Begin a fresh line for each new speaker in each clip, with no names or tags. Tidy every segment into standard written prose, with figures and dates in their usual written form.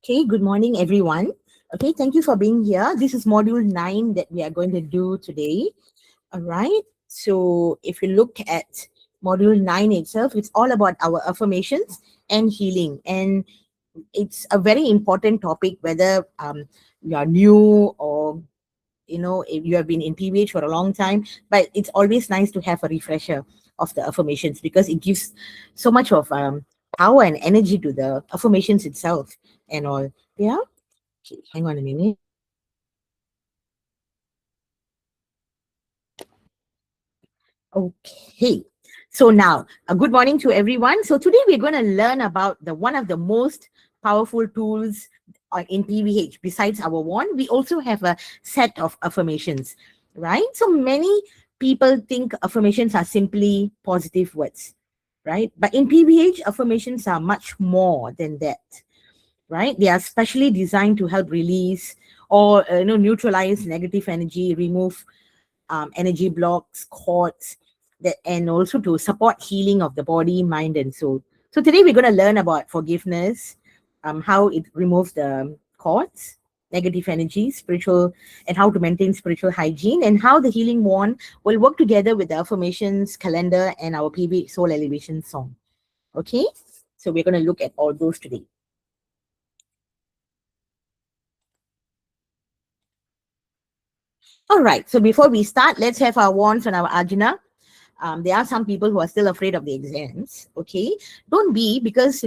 Okay, good morning, everyone. Okay, thank you for being here. This is module 9 that we are going to do today. All right. So, if you look at module 9 itself, it's all about our affirmations and healing. And it's a very important topic, whether you are new or if you have been in PVH for a long time. But it's always nice to have a refresher of the affirmations because it gives so much of power and energy to the affirmations itself and all. Yeah. Okay, hang on a minute. Okay. So now, a good morning to everyone. So today we're going to learn about the one of the most powerful tools in PVH. Besides our wand, we also have a set of affirmations, right? So many people think affirmations are simply positive words, right? But in PVH, affirmations are much more than that, right? They are specially designed to help release or neutralize negative energy, remove energy blocks, cords, that, and also to support healing of the body, mind, and soul. So today we're going to learn about forgiveness, how it removes the cords, negative energy, spiritual, and how to maintain spiritual hygiene, and how the healing wand will work together with the affirmations, calendar, and our PV Soul Elevation song. Okay, so we're going to look at all those today. All right, so before we start, let's have our wands and our ajna. There are some people who are still afraid of the exams. Okay, don't be, because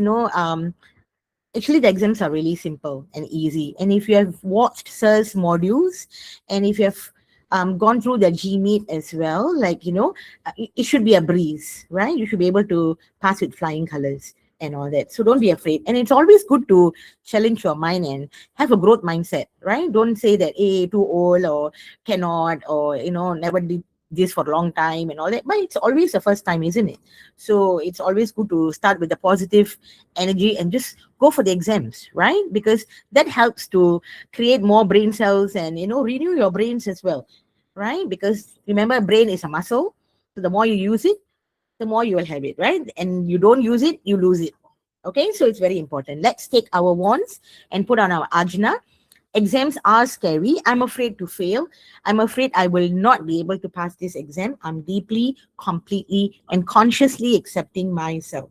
actually the exams are really simple and easy. And if you have watched sir's modules, and if you have gone through the GMeet as well, it should be a breeze, right? You should be able to pass with flying colors and all that. So don't be afraid. And it's always good to challenge your mind and have a growth mindset, right? Don't say that, hey, too old or cannot, or never did this for a long time and all that. But it's always the first time, isn't it? So it's always good to start with the positive energy and just go for the exams, right? Because that helps to create more brain cells and renew your brains as well, right? Because remember, brain is a muscle. So the more you use it, the more you will have it, right? And you don't use it, you lose it. Okay, so it's very important. Let's take our wands and put on our ajna. Exams are scary. I'm afraid to fail. I'm afraid I will not be able to pass this exam. I'm deeply, completely, and consciously accepting myself.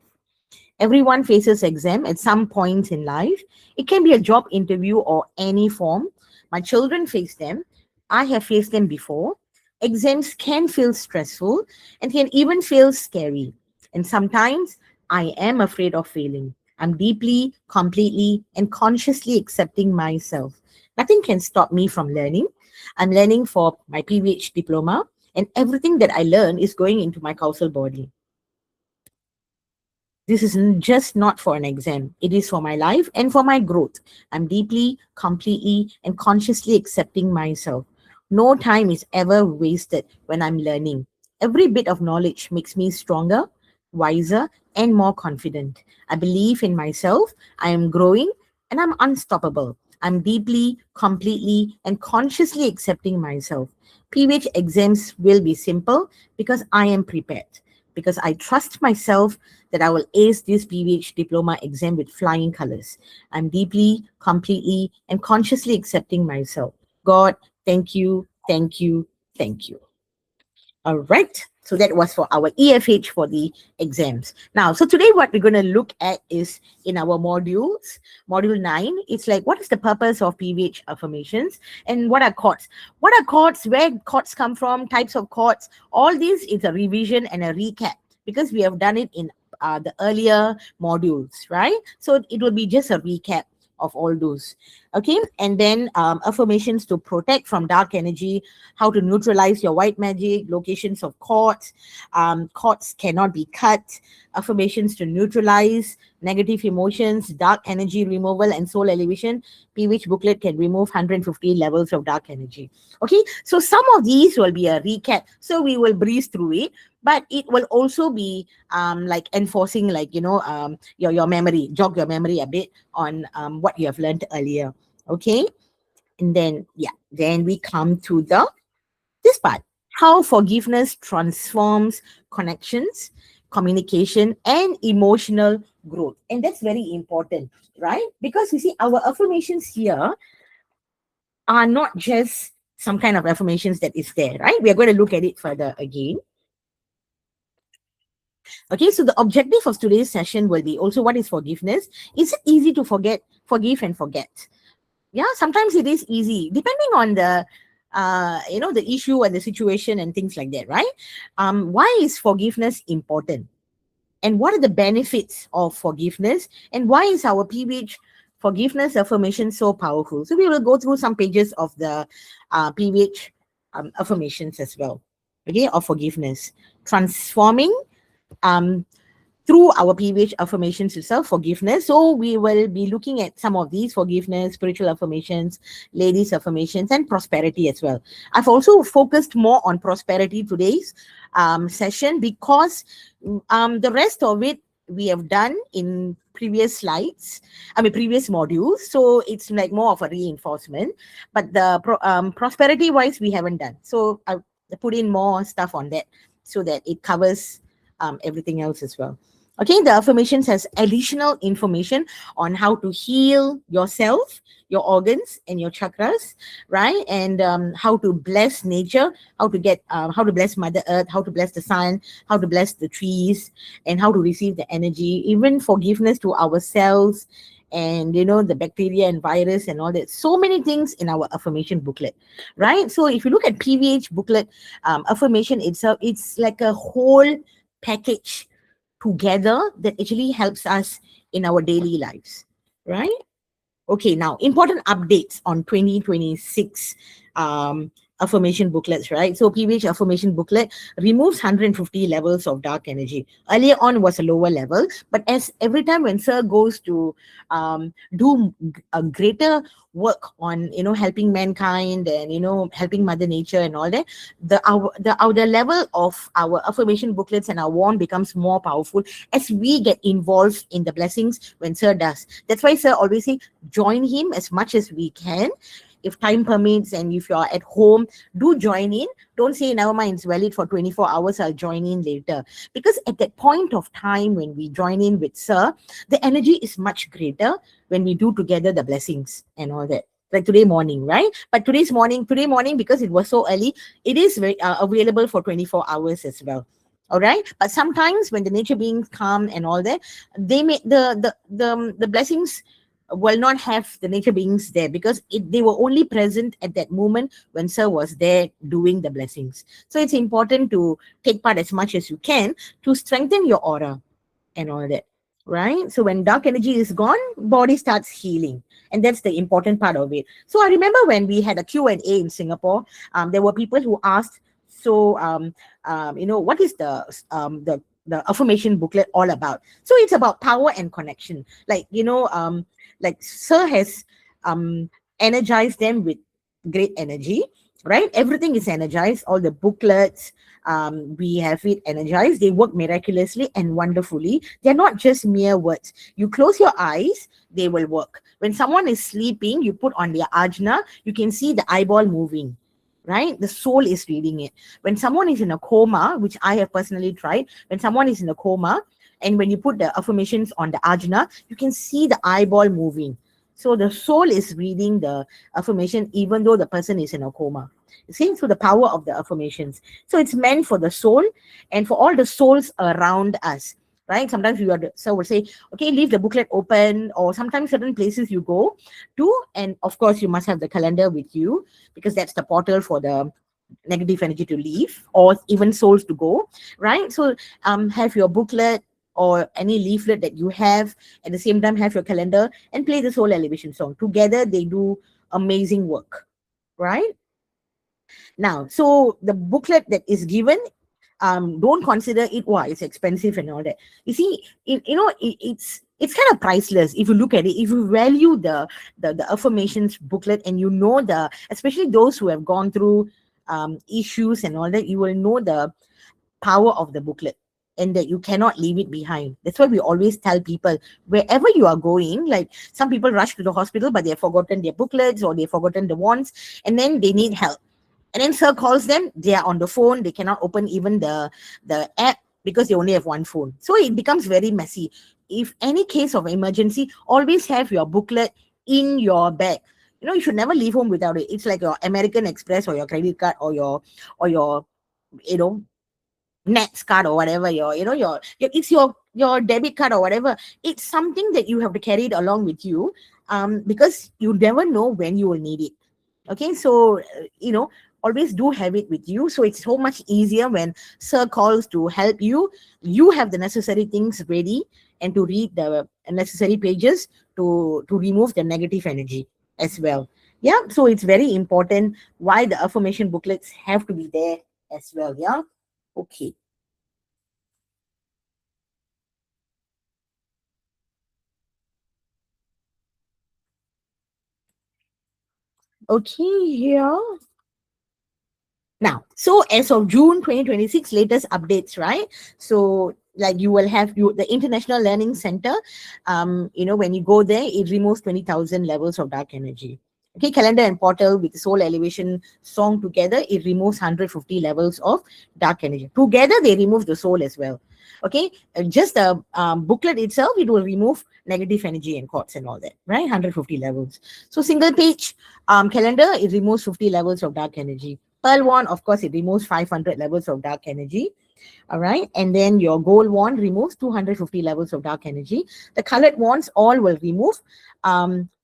Everyone faces exam at some point in life. It can be a job interview or any form. My children face them. I have faced them before. Exams can feel stressful and can even feel scary. And sometimes I am afraid of failing. I'm deeply, completely, and consciously accepting myself. Nothing can stop me from learning. I'm learning for my PVH diploma, and everything that I learn is going into my causal body. This is just not for an exam. It is for my life and for my growth. I'm deeply, completely, and consciously accepting myself. No time is ever wasted when I'm learning. Every bit of knowledge makes me stronger, wiser, and more confident. I believe in myself. I am growing and I'm unstoppable. I'm deeply, completely, and consciously accepting myself. PVH exams will be simple because I am prepared, because I trust myself that I will ace this PVH diploma exam with flying colors. I'm deeply, completely, and consciously accepting myself. God, thank you, thank you, thank you. All right. So that was for our EFH for the exams. Now, so today what we're going to look at is in our modules, module 9. It's like, what is the purpose of PVH affirmations and what are chords? What are chords? Where chords come from? Types of chords? All this is a revision and a recap because we have done it in the earlier modules, right? So it will be just a recap of all those. Okay, and then affirmations to protect from dark energy, how to neutralize your white magic, locations of cords. Cords cannot be cut. Affirmations to neutralize negative emotions, dark energy removal, and soul elevation. PVH booklet can remove 150 levels of dark energy. Okay, so some of these will be a recap. So we will breeze through it, but it will also be like enforcing, like, your memory, jog your memory a bit on what you have learned earlier. Okay, and then then we come to this part, how forgiveness transforms connections, communication, and emotional growth. And that's very important, right? Because you see, our affirmations here are not just some kind of affirmations that is there, right? We are going to look at it further again. Okay, so the objective of today's session will be also, what is forgiveness? Is it easy to forgive and forget? Yeah, sometimes it is easy, depending on the the issue and the situation and things like that, right? Why is forgiveness important? And what are the benefits of forgiveness? And why is our PVH forgiveness affirmation so powerful? So we will go through some pages of the PVH affirmations as well. Okay, of forgiveness. Transforming um, through our PVH affirmations itself, forgiveness. So we will be looking at some of these: forgiveness, spiritual affirmations, ladies affirmations, and prosperity as well. I've also focused more on prosperity today's session, because the rest of it we have done in previous slides, previous modules. So it's like more of a reinforcement. But the prosperity wise, we haven't done. So I put in more stuff on that so that it covers everything else as well. Okay, the affirmations has additional information on how to heal yourself, your organs, and your chakras, right? And how to bless nature, how to bless Mother Earth, how to bless the sun, how to bless the trees, and how to receive the energy, even forgiveness to ourselves, and the bacteria and virus and all that. So many things in our affirmation booklet, right? So if you look at PVH booklet affirmation itself, it's like a whole package together that actually helps us in our daily lives, right? Okay, now important updates on 2026 affirmation booklets, right? So PVH affirmation booklet removes 150 levels of dark energy. Earlier on was a lower level, but as every time when Sir goes to do a greater work on helping mankind and helping Mother Nature and all that, the level of our affirmation booklets and our wand becomes more powerful as we get involved in the blessings when Sir does. That's why Sir always say, join him as much as we can. If time permits and if you're at home, do join in. Don't say, never mind, it's valid for 24 hours, I'll join in later. Because at that point of time when we join in with Sir, the energy is much greater when we do together the blessings and all that. Like today morning, right? But today morning, because it was so early, it is very available for 24 hours as well. All right, but sometimes when the nature beings come and all that, they make the blessings will not have the nature beings there, because they were only present at that moment when Sir was there doing the blessings. So it's important to take part as much as you can to strengthen your aura and all that, right? So when dark energy is gone, body starts healing, and that's the important part of it. So I remember when we had a Q&A in Singapore, there were people who asked, so what is the affirmation booklet all about? So it's about power and connection. Like Sir has energized them with great energy, right? Everything is energized. All the booklets, we have it energized. They work miraculously and wonderfully. They're not just mere words. You close your eyes, they will work. When someone is sleeping, you put on their ajna, you can see the eyeball moving, right? The soul is reading it. When someone is in a coma, which I have personally tried, when someone is in a coma, and when you put the affirmations on the ajna, you can see the eyeball moving. So the soul is reading the affirmation even though the person is in a coma. See, so the power of the affirmations. So it's meant for the soul and for all the souls around us, right? Sometimes so will say, okay, leave the booklet open, or sometimes certain places you go to, and of course you must have the calendar with you, because that's the portal for the negative energy to leave, or even souls to go, right? So have your booklet or any leaflet that you have, at the same time have your calendar, and play the soul elevation song together. They do amazing work, right? Now, so the booklet that is given, don't consider it, wow, it's expensive and all that. You see, it's kind of priceless if you look at it. If you value the affirmations booklet, and especially those who have gone through issues and all that, you will know the power of the booklet, and that you cannot leave it behind. That's why we always tell people, wherever you are going, like some people rush to the hospital, but they've forgotten their booklets or they've forgotten the wands, and then they need help. And then Sir calls them, they are on the phone, they cannot open even the app, because they only have one phone. So it becomes very messy. if any case of emergency, always have your booklet in your bag. You should never leave home without it. It's like your American Express or your credit card or your you know Nets card or whatever, your it's your debit card or whatever. It's something that you have to carry it along with you, because you never know when you will need it. Okay, so always do have it with you, so it's so much easier when sir calls to help you. You have the necessary things ready, and to read the necessary pages to remove the negative energy as well. Yeah, so it's very important why the affirmation booklets have to be there as well. Yeah. Okay. Okay, here. Now, so as of June 2026, latest updates, right? So, like you will have the International Learning Center. When you go there, it removes 20,000 levels of dark energy. Okay, calendar and portal with the soul elevation song together, it removes 150 levels of dark energy. Together, they remove the soul as well. Okay, just the booklet itself, it will remove negative energy and cords and all that, right? 150 levels. So, single page calendar, it removes 50 levels of dark energy. Pearl wand, of course, it removes 500 levels of dark energy. All right. And then your gold wand removes 250 levels of dark energy. The colored wands all will remove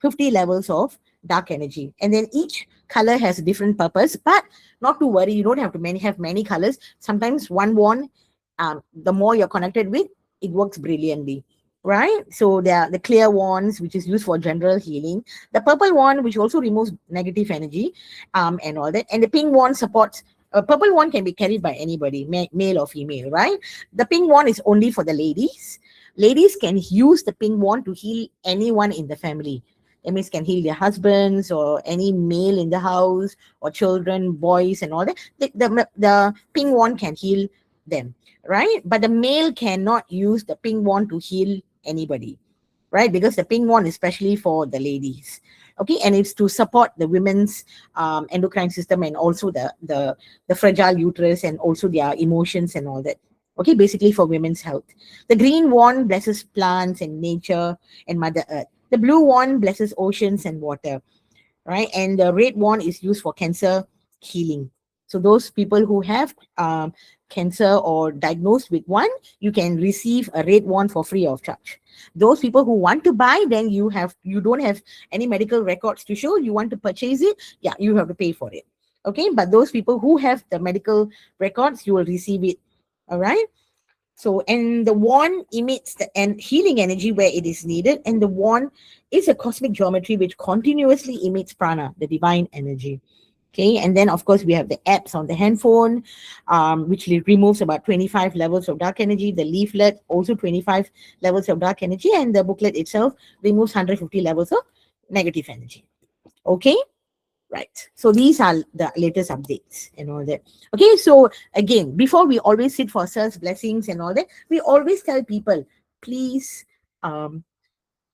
50 levels of dark energy. And then each color has a different purpose, but not to worry, you don't have to have many colors. Sometimes one wand, the more you're connected with, it works brilliantly. Right. So there are the clear wands, which is used for general healing. The purple wand, which also removes negative energy, and all that. And the pink wand supports. A purple wand can be carried by anybody, male or female, right? The pink wand is only for the ladies. Ladies can use the pink wand to heal anyone in the family. That means can heal their husbands or any male in the house or children, boys, and all that. The pink wand can heal them, right? But the male cannot use the pink wand to heal anybody, right? Because the pink one is especially for the ladies. Okay, and it's to support the women's endocrine system, and also the fragile uterus, and also their emotions and all that. Okay, basically for women's health. The green one blesses plants and nature and Mother Earth. The blue one blesses oceans and water, right? And the red one is used for cancer healing. So those people who have cancer or diagnosed with one, you can receive a red one for free of charge. Those people who want to buy, then you don't have any medical records to show, you want to purchase it, yeah, you have to pay for it. Okay, but those people who have the medical records, you will receive it. All right. So, and the wand emits the healing energy where it is needed, and the wand is a cosmic geometry which continuously emits prana, the divine energy. Okay, and then of course we have the apps on the handphone, which removes about 25 levels of dark energy. The leaflet also 25 levels of dark energy, and the booklet itself removes 150 levels of negative energy. Okay. Right. So these are the latest updates and all that. Okay. So again, before we always sit for sir's blessings and all that, we always tell people, please um,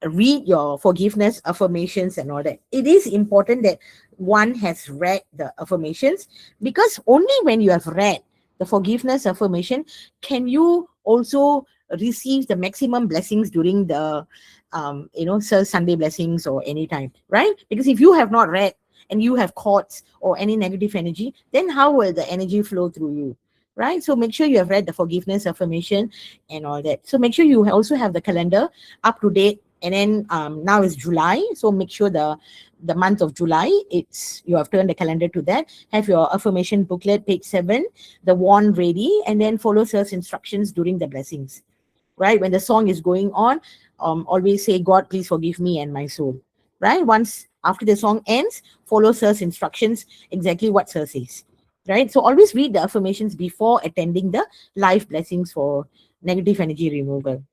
read your forgiveness affirmations and all that. It is important that one has read the affirmations, because only when you have read the forgiveness affirmation can you also receive the maximum blessings during the Sir Sunday blessings or anytime, right? Because if you have not read and you have caught or any negative energy, then how will the energy flow through you? Right. So make sure you have read the forgiveness affirmation and all that. So make sure you also have the calendar up to date. And then now is July, so make sure the month of July, it's you have turned the calendar to that. Have your affirmation booklet, page 7, the wand ready, and then follow sir's instructions during the blessings. Right, when the song is going on, always say, God, please forgive me and my soul. Right, once after the song ends, follow sir's instructions, exactly what sir says. Right, so always read the affirmations before attending the live blessings for negative energy removal.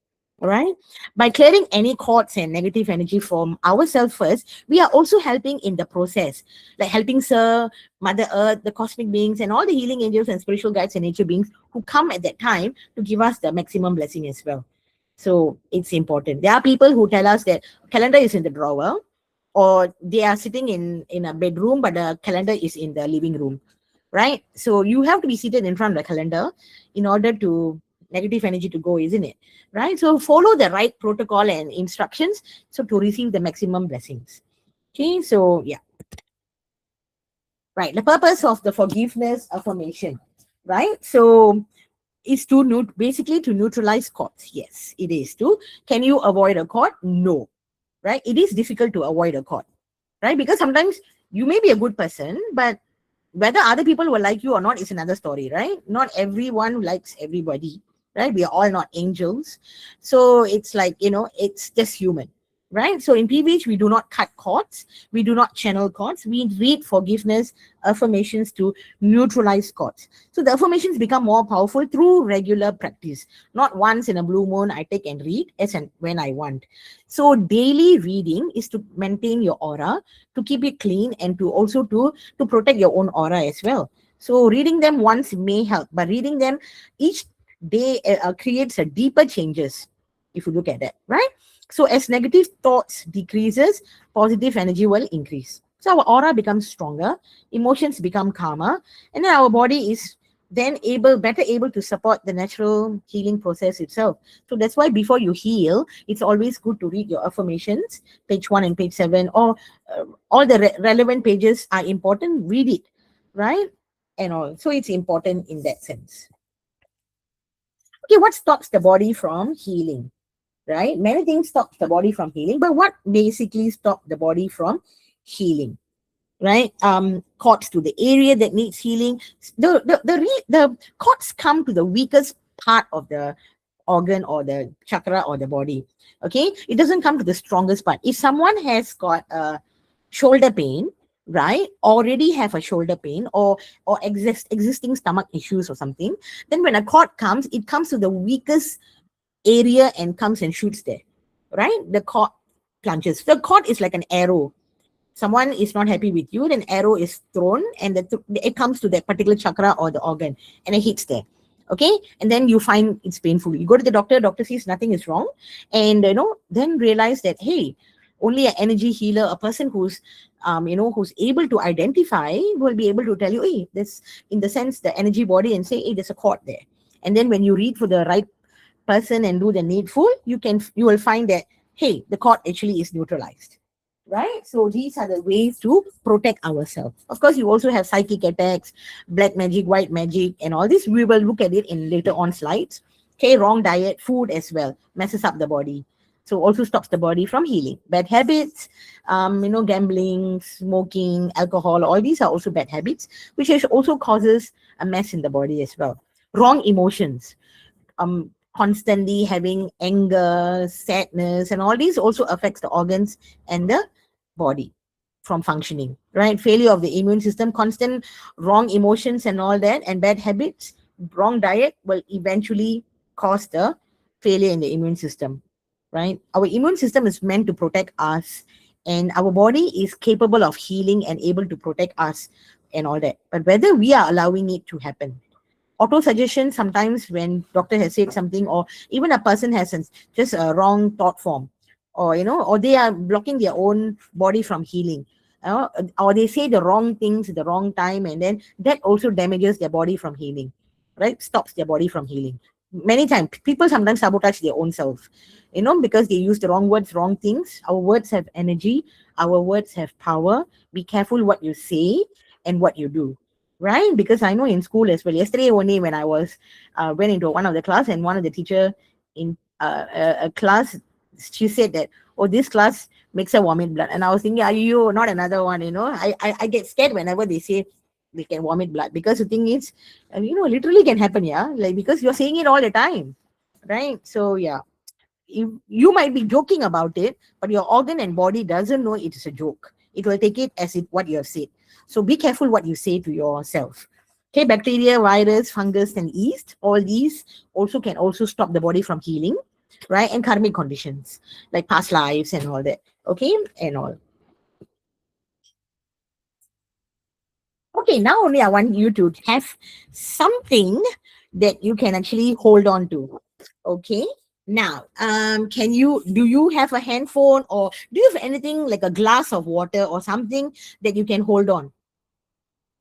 All right. By clearing any cords and negative energy from ourselves first, we are also helping in the process, like helping Sir, Mother Earth, the cosmic beings, and all the healing angels and spiritual guides and nature beings who come at that time to give us the maximum blessing as well. So it's important. There are people who tell us that calendar is in the drawer, or they are sitting in a bedroom, but the calendar is in the living room. Right. So you have to be seated in front of the calendar in order to negative energy to go, isn't it? Right? So follow the right protocol and instructions so to receive the maximum blessings. Okay, so yeah, right. The purpose of the forgiveness affirmation, right? So is to basically to neutralize courts. Yes, it is to. Can you avoid a court? No, right? It is difficult to avoid a court, right? Because sometimes you may be a good person, but whether other people will like you or not is another story, right? Not everyone likes everybody, right? We are all not angels. So it's like, it's just human, right? So in PVH, we do not cut cords. We do not channel cords. We read forgiveness affirmations to neutralize cords. So the affirmations become more powerful through regular practice. Not once in a blue moon, I take and read as and when I want. So daily reading is to maintain your aura, to keep it clean, and to also to protect your own aura as well. So reading them once may help, but reading them each day creates a deeper changes if you look at that, right? So as negative thoughts decreases, positive energy will increase. So our aura becomes stronger, emotions become calmer, and then our body is then better able to support the natural healing process itself. So that's why before you heal, it's always good to read your affirmations, page 1 and page 7, or all the relevant pages are important. Read it, right? And all. So it's important in that sense. Okay, what stops the body from healing? Right? Many things stop the body from healing, but what basically stop the body from healing? Right? Cords to the area that needs healing. The cords come to the weakest part of the organ or the chakra or the body. Okay, it doesn't come to the strongest part. If someone has got a shoulder pain, right, already have a shoulder pain, or existing stomach issues or something, then when a cord comes, it comes to the weakest area and comes and shoots there, right? The cord plunges. The cord is like an arrow. Someone is not happy with you, then arrow is thrown, and it comes to that particular chakra or the organ, and it hits there. Okay, and then you find it's painful. You go to the doctor. Doctor sees nothing is wrong, and then realize that, hey, only an energy healer, a person who's able to identify, will be able to tell you, hey, this, in the sense, the energy body, and say, hey, there's a cord there. And then when you read for the right person and do the needful, you will find that, hey, the cord actually is neutralized, right? So these are the ways to protect ourselves. Of course, you also have psychic attacks, black magic, white magic, and all this. We will look at it in later on slides. Okay, wrong diet, food as well messes up the body. So also stops the body from healing. Bad habits, gambling, smoking, alcohol, all these are also bad habits, which also causes a mess in the body as well. Wrong emotions, constantly having anger, sadness, and all these also affects the organs and the body from functioning, right? Failure of the immune system, constant wrong emotions and all that, and bad habits, wrong diet will eventually cause the failure in the immune system, right? Our immune system is meant to protect us, and our body is capable of healing and able to protect us and all that. But whether we are allowing it to happen, auto suggestion, sometimes when doctor has said something, or even a person has just a wrong thought form, or they are blocking their own body from healing, or they say the wrong things at the wrong time, and then that also damages their body from healing, right? Stops their body from healing. Many times people sometimes sabotage their own self, because they use the wrong words, wrong things. Our words have energy, our words have power. Be careful what you say and what you do, right? Because I know in school as well, yesterday only, when I was went into one of the class, and one of the teacher in a class, she said that, oh, this class makes her vomit blood. And I was thinking, are you not another one? I get scared whenever they say they can vomit blood, because the thing is, literally can happen. Yeah, like, because you're saying it all the time, right? So yeah, you might be joking about it, but your organ and body doesn't know it is a joke. It will take it as what you have said. So be careful what you say to yourself. Okay, bacteria, virus, fungus, and yeast, all these also can also stop the body from healing, right? And karmic conditions like past lives and all that. Okay, and all. Okay, now only I want you to have something that you can actually hold on to. Okay. Now, do you have a handphone, or do you have anything like a glass of water or something that you can hold on?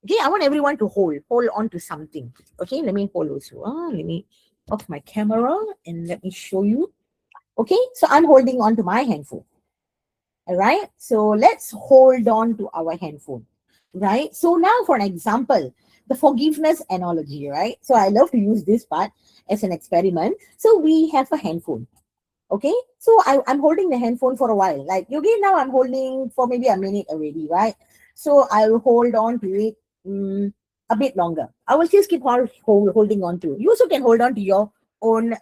Okay, I want everyone to hold on to something. Okay, let me hold also. Let me of my camera and let me show you. Okay, so I'm holding on to my handphone. All right, so let's hold on to our handphone. Right, so now for an example, the forgiveness analogy, right? So I love to use this part as an experiment. So we have a handphone. Okay, so I'm holding the handphone for a while. Like, okay, now I'm holding for maybe a minute already, right? So I'll hold on to it a bit longer. I will just keep holding on to. You also can hold on to your own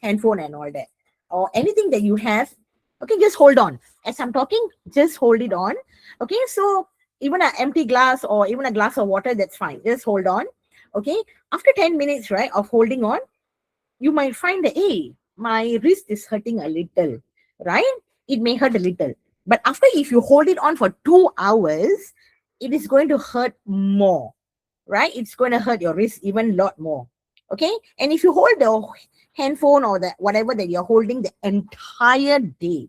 handphone and all that, or anything that you have. Okay, just hold on. As I'm talking, just hold it on. Okay, so even an empty glass or even a glass of water, that's fine. Just hold on. Okay, after 10 minutes, right, of holding on, you might find that, hey, my wrist is hurting a little, right? It may hurt a little. But after, if you hold it on for 2 hours, it is going to hurt more, right? It's going to hurt your wrist even a lot more. Okay. And if you hold the handphone or the whatever that you're holding the entire day,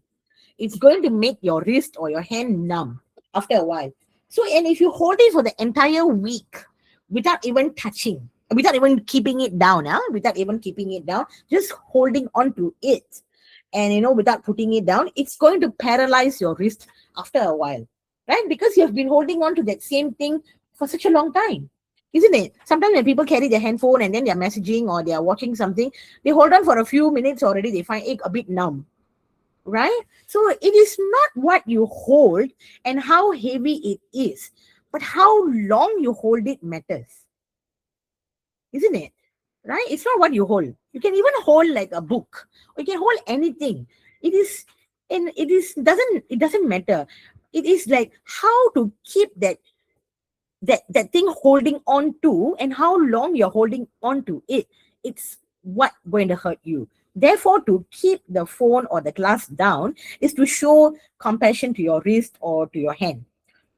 it's going to make your wrist or your hand numb after a while. So, and if you hold it for the entire week without even touching, without even keeping it down, without even keeping it down, just holding on to it, and without putting it down, it's going to paralyze your wrist after a while, right? Because you have been holding on to that same thing for such a long time. Isn't it? Sometimes when people carry their handphone and then they're messaging or they're watching something, they hold on for a few minutes already, they find it a bit numb, right? So it is not what you hold and how heavy it is, but how long you hold it matters, isn't it? Right? It's not what you hold. You can even hold like a book, or you can hold anything. It is, and it doesn't matter. It is like how to keep that thing holding on to and how long you're holding on to it. It's what going to hurt you. Therefore, to keep the phone or the glass down is to show compassion to your wrist or to your hand,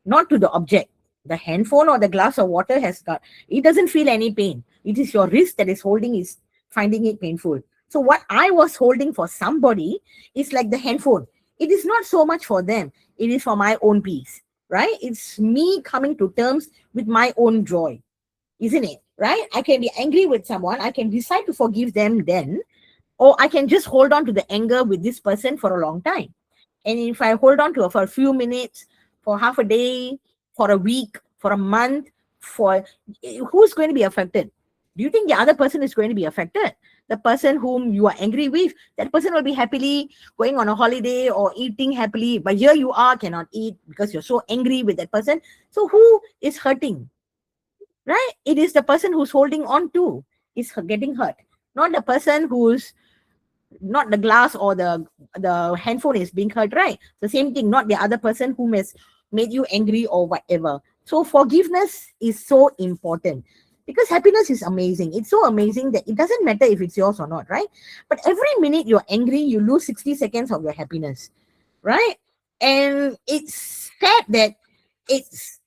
not to the object. The handphone or the glass of water has got, it doesn't feel any pain. It is your wrist that is holding, is finding it painful. So what I was holding for somebody is like the handphone. It is not so much for them. It is for my own peace, right? It's me coming to terms with my own joy, isn't it? Right? I can be angry with someone. I can decide to forgive them then, or I can just hold on to the anger with this person for a long time. And if I hold on to it for a few minutes, for half a day, for a week, for a month, for who's going to be affected? Do you think the other person is going to be affected? The person whom you are angry with, that person will be happily going on a holiday or eating happily. But here you are, cannot eat because you're so angry with that person. So who is hurting? Right? It is the person who's holding on to is getting hurt, not the person who's not the glass or the handphone is being hurt, right? The same thing, not the other person who has made you angry or whatever. So forgiveness is so important because happiness is amazing. It's so amazing that it doesn't matter if it's yours or not, right? But every minute you're angry, you lose 60 seconds of your happiness, right? And it's sad that it's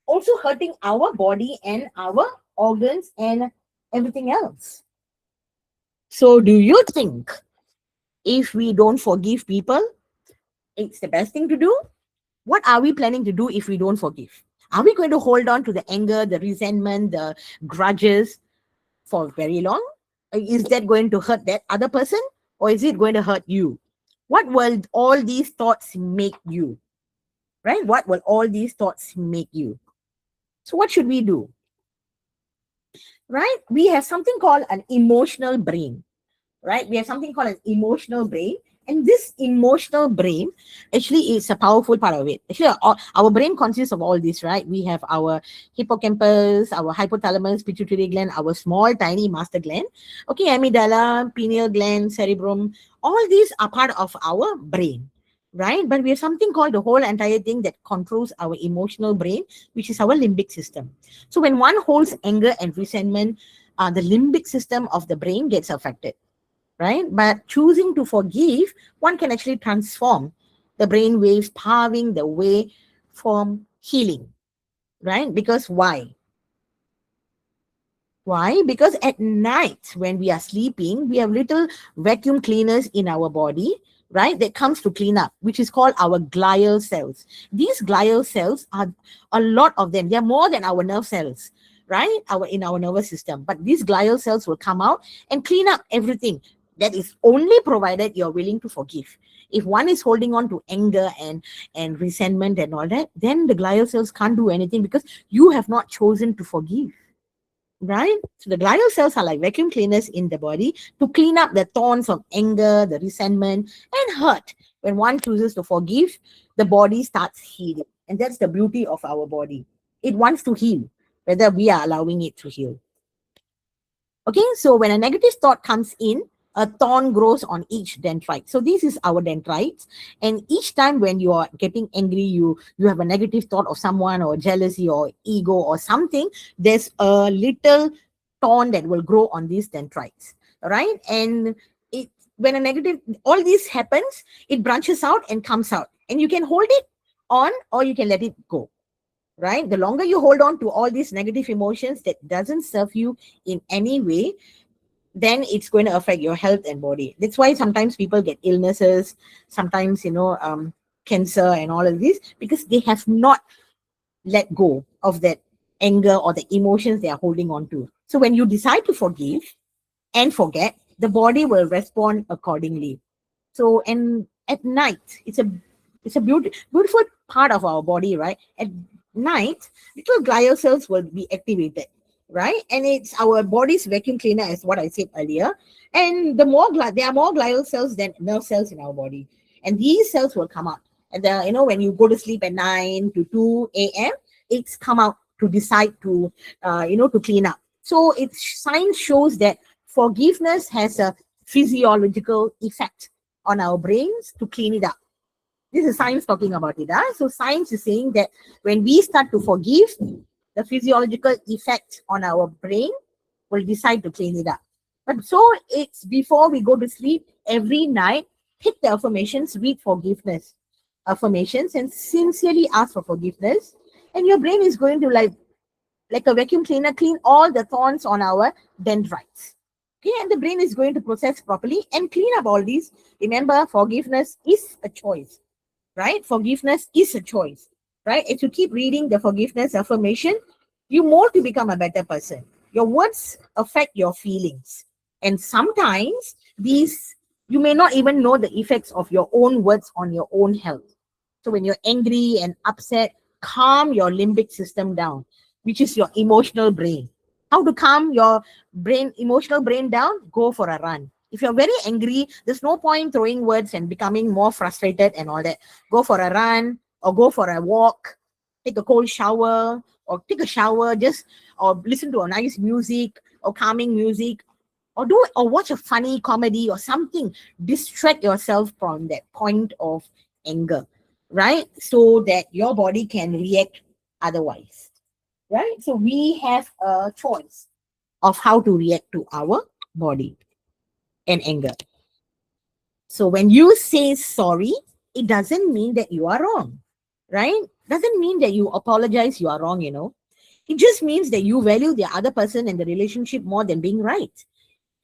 also hurting our body and our organs and everything else. So do you think if we don't forgive people, it's the best thing to do? What are we planning to do if we don't forgive? Are we going to hold on to the anger, the resentment, the grudges for very long? Is that going to hurt that other person, or is it going to hurt you? What will all these thoughts make you? Right? What will all these thoughts make you? So, what should we do? Right? We have something called an emotional brain. Right? We have something called an emotional brain. And this emotional brain actually is a powerful part of it. Actually, our brain consists of all this, right? We have our hippocampus, our hypothalamus, pituitary gland, our small, tiny master gland. Okay, amygdala, pineal gland, cerebrum. All these are part of our brain, right? But we have something called the whole entire thing that controls our emotional brain, which is our limbic system. So when one holds anger and resentment, the limbic system of the brain gets affected, right? But choosing to forgive, one can actually transform the brain waves, paving the way for healing, right? Because why? Why? Because at night when we are sleeping, we have little vacuum cleaners in our body, right? That comes to clean up, which is called our glial cells. These glial cells are a lot of them. They are more than our nerve cells. right? In our nervous system. But these glial cells will come out and clean up everything. That is only provided you're willing to forgive. If one is holding on to anger and resentment and all that, then the glial cells can't do anything because you have not chosen to forgive. Right? So the glial cells are like vacuum cleaners in the body to clean up the thorns of anger, the resentment, and hurt. When one chooses to forgive, the body starts healing. And that's the beauty of our body. It wants to heal, whether we are allowing it to heal. Okay, so when a negative thought comes in, a thorn grows on each dendrite. So this is our dendrites. And each time when you are getting angry, you have a negative thought of someone or jealousy or ego or something, there's a little thorn that will grow on these dendrites. Right? And it when a negative, all this happens, it branches out and comes out. And you can hold it on or you can let it go. Right? The longer you hold on to all these negative emotions that doesn't serve you in any way, then it's going to affect your health and body. That's why sometimes people get illnesses, sometimes, cancer and all of this, because they have not let go of that anger or the emotions they are holding on to. So when you decide to forgive and forget, the body will respond accordingly. So, and at night, it's a beautiful part of our body, right? At night, little glial cells will be activated, right? And it's our body's vacuum cleaner, as what I said earlier. And there are more glial cells than nerve cells in our body, and these cells will come out. And when you go to sleep at 9 to 2 a.m., it's come out to decide to, to clean up. So science shows that forgiveness has a physiological effect on our brains to clean it up. This is science talking about it. So science is saying that when we start to forgive, the physiological effect on our brain will decide to clean it up. But so it's before we go to sleep every night, pick the affirmations, read forgiveness affirmations, and sincerely ask for forgiveness. And your brain is going to like a vacuum cleaner, clean all the thorns on our dendrites. Okay, and the brain is going to process properly and clean up all these. Remember, forgiveness is a choice, right? Forgiveness is a choice, right? If you keep reading the forgiveness affirmation, you mold to become a better person. Your words affect your feelings. And sometimes you may not even know the effects of your own words on your own health. So when you're angry and upset, calm your limbic system down, which is your emotional brain. How to calm your emotional brain down? Go for a run. If you're very angry, there's no point throwing words and becoming more frustrated and all that. Go for a run or go for a walk, take a cold shower or take a shower, or listen to a nice music or calming music, or watch a funny comedy or something. Distract yourself from that point of anger, right? So that your body can react otherwise, right? So we have a choice of how to react to our body and anger. So when you say sorry, it doesn't mean that you are wrong, right? Doesn't mean that you apologize, you are wrong, It just means that you value the other person and the relationship more than being right,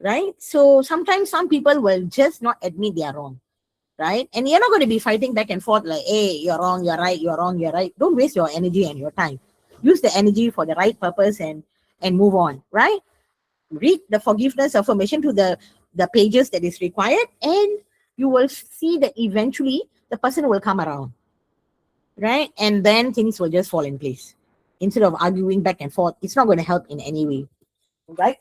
right? So sometimes some people will just not admit they are wrong, right? And you're not going to be fighting back and forth like, hey, you're wrong, you're right, you're wrong, you're right. Don't waste your energy and your time. Use the energy for the right purpose and move on, right? Read the forgiveness affirmation to the pages that is required, and you will see that eventually the person will come around, right? And then things will just fall in place. Instead of arguing back and forth, it's not going to help in any way, right?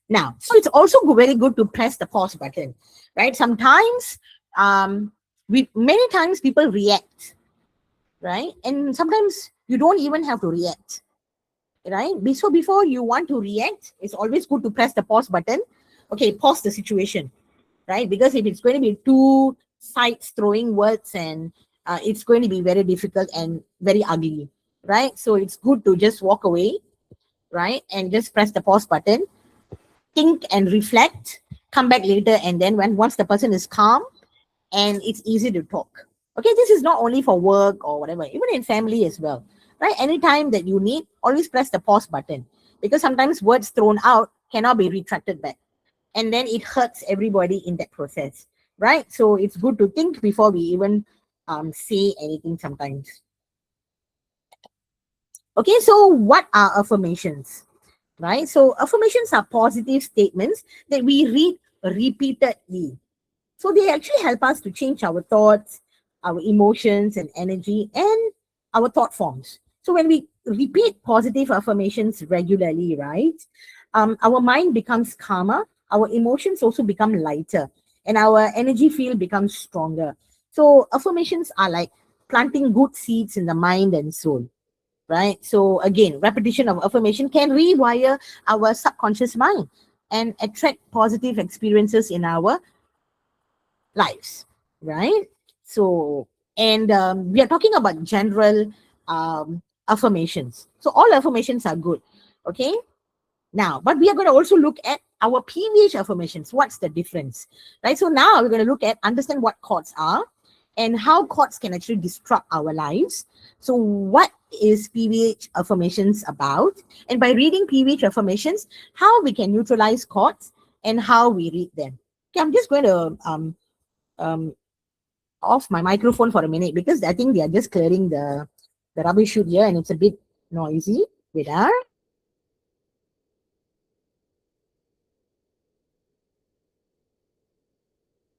Now, so it's also very good to press the pause button, right? Sometimes, many times people react, right? And sometimes you don't even have to react, right? So before you want to react, it's always good to press the pause button. Okay, pause the situation, right? Because if it's going to be two sides throwing words, and it's going to be very difficult and very ugly, right? So it's good to just walk away, right? And just press the pause button, think and reflect, come back later, and then once the person is calm and it's easy to talk. Okay, this is not only for work or whatever, even in family as well, right? Anytime that you need, always press the pause button, because sometimes words thrown out cannot be retracted back, and then it hurts everybody in that process, right? So it's good to think before we even say anything sometimes. Okay, so what are affirmations? Right? So affirmations are positive statements that we read repeatedly. So they actually help us to change our thoughts, our emotions and energy, and our thought forms. So when we repeat positive affirmations regularly, right, our mind becomes calmer, our emotions also become lighter, and our energy field becomes stronger. So affirmations are like planting good seeds in the mind and soul, right? So again, repetition of affirmation can rewire our subconscious mind and attract positive experiences in our lives, right? So, and we are talking about general affirmations. So all affirmations are good, okay? Now, but we are going to also look at our PVH affirmations. What's the difference, right? So now we're going to look at understand what chords are and how chords can actually disrupt our lives. So what is PVH affirmations about? And by reading PVH affirmations, how we can neutralize chords and how we read them. Okay, I'm just going to um, off my microphone for a minute because I think they are just clearing the rubbish chute here and it's a bit noisy. Wait,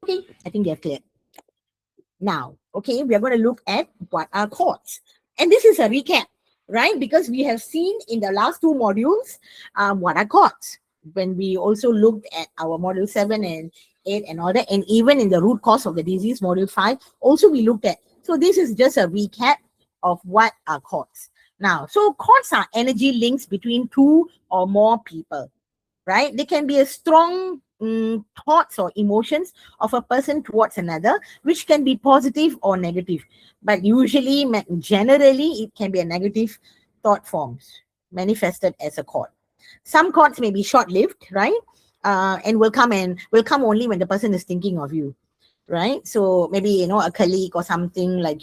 okay, I think they are cleared. Now, okay, we are going to look at what are chords. And this is a recap, right? Because we have seen in the last two modules what are chords. When we also looked at our module 7 and 8 and all that, and even in the root cause of the disease, module 5, also we looked at. So this is just a recap of what are chords. Now, so chords are energy links between two or more people, right? They can be a strong thoughts or emotions of a person towards another, which can be positive or negative. But usually, generally, it can be a negative thought forms manifested as a chord. Some chords may be short-lived, right? And will come only when the person is thinking of you, right? So maybe a colleague or something like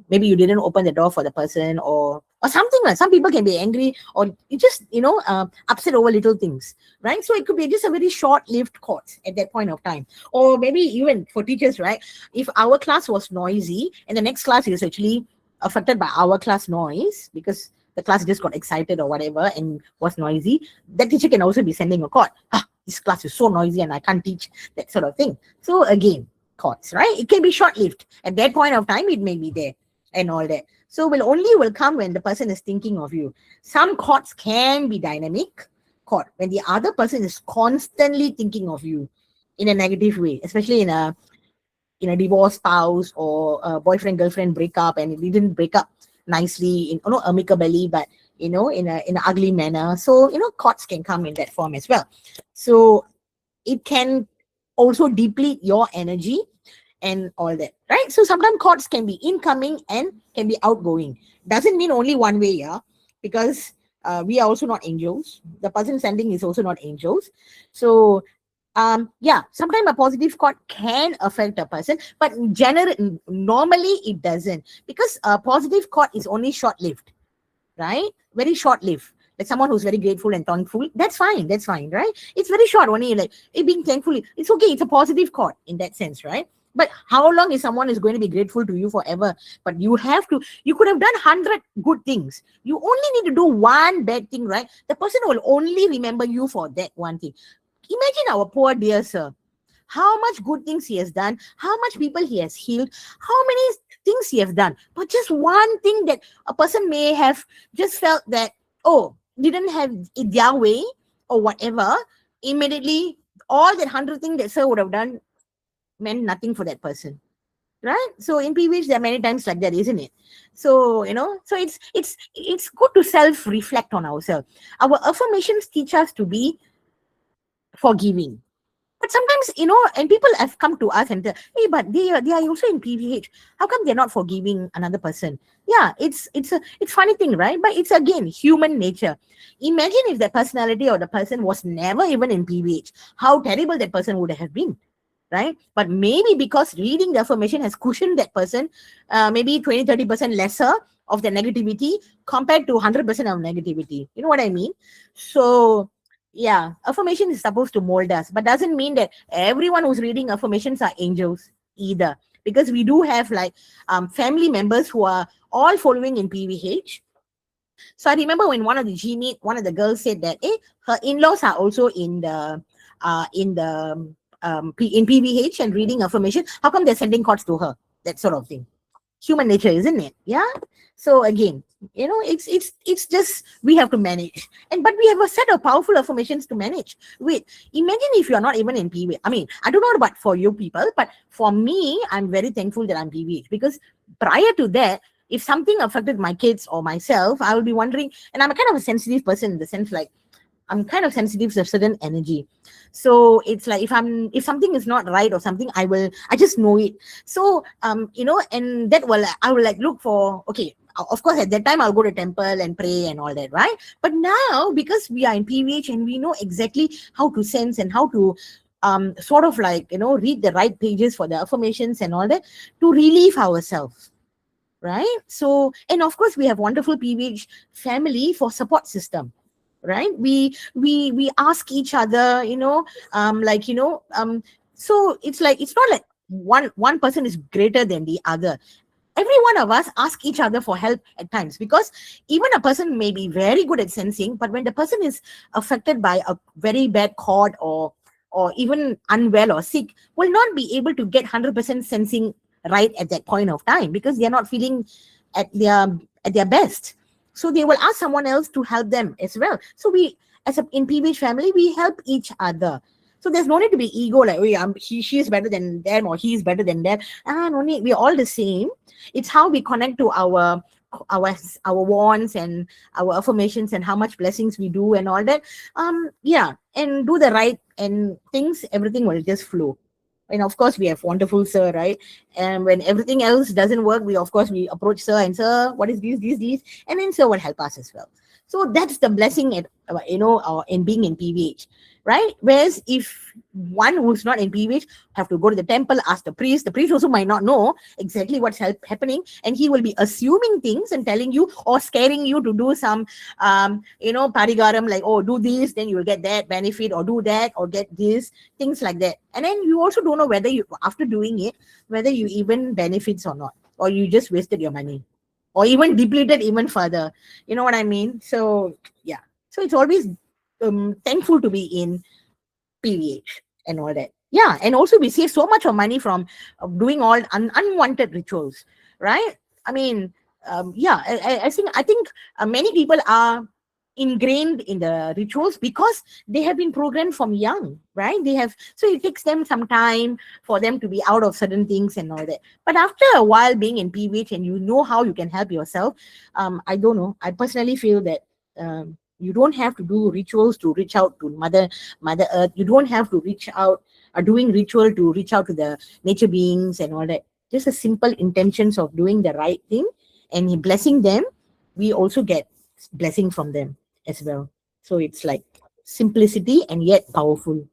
maybe you didn't open the door for the person or something. Like some people can be angry or you just upset over little things, right? So it could be just a very short-lived course at that point of time. Or maybe even for teachers, right? If our class was noisy and the next class is actually affected by our class noise because the class just got excited or whatever and was noisy, that teacher can also be sending a call. This class is so noisy and I can't teach, that sort of thing. So again, thoughts, right? It can be short-lived. At that point of time, it may be there and all that. So will come when the person is thinking of you. Some thoughts can be dynamic thought when the other person is constantly thinking of you in a negative way, especially in a divorced spouse or a boyfriend girlfriend breakup and it didn't break up nicely in amicably, but in an ugly manner. So thoughts can come in that form as well. So it can also deplete your energy and all that, right? So sometimes chords can be incoming and can be outgoing. Doesn't mean only one way, yeah, because we are also not angels. The person sending is also not angels. So yeah, sometimes a positive chord can affect a person, but normally it doesn't, because a positive chord is only short-lived, right? Very short-lived. Like someone who's very grateful and thankful, that's fine, right? It's very short, only like being thankful, it's okay, it's a positive chord in that sense, right? But how long is someone is going to be grateful to you forever? But you could have done 100 good things. You only need to do one bad thing, right? The person will only remember you for that one thing. Imagine our poor dear sir, how much good things he has done, how much people he has healed, how many things he has done. But just one thing that a person may have just felt that, oh, didn't have it their way or whatever, immediately all that 100 things that sir would have done meant nothing for that person. Right? So in PVH, there are many times like that, isn't it? So, so it's good to self-reflect on ourselves. Our affirmations teach us to be forgiving. But sometimes, and people have come to us and tell, hey, but they are also in PVH. How come they're not forgiving another person? Yeah, it's funny thing, right? But it's again human nature. Imagine if that personality or the person was never even in PVH, how terrible that person would have been, right? But maybe because reading the affirmation has cushioned that person, maybe 20-30% lesser of the negativity compared to 100% of negativity. You know what I mean? So yeah, affirmation is supposed to mold us, but doesn't mean that everyone who's reading affirmations are angels either. because we do have like family members who are all following in PVH. So I remember when one of the G meet, one of the girls said that, her in-laws are also in the in PVH and reading affirmation. How come they're sending cards to her? That sort of thing. Human nature, isn't it? Yeah. So again, it's just we have to manage, but we have a set of powerful affirmations to manage. Wait, imagine if you are not even in PVH. I mean, I don't know about for you people, but for me, I'm very thankful that I'm PVH, because prior to that, if something affected my kids or myself, I will be wondering. And I'm a kind of a sensitive person in the sense, like, I'm kind of sensitive to a certain energy. So it's like if something is not right or something, I just know it. So and that will I will like look for, okay, of course at that time I'll go to temple and pray and all that, right? But now, because we are in PVH and we know exactly how to sense and how to sort of like read the right pages for the affirmations and all that, to relieve ourselves, right? So, and of course we have wonderful PVH family for support system, right? We ask each other, so it's like, it's not like one person is greater than the other. Every one of us ask each other for help at times, because even a person may be very good at sensing, but when the person is affected by a very bad cord, or even unwell or sick, will not be able to get 100% sensing right at that point of time, because they're not feeling at their best. So they will ask someone else to help them as well. So we, in PVH family, we help each other. So there's no need to be ego, like, oh, she is better than them, or he is better than them. No need. We're all the same. It's how we connect to our wants and our affirmations, and how much blessings we do and all that. And do the right and things, everything will just flow. And of course we have wonderful sir, right? And when everything else doesn't work, we approach sir, and sir, what is this, and then sir will help us as well. So that's the blessing in being in PVH, right? Whereas if one who's not in PVH have to go to the temple, ask the priest also might not know exactly what's happening, and he will be assuming things and telling you or scaring you to do some parigaram, like, oh, do this, then you will get that benefit, or do that, or get this, things like that. And then you also don't know whether you, after doing it, whether you even benefits or not, or you just wasted your money, or even depleted even further. You know what I mean? So yeah. So it's always thankful to be in PVH and all that. Yeah, and also we save so much of money from doing all unwanted rituals, right? I mean, I think many people are ingrained in the rituals because they have been programmed from young, right? So it takes them some time for them to be out of certain things and all that. But after a while being in PVH, and you know how you can help yourself, I don't know. I personally feel that you don't have to do rituals to reach out to Mother Earth. You don't have to reach out or doing ritual to reach out to the nature beings and all that. Just a simple intentions of doing the right thing and blessing them. We also get blessing from them as well. So it's like simplicity and yet powerful.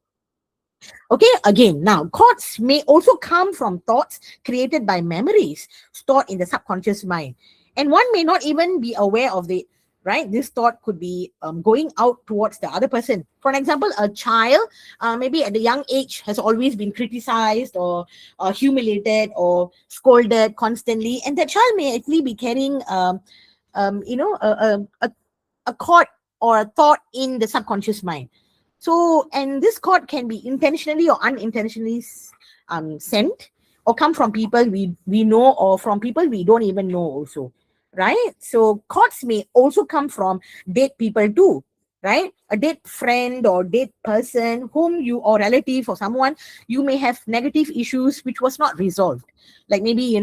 Okay, again, now thoughts may also come from thoughts created by memories stored in the subconscious mind. And one may not even be aware of it, right? This thought could be going out towards the other person. For an example, a child, maybe at a young age, has always been criticized or humiliated or scolded constantly. And that child may actually be carrying, a thought or a thought in the subconscious mind. So, and this thought can be intentionally or unintentionally sent, or come from people we know, or from people we don't even know also, right? So thoughts may also come from dead people too, right? A dead friend or dead person whom you, or relative or someone, you may have negative issues which was not resolved. Like maybe, you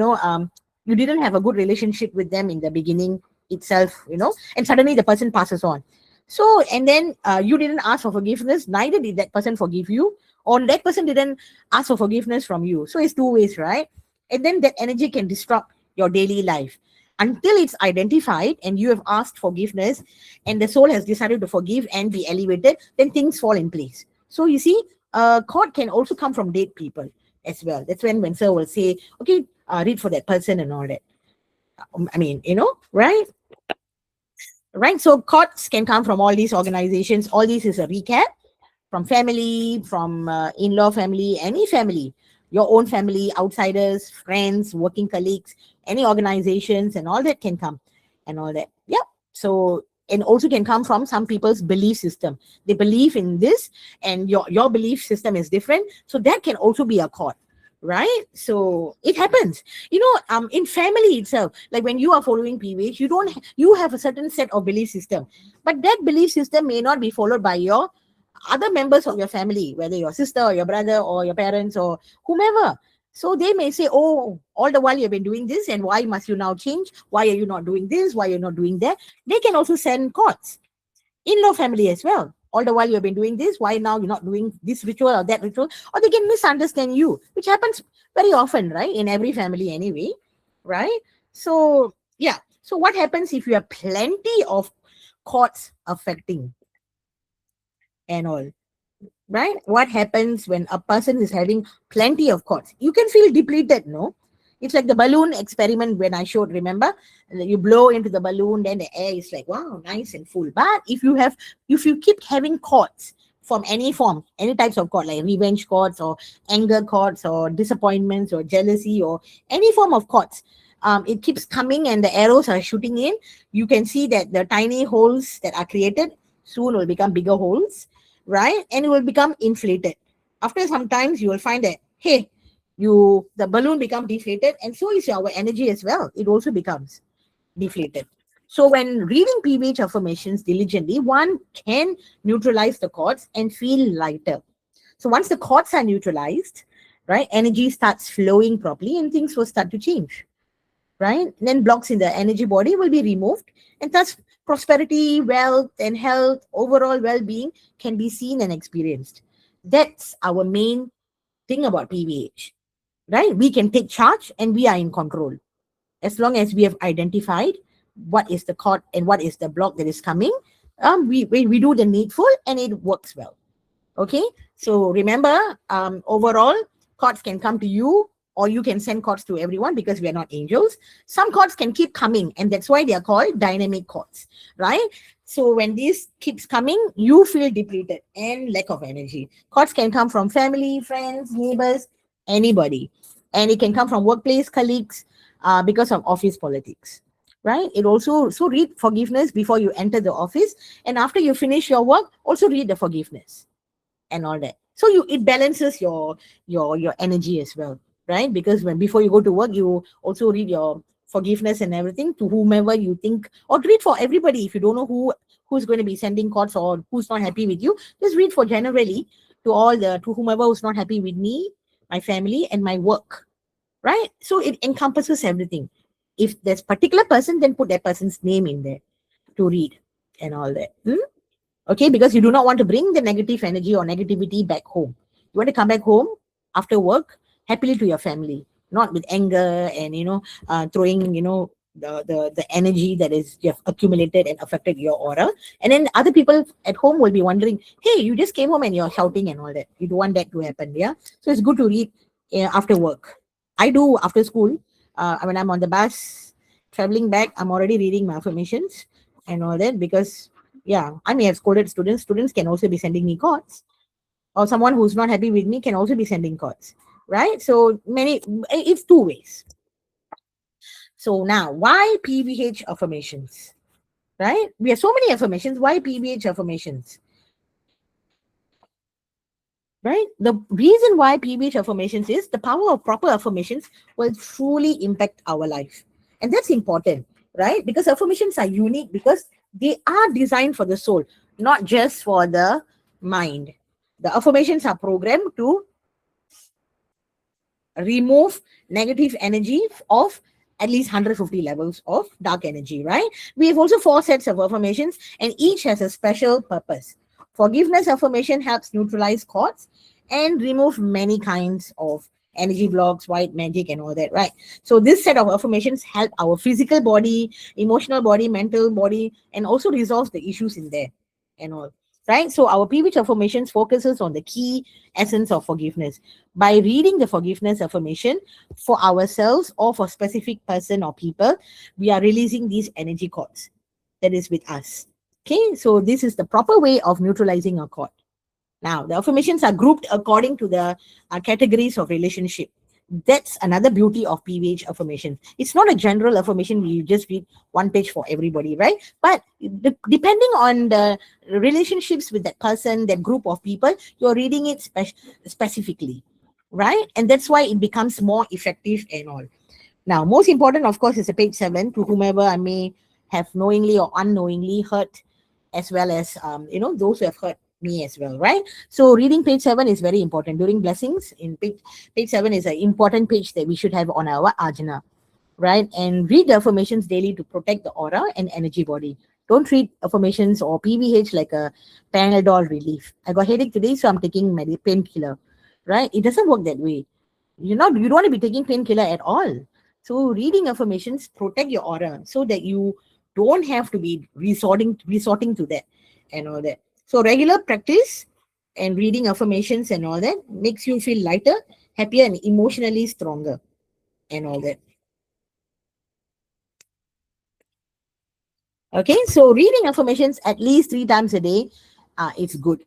didn't have a good relationship with them in the beginning itself, and suddenly the person passes on. So, and then you didn't ask for forgiveness, neither did that person forgive you, or that person didn't ask for forgiveness from you. So it's two ways, right? And then that energy can disrupt your daily life until it's identified and you have asked forgiveness, and the soul has decided to forgive and be elevated. Then things fall in place. So you see, thought can also come from dead people as well. That's when sir will say, okay, read for that person and all that. I mean, right? Right. So thoughts can come from all these organizations. All this is a recap from family, from in-law family, any family. Your own family, outsiders, friends, working colleagues, any organizations, and all that can come, and all that. Yeah. So, and also can come from some people's belief system. They believe in this, and your belief system is different. So that can also be a chord, right? So it happens, in family itself. Like when you are following PVH, you have a certain set of belief system, but that belief system may not be followed by your other members of your family, whether your sister or your brother or your parents or whomever. So they may say, oh, all the while you've been doing this, and why must you now change? Why are you not doing this? Why you're not doing that? They can also send courts. In-law family as well. All the while you've been doing this, why now you're not doing this ritual or that ritual? Or they can misunderstand you, which happens very often, right? In every family anyway, right? So, yeah. So what happens if you have plenty of courts affecting and all? Right? What happens when a person is having plenty of chords? You can feel depleted, no? It's like the balloon experiment when I showed, remember? You blow into the balloon, then the air is like, wow, nice and full. But if you keep having chords from any form, any types of chord, like revenge chords or anger chords or disappointments or jealousy or any form of chords, it keeps coming and the arrows are shooting in. You can see that the tiny holes that are created soon will become bigger holes, right? And it will become inflated. After some times, you will find that, hey, the balloon become deflated, and so is our energy as well. It also becomes deflated. So when reading PVH affirmations diligently, one can neutralize the chords and feel lighter. So once the chords are neutralized, right, energy starts flowing properly and things will start to change, right? Then blocks in the energy body will be removed, and thus prosperity, wealth, and health, overall well being can be seen and experienced. That's our main thing about PVH, right? We can take charge and we are in control as long as we have identified what is the cord and what is the block that is coming. We do the needful and it works well. Okay, so remember, overall, chords can come to you or you can send chords to everyone because we are not angels. Some chords can keep coming, and that's why they are called dynamic chords, right? So when this keeps coming, you feel depleted and lack of energy. Chords can come from family, friends, neighbors, anybody, and it can come from workplace colleagues, because of office politics. Right? It also, so read forgiveness before you enter the office, and after you finish your work, also read the forgiveness and all that. So it balances your energy as well, right? Because when before you go to work, you also read your forgiveness and everything to whomever you think, or read for everybody. If you don't know who's going to be sending cards or who's not happy with you, just read for generally to whomever who's not happy with me, my family, and my work, right? So it encompasses everything. If there's particular person, then put that person's name in there to read and all that. Okay, because you do not want to bring the negative energy or negativity back home. You want to come back home after work happily to your family, not with anger and throwing the energy that is you have accumulated and affected your aura. And then other people at home will be wondering, hey, you just came home and you're shouting and all that. You don't want that to happen. Yeah, so it's good to read after work. I do after school. When I'm on the bus traveling back, I'm already reading my affirmations and all that, because yeah, I may have scolded students. Students can also be sending me cards, or someone who's not happy with me can also be sending cards, right? So it's two ways. So now, why PVH affirmations, right? We have so many affirmations. Why PVH affirmations, right? The reason why PVH affirmations is the power of proper affirmations will truly impact our life. And that's important, right? Because affirmations are unique because they are designed for the soul, not just for the mind. The affirmations are programmed to remove negative energy of at least 150 levels of dark energy, right? We have also 4 sets of affirmations, and each has a special purpose. Forgiveness affirmation helps neutralize cords and remove many kinds of energy blocks, white magic, and all that, right? So this set of affirmations help our physical body, emotional body, mental body, and also resolves the issues in there and all, right? So our PVH affirmations focuses on the key essence of forgiveness. By reading the forgiveness affirmation for ourselves or for specific person or people, we are releasing these energy cords that is with us. Okay, so this is the proper way of neutralizing a cord. Now, the affirmations are grouped according to the categories of relationship. That's another beauty of PVH affirmation. It's not a general affirmation where you just read one page for everybody, right? But depending on the relationships with that person, that group of people, you're reading it specifically, right? And that's why it becomes more effective and all. Now, most important, of course, is a page 7, to whomever I may have knowingly or unknowingly hurt, as well as those who have hurt me as well, right? So reading page 7 is very important during blessings. In page 7 is an important page that we should have on our ajna, right? And read the affirmations daily to protect the aura and energy body. Don't treat affirmations or PVH like a Panadol relief. I got headache today, so I'm taking painkiller, right? It doesn't work that way. You don't want to be taking painkiller at all. So reading affirmations protect your aura so that you don't have to be resorting to that and all that. So regular practice and reading affirmations and all that makes you feel lighter, happier, and emotionally stronger and all that. Okay, so reading affirmations at least 3 times a day, it's good,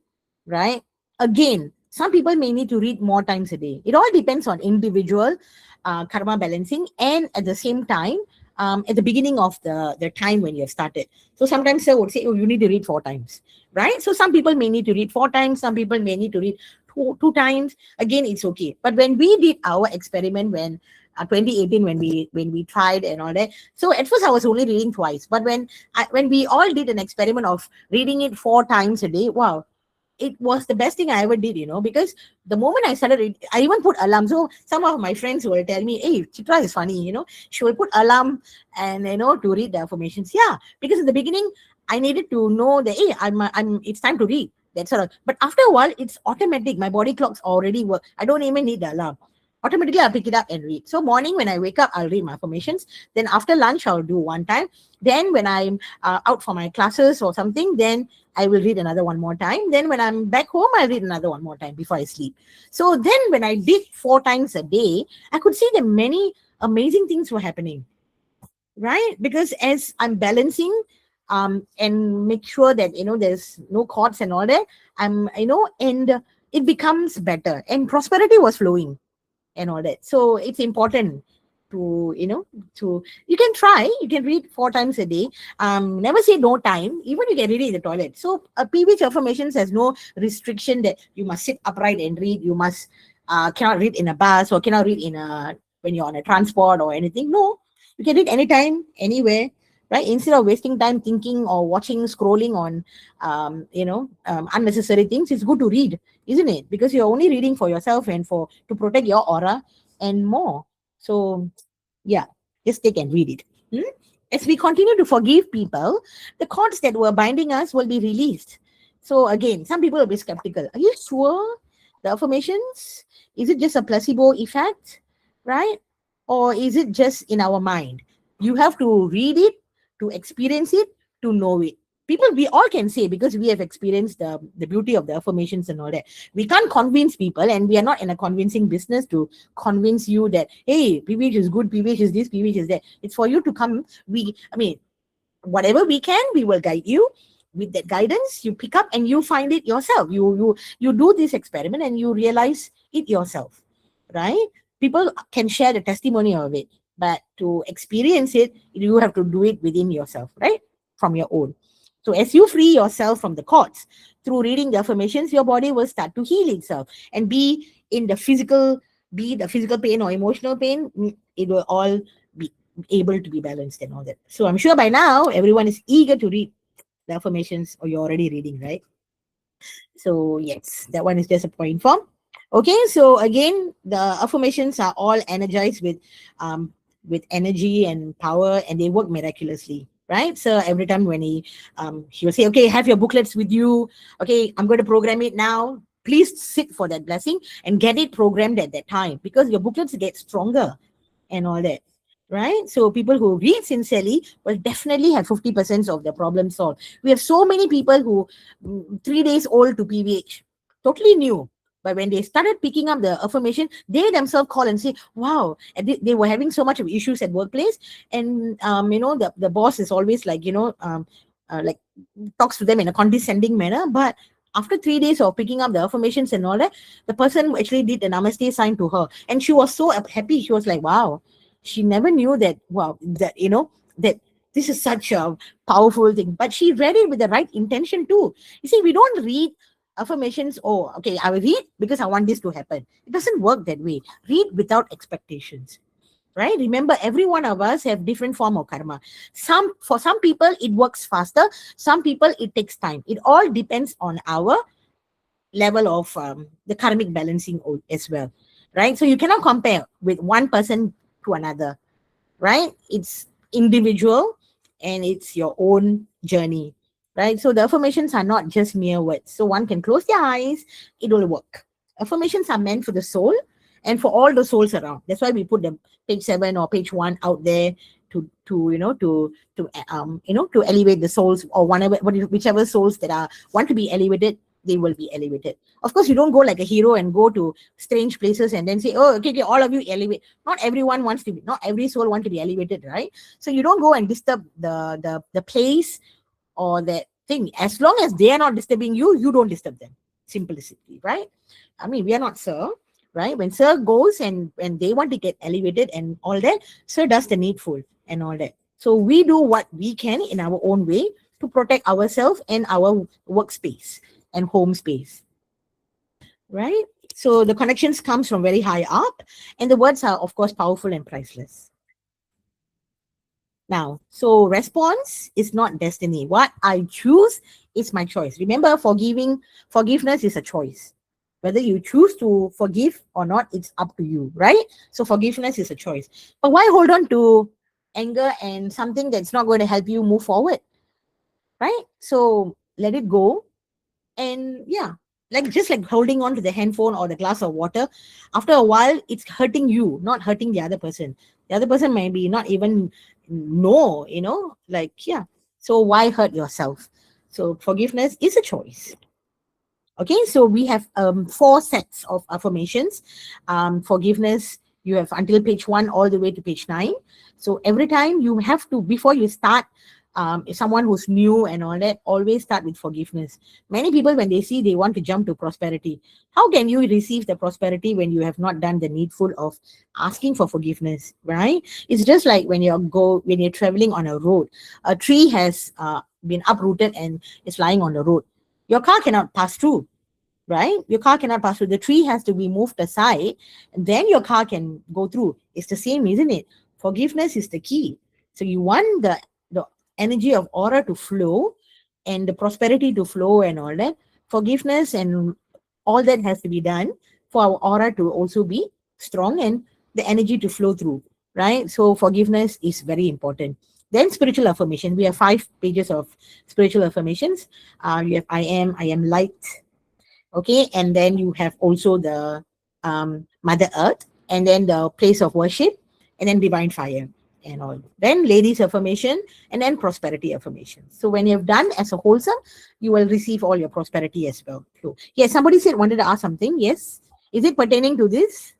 right? Again, some people may need to read more times a day. It all depends on individual karma balancing, and at the same time, at the beginning of the time when you have started. So sometimes sir would say, oh, you need to read 4 times, right? So some people may need to read 4 times, some people may need to read two times. Again, it's okay. But when we did our experiment, when 2018, when we tried and all that, so at first I was only reading twice, but when we all did an experiment of reading it 4 times a day, wow, it was the best thing I ever did, because the moment I started I even put alarm. So some of my friends will tell me, hey, Chitra is funny, she will put alarm and to read the affirmations. Yeah, because in the beginning I needed to know that, hey, I'm it's time to read. That's all. But after a while, it's automatic. My body clocks already work. I don't even need the alarm. Automatically I'll pick it up and read. So morning when I wake up, I'll read my affirmations. Then after lunch, I'll do one time. Then when I'm out for my classes or something, then I will read another one more time. Then when I'm back home, I'll read another one more time before I sleep. So then when I did 4 times a day, I could see that many amazing things were happening, right? Because as I'm balancing and make sure that there's no cords and all that, and it becomes better, and prosperity was flowing and all that. So it's important to you can try, you can read 4 times a day. Never say no time. Even you can read it in the toilet. So PVH affirmations has no restriction that you must sit upright and read. You must cannot read in a bus, or cannot read in a when you're on a transport or anything. No, you can read anytime, anywhere, right? Instead of wasting time thinking or watching, scrolling on unnecessary things, it's good to read, isn't it? Because you're only reading for yourself and for to protect your aura and more. So yeah, just take and read it. As we continue to forgive people, the cords that were binding us will be released. So again, some people will be skeptical. Are you sure the affirmations, is it just a placebo effect, right? Or is it just in our mind? You have to read it, to experience it, to know it. People, we all can say, because we have experienced the beauty of the affirmations and all that. We can't convince people, and we are not in a convincing business to convince you that, hey, PVH is good, PVH is this, PVH is that. It's for you to come. Whatever we can, we will guide you. With that guidance, you pick up and you find it yourself. You do this experiment and you realize it yourself, right? People can share the testimony of it, but to experience it, you have to do it within yourself, right? From your own. So as you free yourself from the cords through reading the affirmations, your body will start to heal itself and be the physical pain or emotional pain. It will all be able to be balanced and all that. So I'm sure by now everyone is eager to read the affirmations, or you're already reading, right? So yes, that one is just a point form. Okay, so again, the affirmations are all energized with energy and power, and they work miraculously, right? So every time when he will say, okay, have your booklets with you. Okay, I'm going to program it now. Please sit for that blessing and get it programmed at that time, because your booklets get stronger and all that, right? So people who read sincerely will definitely have 50% of their problem solved. We have so many people who 3 days old to PVH, totally new. But when they started picking up the affirmation, they themselves call and say, wow, and they were having so much of issues at workplace. And, the boss is always like, like talks to them in a condescending manner. But after 3 days of picking up the affirmations and all that, the person actually did the namaste sign to her, and she was so happy. She was like, wow, she never knew that, wow, that, that this is such a powerful thing, but she read it with the right intention too. You see, we don't read affirmations, oh, okay, I will read because I want this to happen. It doesn't work that way. Read without expectations, right? Remember, every one of us have different form of karma. For some people it works faster, some people it takes time. It all depends on our level of the karmic balancing as well, right? So you cannot compare with one person to another, right? It's individual, and it's your own journey, right? So the affirmations are not just mere words. So one can close their eyes, it will work. Affirmations are meant for the soul and for all the souls around. That's why we put the page 7 or page 1 out there to to elevate the souls, or whichever souls that are want to be elevated, they will be elevated. Of course, you don't go like a hero and go to strange places and then say, oh, okay, okay, all of you elevate. Not everyone wants to be, not every soul want to be elevated, right? So you don't go and disturb the place or that thing. As long as they are not disturbing you, you don't disturb them. Simplicity, right? I mean, we are not sir, right? When sir goes and when they want to get elevated and all that, sir does the needful and all that. So we do what we can in our own way to protect ourselves and our workspace and home space, right? So the connections comes from very high up, and the words are, of course, powerful and priceless. Now, so response is not destiny. What I choose is my choice. Remember, forgiveness is a choice. Whether you choose to forgive or not, it's up to you, right? So forgiveness is a choice. But why hold on to anger and something that's not going to help you move forward, right? So let it go. And yeah, like just like holding on to the handphone or the glass of water, after a while it's hurting you, not hurting the other person. The other person may be not even know, like, yeah. So why hurt yourself? So forgiveness is a choice. Okay, so we have 4 sets of affirmations. Forgiveness, you have until page 1 all the way to page 9. So every time you have to, before you start, if someone who's new and all that, always start with forgiveness. Many people, when they see, they want to jump to prosperity. How can you receive the prosperity when you have not done the needful of asking for forgiveness, right? It's just like when you're traveling on a road, a tree has been uprooted and is lying on the road. Your car cannot pass through, right? Your car cannot pass through. The tree has to be moved aside, and then your car can go through. It's the same, isn't it? Forgiveness is the key. So you want the energy of aura to flow and the prosperity to flow and all that. Forgiveness and all that has to be done for our aura to also be strong and the energy to flow through, right? So forgiveness is very important. Then spiritual affirmation. We have 5 pages of spiritual affirmations. You have I am light. Okay, and then you have also the Mother Earth, and then the place of worship, and then divine fire and all. Then ladies affirmation, and then prosperity affirmation. So when you have done as a wholesome, you will receive all your prosperity as well. So, yes, somebody said wanted to ask something. Yes, is it pertaining to this?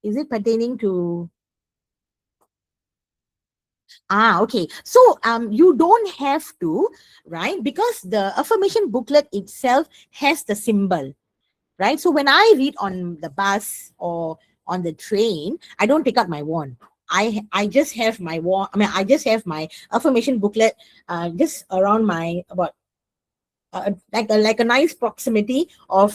Is it pertaining to? Okay. So you don't have to, right? Because the affirmation booklet itself has the symbol, right? So when I read on the bus or on the train, I don't take out my wand. I just have my wand. I mean, I just have my affirmation booklet just around my about like a nice proximity of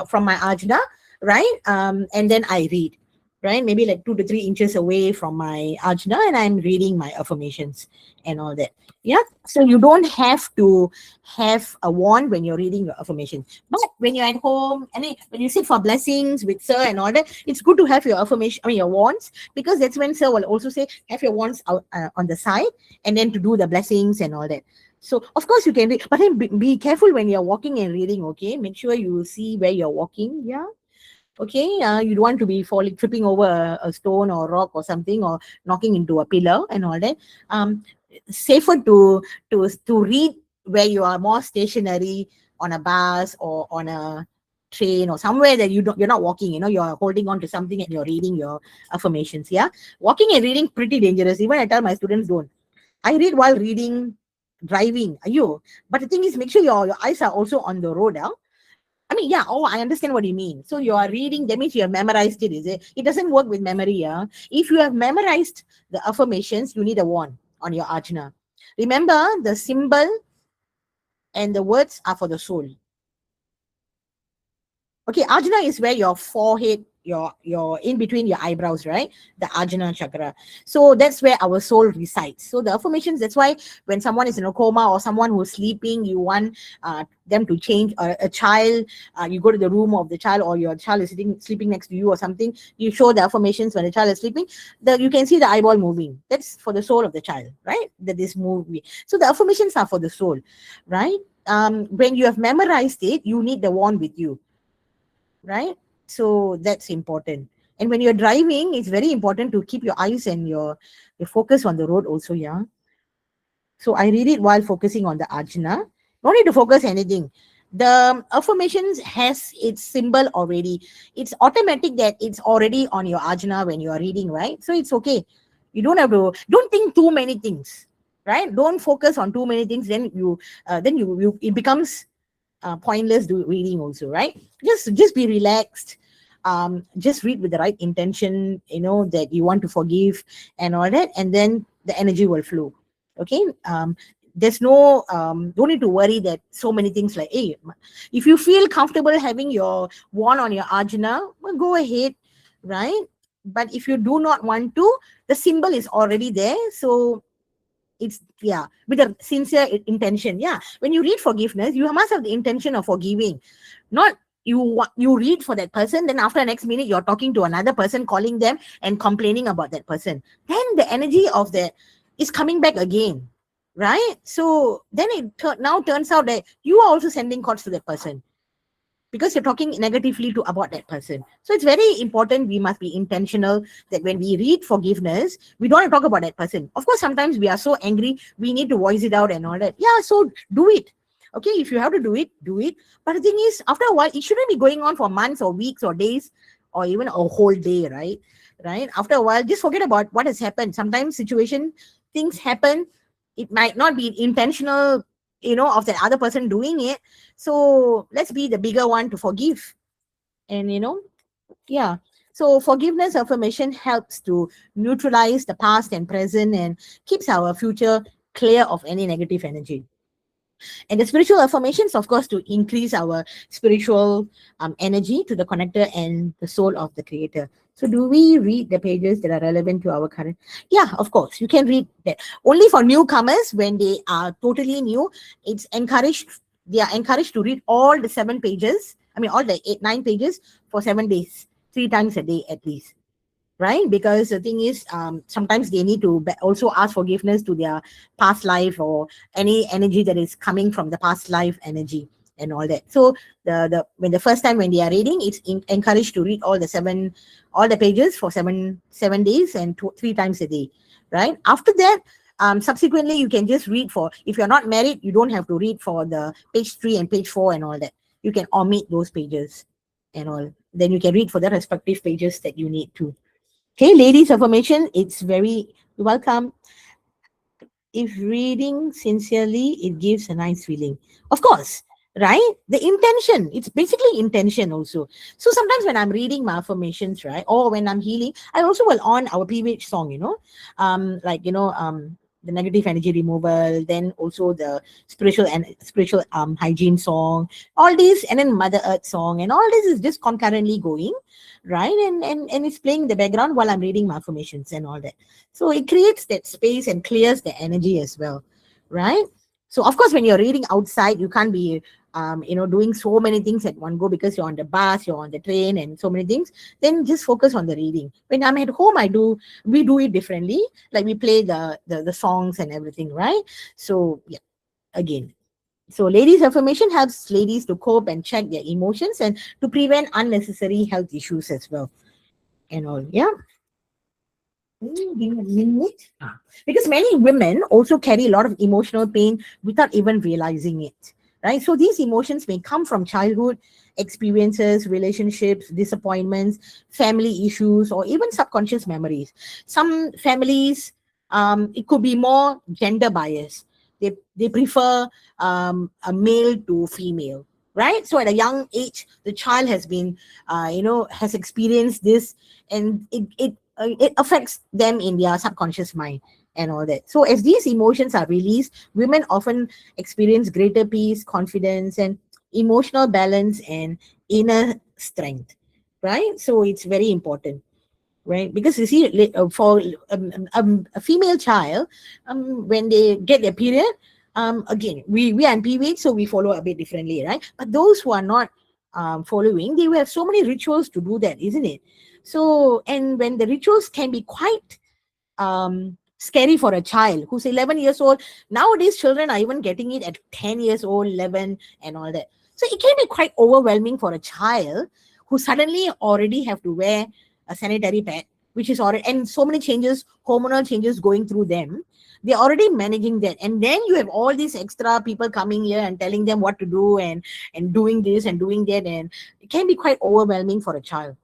from my ajna, right? And then I read, right? Maybe like 2 to 3 inches away from my ajna, and I'm reading my affirmations and all that. Yeah. So you don't have to have a wand when you're reading your affirmations. But when you're at home and then when you sit for blessings with sir and all that, it's good to have your affirmation, I mean your wands, because that's when sir will also say have your wands out on the side, and then to do the blessings and all that. So of course you can read, but then be careful when you're walking and reading. Okay, make sure you see where you're walking. Yeah. Okay, you don't want to be tripping over a stone or rock or something, or knocking into a pillar and all that. Safer to read where you are more stationary, on a bus or on a train or somewhere that you're not walking. You're holding on to something and you're reading your affirmations. Yeah, walking and reading pretty dangerous. Even I tell my students, don't. I read while reading driving, you. But the thing is, make sure your eyes are also on the road. I mean, yeah, oh, I understand what you mean. So you are reading, that means you have memorized it, is it? It doesn't work with memory, yeah. If you have memorized the affirmations, you need a wand on your ajna. Remember, the symbol and the words are for the soul. Okay, ajna is where your forehead, your in between your eyebrows, right? The ajna chakra. So that's where our soul resides. So the affirmations, that's why when someone is in a coma or someone who's sleeping, you want them to change. A child, you go to the room of the child, or your child is sitting sleeping next to you or something. You show the affirmations when the child is sleeping. You can see the eyeball moving. That's for the soul of the child, right? That is moving. So the affirmations are for the soul, right? When you have memorized it, you need the wand with you, right? So that's important. And when you're driving, it's very important to keep your eyes and your focus on the road also, yeah. So I read it while focusing on the ajna. No need to focus anything. The affirmations has its symbol already. It's automatic that it's already on your ajna when you are reading, right? So it's okay. You don't have to, don't think too many things, right? Don't focus on too many things. Then you it becomes pointless reading also, right? Just be relaxed. Just read with the right intention, that you want to forgive and all that, and then the energy will flow. Okay. There's no don't need to worry that so many things, like, hey, if you feel comfortable having your wand on your ajna, well, go ahead, right? But if you do not want to, the symbol is already there. So it's, yeah, with a sincere intention. Yeah, when you read forgiveness, you must have the intention of forgiving. Not you read for that person, then after the next minute you're talking to another person, calling them and complaining about that person. Then the energy of that is coming back again, right? So then now turns out that you are also sending calls to that person, because you're talking negatively to about that person. So it's very important, we must be intentional, that when we read forgiveness, we don't want to talk about that person. Of course, sometimes we are so angry, we need to voice it out and all that. Yeah, so do it. Okay, if you have to do it, do it. But the thing is, after a while, it shouldn't be going on for months or weeks or days or even a whole day, right? After a while, just forget about what has happened. Sometimes things happen. It might not be intentional, of the other person doing it. So let's be the bigger one to forgive. And yeah. So forgiveness affirmation helps to neutralize the past and present, and keeps our future clear of any negative energy. And the spiritual affirmations, of course, to increase our spiritual energy to the connector and the soul of the creator. So do we read the pages that are relevant to our current? Yeah, of course, you can read that. Only for newcomers, when they are totally new, it's encouraged. They are encouraged to read all the 7 pages. I mean, all the 9 pages for 7 days, 3 times a day at least, right? Because the thing is, sometimes they need to also ask forgiveness to their past life, or any energy that is coming from the past life energy and all that. So when the first time when they are reading, it's encouraged to read all the pages for 7 days and 3 times a day, right? After that, subsequently you can just read for, if you're not married, you don't have to read for the page 3 and page 4 and all that. You can omit those pages and all. Then you can read for the respective pages that you need to. Okay, ladies affirmation, it's very welcome. If reading sincerely, it gives a nice feeling. Of course, right? The intention, it's basically intention also. So sometimes when I'm reading my affirmations, right, or when I'm healing, I also will on our PVH song, the negative energy removal, then also the spiritual hygiene song, all these, and then Mother Earth song, and all this is just concurrently going, right? And it's playing in the background while I'm reading my affirmations and all that. So it creates that space and clears the energy as well, right? So of course, when you're reading outside, you can't be doing so many things at one go, because you're on the bus, you're on the train, and so many things. Then just focus on the reading. When I'm at home, we do it differently. Like we play the songs and everything, right? So yeah, again. So ladies affirmation helps ladies to cope and check their emotions, and to prevent unnecessary health issues as well. And all, yeah. Give me a minute. Because many women also carry a lot of emotional pain without even realizing it, right? So these emotions may come from childhood experiences, relationships, disappointments, family issues, or even subconscious memories. Some families, it could be more gender bias. they prefer a male to female, right? So at a young age, the child has been has experienced this, and it affects them in their subconscious mind and all that. So as these emotions are released, women often experience greater peace, confidence, and emotional balance and inner strength, right? So it's very important, right? Because you see, for a female child, when they get their period, again, we are in PVH, so we follow a bit differently, right? But those who are not following, they will have so many rituals to do that, isn't it? So, and when the rituals can be quite scary for a child who's 11 years old. Nowadays children are even getting it at 10 years old, 11, and all that. So it can be quite overwhelming for a child who suddenly already have to wear a sanitary pad, which is already, and so many changes, hormonal changes going through them. They're already managing that, and then you have all these extra people coming here and telling them what to do, and doing this and doing that, and it can be quite overwhelming for a child.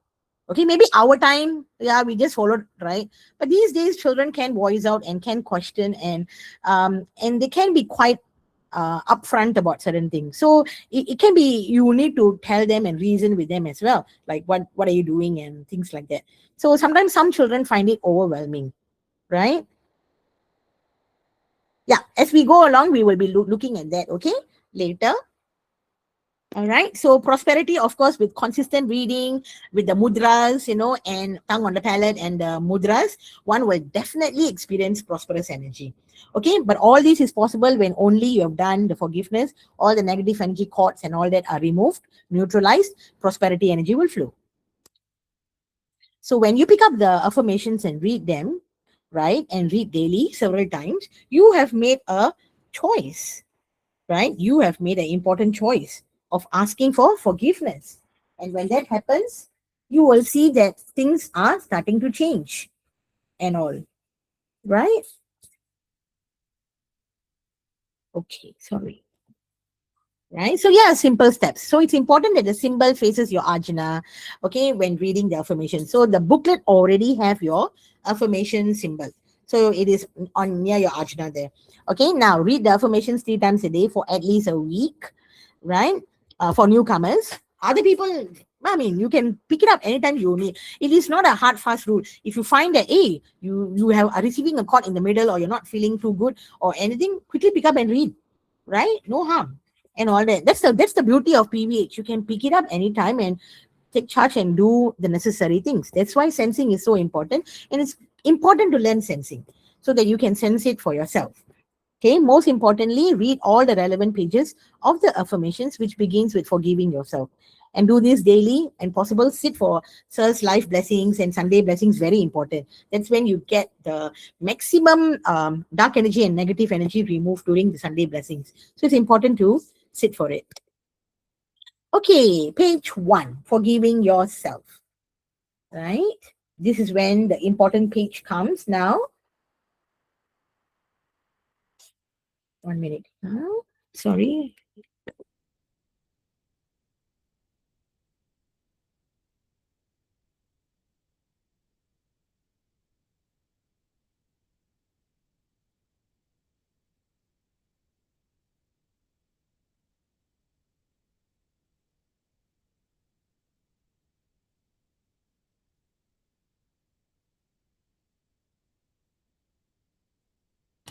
Okay, maybe our time, yeah, we just followed, right? But these days children can voice out and can question, and they can be quite upfront about certain things. So it can be, you need to tell them and reason with them as well, like what are you doing and things like that. So sometimes some children find it overwhelming, right? Yeah, as we go along we will be looking at that, okay, later. All right. So prosperity, of course, with consistent reading, with the mudras, and tongue on the palate and the mudras, one will definitely experience prosperous energy. Okay. But all this is possible when only you have done the forgiveness, all the negative energy cords and all that are removed, neutralized, prosperity energy will flow. So when you pick up the affirmations and read them, right, and read daily several times, you have made a choice, right? You have made an important choice of asking for forgiveness. And when that happens, you will see that things are starting to change and all, right? Okay, sorry. Right, so yeah, simple steps. So it's important that the symbol faces your ajna, okay, when reading the affirmation. So the booklet already have your affirmation symbol, so it is on near your ajna there. Okay, now read the affirmations 3 times a day for at least a week, right? For newcomers, other people, I mean, you can pick it up anytime you need. It is not a hard fast rule. If you find that, hey, you have are receiving a call in the middle, or you're not feeling too good or anything, quickly pick up and read, right? No harm and all that. That's the beauty of PVH. You can pick it up anytime and take charge and do the necessary things. That's why sensing is so important, and it's important to learn sensing so that you can sense it for yourself. Okay, most importantly, read all the relevant pages of the affirmations, which begins with forgiving yourself. And do this daily and possible. Sit for Sir's life blessings and Sunday blessings, very important. That's when you get the maximum dark energy and negative energy removed during the Sunday blessings. So it's important to sit for it. Okay, page 1, forgiving yourself. Right? This is when the important page comes now. 1 minute. Sorry.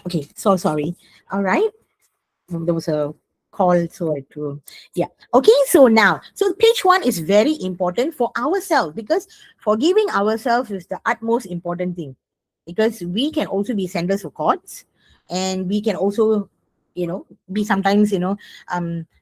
Okay, so sorry. All right. There was a call, so I had to, yeah. Okay, so now, so page 1 is very important for ourselves, because forgiving ourselves is the utmost important thing, because we can also be senders of chords, and we can also, be sometimes,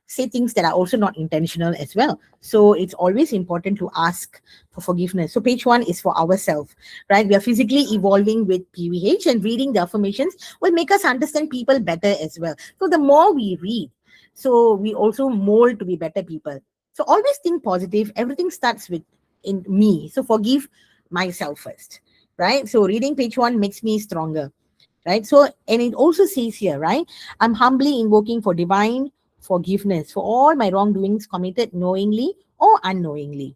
say things that are also not intentional as well. So it's always important to ask for forgiveness. So page 1 is for ourselves, right? We are physically evolving with PVH, and reading the affirmations will make us understand people better as well. So the more we read, so we also mold to be better people. So always think positive. Everything starts with in me. So forgive myself first, right? So reading page 1 makes me stronger, right? So, and it also says here, right? I'm humbly invoking for divine forgiveness for all my wrongdoings committed knowingly or unknowingly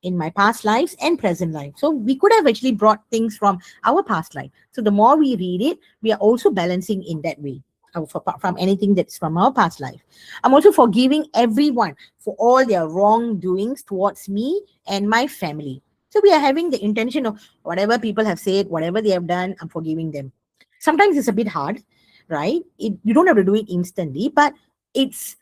in my past lives and present life. So we could have actually brought things from our past life. So the more we read it, we are also balancing in that way. from anything that's from our past life. I'm also forgiving everyone for all their wrongdoings towards me and my family. So we are having the intention of whatever people have said, whatever they have done, I'm forgiving them. Sometimes it's a bit hard, right? You don't have to do it instantly, but it's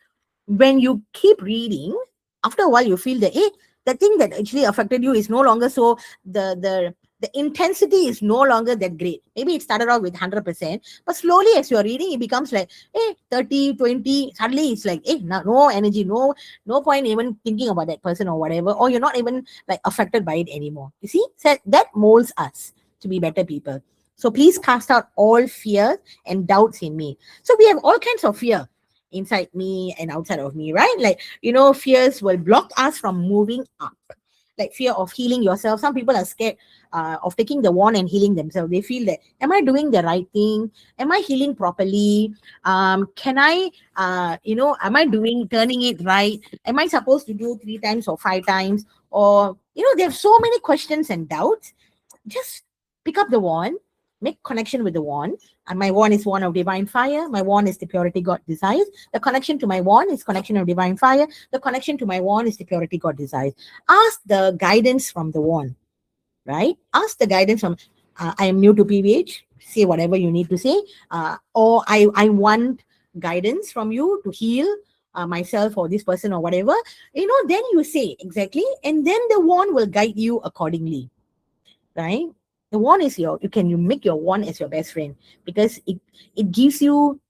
when you keep reading, after a while you feel that, hey, the thing that actually affected you is no longer so, the intensity is no longer that great. Maybe it started off with 100%, but slowly as you're reading, it becomes like, hey, 30, 20. Suddenly it's like, hey, no energy, no point even thinking about that person or whatever, or you're not even like affected by it anymore. You see, so that molds us to be better people. So please cast out all fears and doubts in me. So we have all kinds of fear inside me and outside of me, right? Like, fears will block us from moving up. Like fear of healing yourself. Some people are scared of taking the wand and healing themselves. They feel that, am I doing the right thing? Am I healing properly? Can I, am I turning it right? Am I supposed to do 3 times or 5 times? Or, they have so many questions and doubts. Just pick up the wand, make connection with the wand. And my wand is wand of divine fire. My wand is the purity God desires. The connection to my wand is connection of divine fire. The connection to my wand is the purity God desires. Ask the guidance from the wand, right? Ask the guidance from, I am new to PVH. Say whatever you need to say. Or I want guidance from you to heal myself or this person or whatever. Then you say exactly. And then the wand will guide you accordingly, right? The wand is you make your wand as your best friend, because it gives you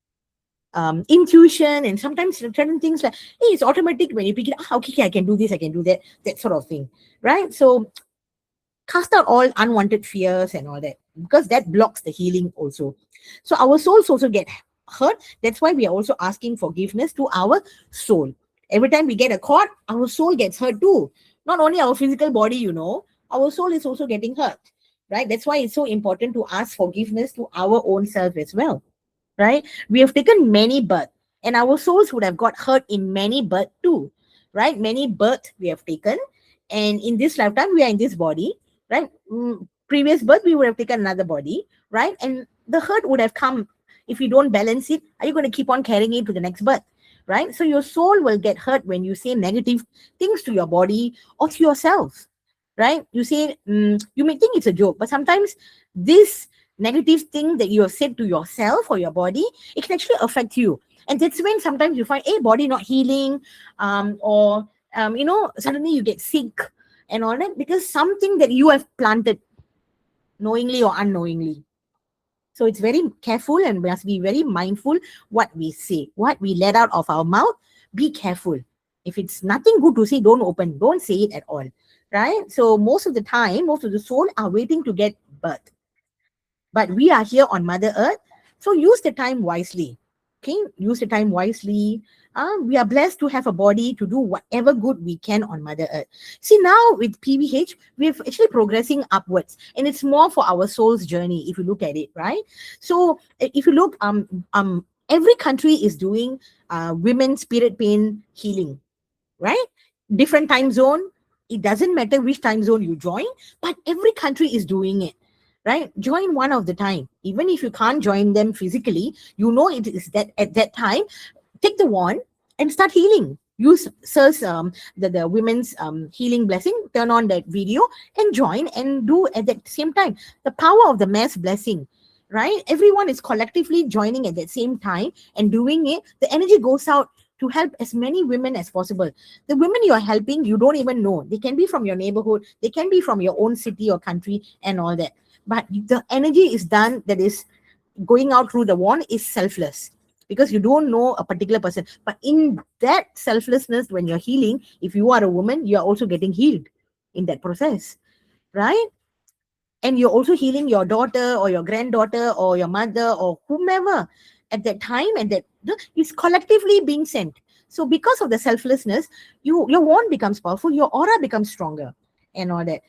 intuition, and sometimes certain things like, hey, it's automatic when you pick it. Okay, I can do this, I can do that, that sort of thing, right? So cast out all unwanted fears and all that, because that blocks the healing also. So our souls also get hurt. That's why we are also asking forgiveness to our soul. Every time we get a caught, our soul gets hurt too. Not only our physical body, our soul is also getting hurt, right? That's why it's so important to ask forgiveness to our own self as well, right? We have taken many births, and our souls would have got hurt in many births too, right? Many births we have taken, and in this lifetime we are in this body, right? Previous birth we would have taken another body, right? And the hurt would have come. If you don't balance it, are you going to keep on carrying it to the next birth, right? So your soul will get hurt when you say negative things to your body or to yourself, right? You say, you may think it's a joke, but sometimes this negative thing that you have said to yourself or your body, it can actually affect you. And that's when sometimes you find a body not healing, or suddenly you get sick and all that, because something that you have planted knowingly or unknowingly. So it's very careful, and we must be very mindful what we say, what we let out of our mouth. Be careful. If it's nothing good to say, don't say it at all, right? So most of the time, most of the soul are waiting to get birth. But we are here on Mother Earth, so use the time wisely. Okay, use the time wisely. We are blessed to have a body to do whatever good we can on Mother Earth. See, now with PVH, we're actually progressing upwards, and it's more for our soul's journey. If you look at it, right? So if you look, every country is doing women's spirit pain healing, right? Different time zone. It doesn't matter which time zone you join, but every country is doing it, right? Join one of the time. Even if you can't join them physically, it is that at that time, take the wand and start healing. Use Sir's the women's healing blessing. Turn on that video and join and do at the same time. The power of the mass blessing, right? Everyone is collectively joining at the same time and doing it. The energy goes out to help as many women as possible. The women you are helping, you don't even know. They can be from your neighborhood, they can be from your own city or country and all that. But the energy is done, that is going out through the wand, is selfless, because you don't know a particular person. But in that selflessness, when you're healing, if you are a woman, you're also getting healed in that process, right? And you're also healing your daughter or your granddaughter or your mother or whomever at that time, and that is collectively being sent. So because of the selflessness, your wand becomes powerful, your aura becomes stronger and all that.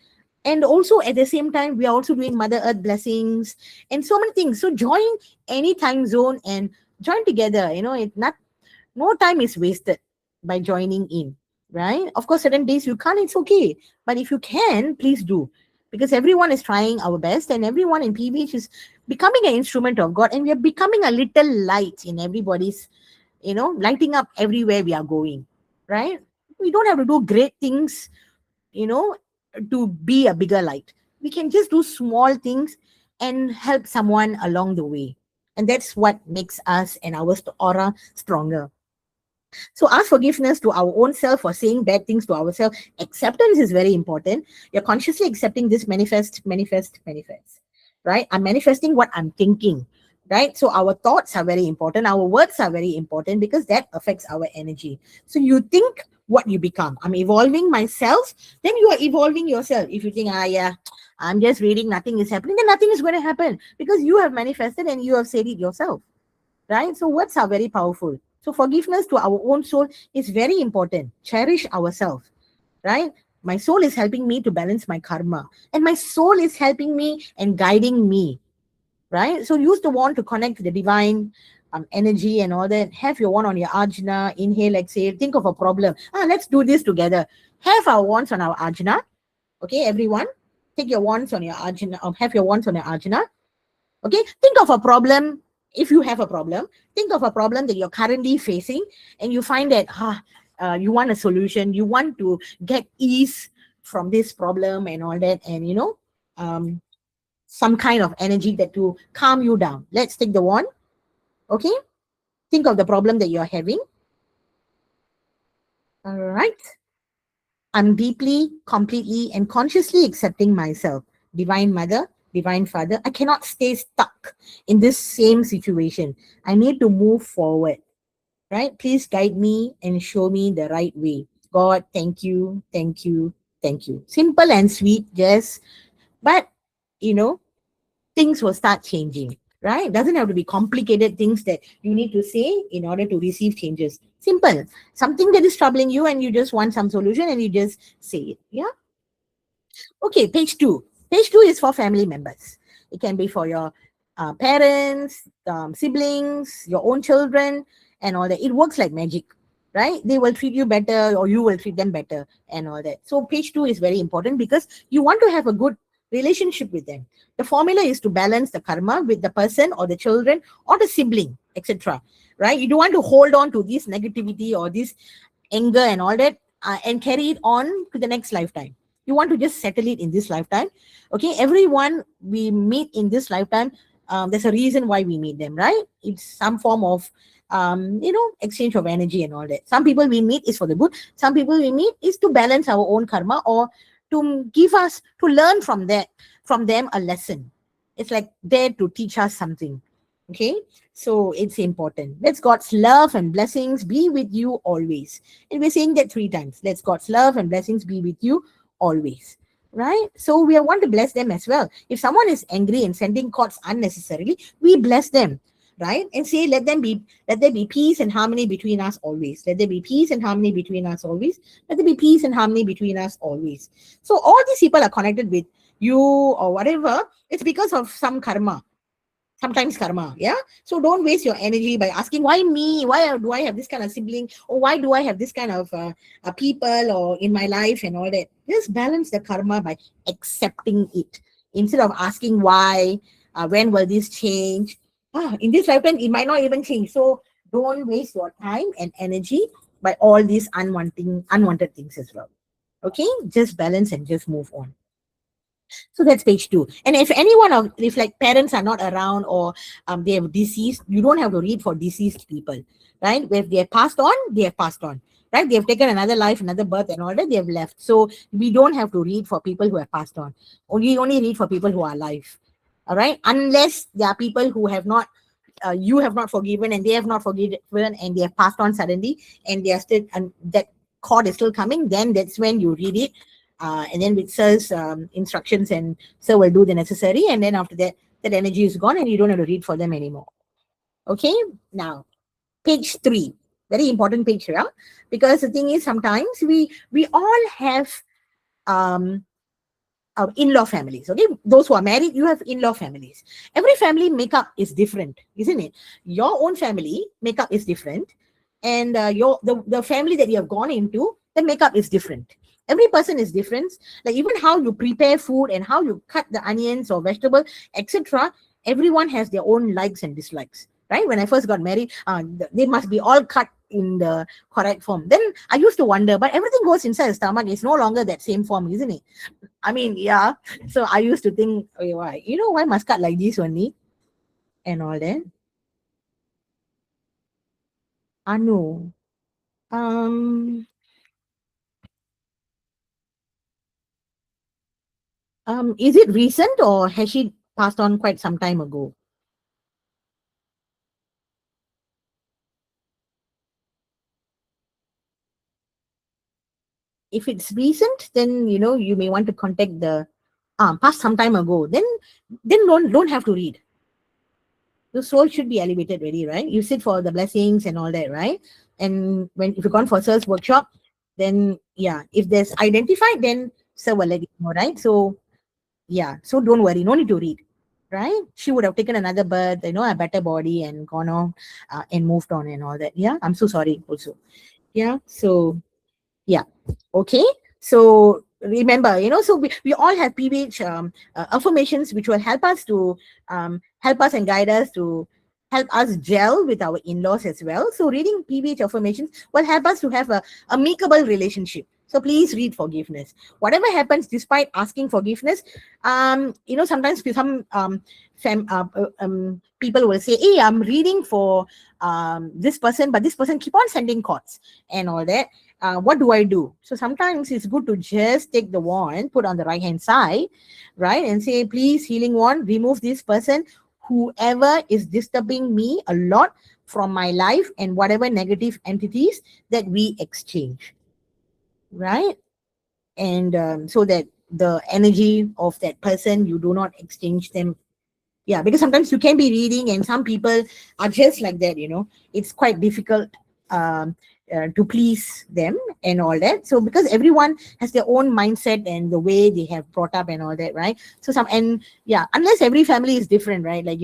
And also at the same time, we are also doing Mother Earth blessings and so many things. So join any time zone and join together. No time is wasted by joining in, right? Of course, certain days you can't, it's okay. But if you can, please do. Because everyone is trying our best, and everyone in PVH is becoming an instrument of God, and we are becoming a little light in everybody's, lighting up everywhere we are going, right? We don't have to do great things, you know, to be a bigger light. We can just do small things and help someone along the way. And that's what makes us and our aura stronger. So ask forgiveness to our own self for saying bad things to ourselves. Acceptance is very important. You're consciously accepting this manifest. Right? I'm manifesting what I'm thinking. Right? So our thoughts are very important. Our words are very important because that affects our energy. So you think what you become. I'm evolving myself, then you are evolving yourself. If you think, yeah, I'm just reading, nothing is happening, then nothing is going to happen because you have manifested and you have said it yourself, right? So words are very powerful. So forgiveness to our own soul is very important. Cherish ourselves, right? My soul is helping me to balance my karma, and my soul is helping me and guiding me, right? So use the wand to connect to the divine energy and all that. Have your wand on your ajna, inhale, exhale, think of a problem. Let's do this together. Have our wands on our ajna. Okay, everyone, take your wands on your ajna, have your wands on your ajna. Okay, think of a problem. If you have a problem, think of a problem that you're currently facing, and you find that you want a solution, you want to get ease from this problem and all that, and some kind of energy that to calm you down. Let's take the one. Okay, think of the problem that you're having. All right. I'm deeply, completely, and consciously accepting myself. Divine Mother, Divine Father, I cannot stay stuck in this same situation. I need to move forward, right? Please guide me and show me the right way. God, thank you, thank you, thank you. Simple and sweet, yes. But, you know, things will start changing, right? Doesn't have to be complicated things that you need to say in order to receive changes. Simple. Something that is troubling you and you just want some solution and you just say it. Yeah. Okay, page two. Page two is for family members. It can be for your parents, siblings, your own children, and all that. It works like magic, right? They will treat you better or you will treat them better and all that. So, page two is very important because you want to have a good relationship with them. The formula is to balance the karma with the person or the children or the sibling, etc. Right? You don't want to hold on to this negativity or this anger and all that and carry it on to the next lifetime. You want to just settle it in this lifetime. Okay, everyone we meet in this lifetime, there's a reason why we meet them, right? It's some form of exchange of energy and all that. Some people we meet is for the good, some people we meet is to balance our own karma or to give us to learn from them a lesson. It's like there to teach us something. Okay, so it's important. Let's God's love and blessings be with you always. And we're saying that 3 times. Let's God's love and blessings be with you always. Right? So we want to bless them as well. If someone is angry and sending thoughts unnecessarily, we bless them. Right? And say, let there be peace and harmony between us always. Let there be peace and harmony between us always. Let there be peace and harmony between us always. So all these people are connected with you or whatever. It's because of some karma. Sometimes karma, yeah. So don't waste your energy by asking, why me? Why do I have this kind of sibling? Or why do I have this kind of people or in my life and all that? Just balance the karma by accepting it instead of asking why, when will this change? In this lifetime, it might not even change. So don't waste your time and energy by all these unwanted things as well. Okay, just balance and just move on. So that's page 2. And if like parents are not around or they have deceased, you don't have to read for deceased people, right? If they have passed on, they have passed on, right? They have taken another life, another birth and all that, they have left. So we don't have to read for people who have passed on. Only read for people who are alive, all right? Unless there are people who have not, you have not forgiven and they have not forgiven and they have passed on suddenly and they are still, and that cord is still coming, then that's when you read it. And then with Sir's instructions, and Sir will do the necessary, and then after that, that energy is gone and you don't have to read for them anymore. Okay, now page 3, very important page here, because the thing is sometimes we all have our in-law families. Okay, those who are married, you have in-law families. Every family makeup is different, isn't it? Your own family makeup is different, and the family that you have gone into, the makeup is different. Every person is different. Like even how you prepare food and how you cut the onions or vegetable, etc. everyone has their own likes and dislikes, right? When I first got married, they must be all cut in the correct form. Then I used to wonder, but everything goes inside the stomach. It's no longer that same form, isn't it? I mean, yeah. So I used to think, oh, why? Why must cut like this only and all that. Anu. Um, is it recent or has she passed on quite some time ago? If it's recent, then you may want to contact the past some time ago. Then don't have to read. The soul should be elevated already, right? You sit for the blessings and all that, right? And if you've gone for sales workshop, then yeah, if there's identified, then sir will let you know, right? So yeah, so don't worry, no need to read, right? She would have taken another birth, a better body and gone on and moved on and all that. Yeah, I'm so sorry also. Yeah, so yeah. Okay. So remember, so we all have PVH affirmations which will help us and guide us to help us gel with our in-laws as well. So reading PVH affirmations will help us to have a amicable relationship. So please read forgiveness. Whatever happens, despite asking forgiveness, sometimes some people will say, "Hey, I'm reading for this person, but this person keep on sending calls and all that. What do I do?" So sometimes it's good to just take the wand, put on the right hand side, right, and say, "Please, healing wand, remove this person, whoever is disturbing me a lot from my life, and whatever negative entities that we exchange," right? And so that the energy of that person, you do not exchange them. Yeah, because sometimes you can be reading and some people are just like that. It's quite difficult um, to please them and all that. So because everyone has their own mindset and the way they have brought up and all that, right? So yeah, unless every family is different, right? Like,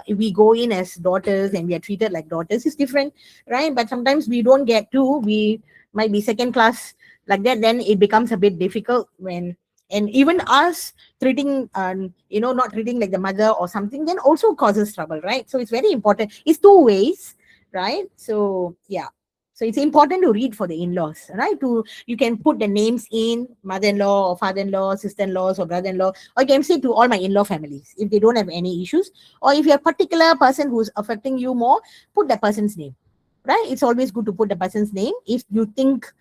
if we go in as daughters and we are treated like daughters, it's different, right? But sometimes we don't get to, we might be second class like that. Then it becomes a bit difficult when, and even us treating not treating like the mother or something, then also causes trouble, right? So it's very important, it's two ways, right? So yeah, so it's important to read for the in-laws, right? You can put the names in mother-in-law or father-in-law, sister-in-laws or brother-in-law, or you can say to all my in-law families if they don't have any issues. Or if you're a particular person who's affecting you more, put the person's name, right? It's always good to put the person's name if you think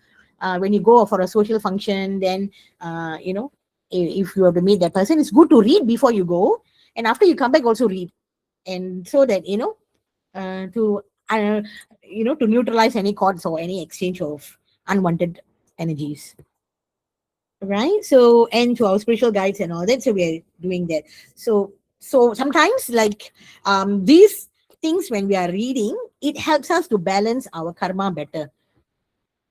when you go for a social function, then if you have to meet that person, it's good to read before you go, and after you come back also read, and so that to to neutralize any cords or any exchange of unwanted energies, right? So, and to our spiritual guides and all that, so we are doing that. So sometimes, like, these things, when we are reading, it helps us to balance our karma better,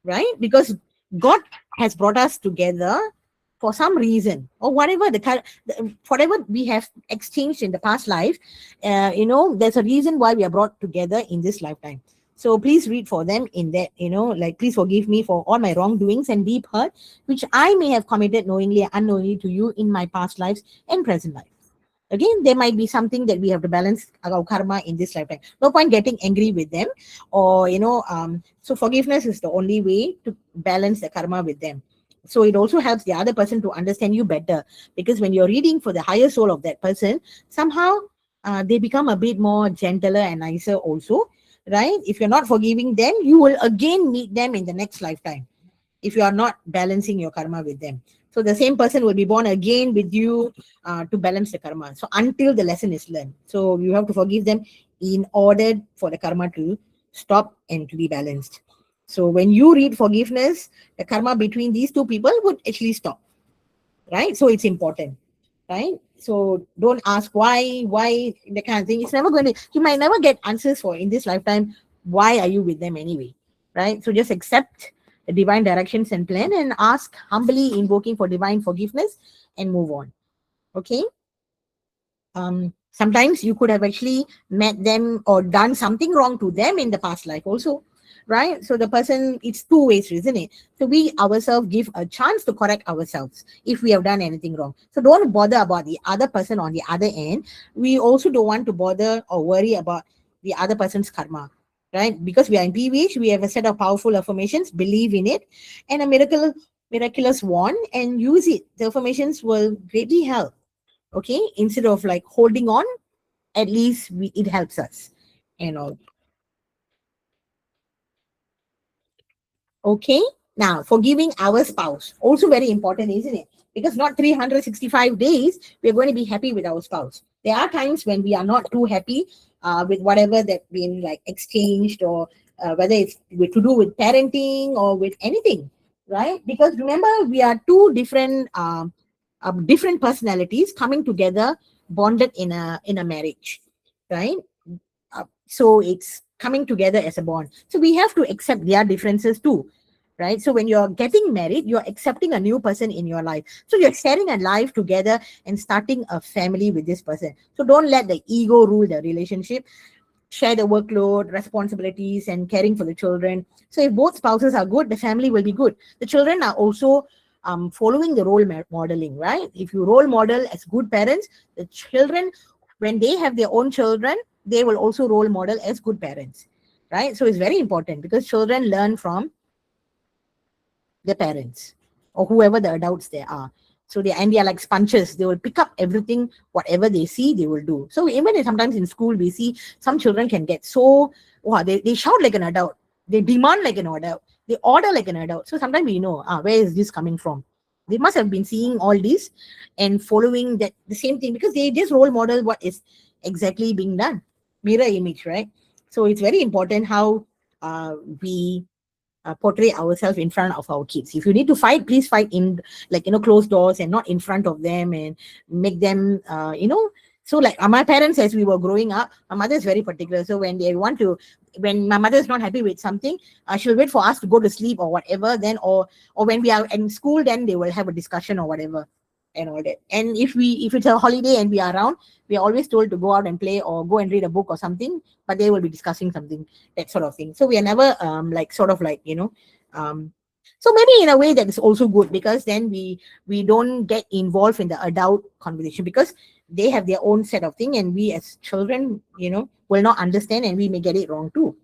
right? Because God has brought us together for some reason, or whatever whatever we have exchanged in the past life. There's a reason why we are brought together in this lifetime. So please read for them in that, like, please forgive me for all my wrongdoings and deep hurt which I may have committed knowingly or unknowingly to you in my past lives and present life. Again, there might be something that we have to balance our karma in this lifetime. No point getting angry with them, or so forgiveness is the only way to balance the karma with them. So it also helps the other person to understand you better, because when you're reading for the higher soul of that person, somehow they become a bit more gentler and nicer also, right? If you're not forgiving them, you will again meet them in the next lifetime if you are not balancing your karma with them. So the same person will be born again with you to balance the karma. So until the lesson is learned. So you have to forgive them in order for the karma to stop and to be balanced. So when you read forgiveness, the karma between these two people would actually stop, right? So it's important, right? So don't ask why, the kind of thing. It's never going to, you might never get answers for in this lifetime. Why are you with them anyway? Right? So just accept the divine directions and plan and ask humbly, invoking for divine forgiveness, and move on. Okay. Sometimes you could have actually met them or done something wrong to them in the past life also, right? So the person, it's two ways, isn't it? So we ourselves give a chance to correct ourselves if we have done anything wrong. So don't bother about the other person on the other end. We also don't want to bother or worry about the other person's karma, right? Because we are in PVH, we have a set of powerful affirmations, believe in it, and a miraculous one, and use it. The affirmations will greatly help. Okay, instead of like holding on, at least it helps us. And all. Okay. Now, forgiving our spouse, also very important, isn't it? Because not 365 days we're going to be happy with our spouse. There are times when we are not too happy with whatever that been like exchanged, or whether it's to do with parenting or with anything, right? Because remember, we are two different personalities coming together, bonded in a marriage, right? So it's coming together as a bond. So we have to accept their differences too, right? So when you're getting married, you're accepting a new person in your life. So you're sharing a life together and starting a family with this person. So don't let the ego rule the relationship. Share the workload, responsibilities, and caring for the children. So if both spouses are good, the family will be good. The children are also following the modeling, right? If you role model as good parents, the children, when they have their own children, they will also role model as good parents, right? So it's very important because children learn from their parents or whoever the adults they are. So they are like sponges. They will pick up everything, whatever they see, they will do. So even sometimes in school, we see some children can get so, wow, they shout like an adult. They demand like an adult. They order like an adult. So sometimes we know, where is this coming from? They must have been seeing all this and following that the same thing, because they just role model what is exactly being done. Mirror image, right? So it's very important how we portray ourselves in front of our kids. If you need to fight, please fight in, like, closed doors and not in front of them, and make them so like my parents, as we were growing up, my mother is very particular. So when my mother is not happy with something, she'll wait for us to go to sleep or whatever, then or when we are in school, then they will have a discussion or whatever and all that. And if it's a holiday and we are around, we are always told to go out and play or go and read a book or something, but they will be discussing something, that sort of thing. So we are never like sort of like so maybe in a way that is also good, because then we don't get involved in the adult conversation, because they have their own set of thing, and we as children will not understand, and we may get it wrong too.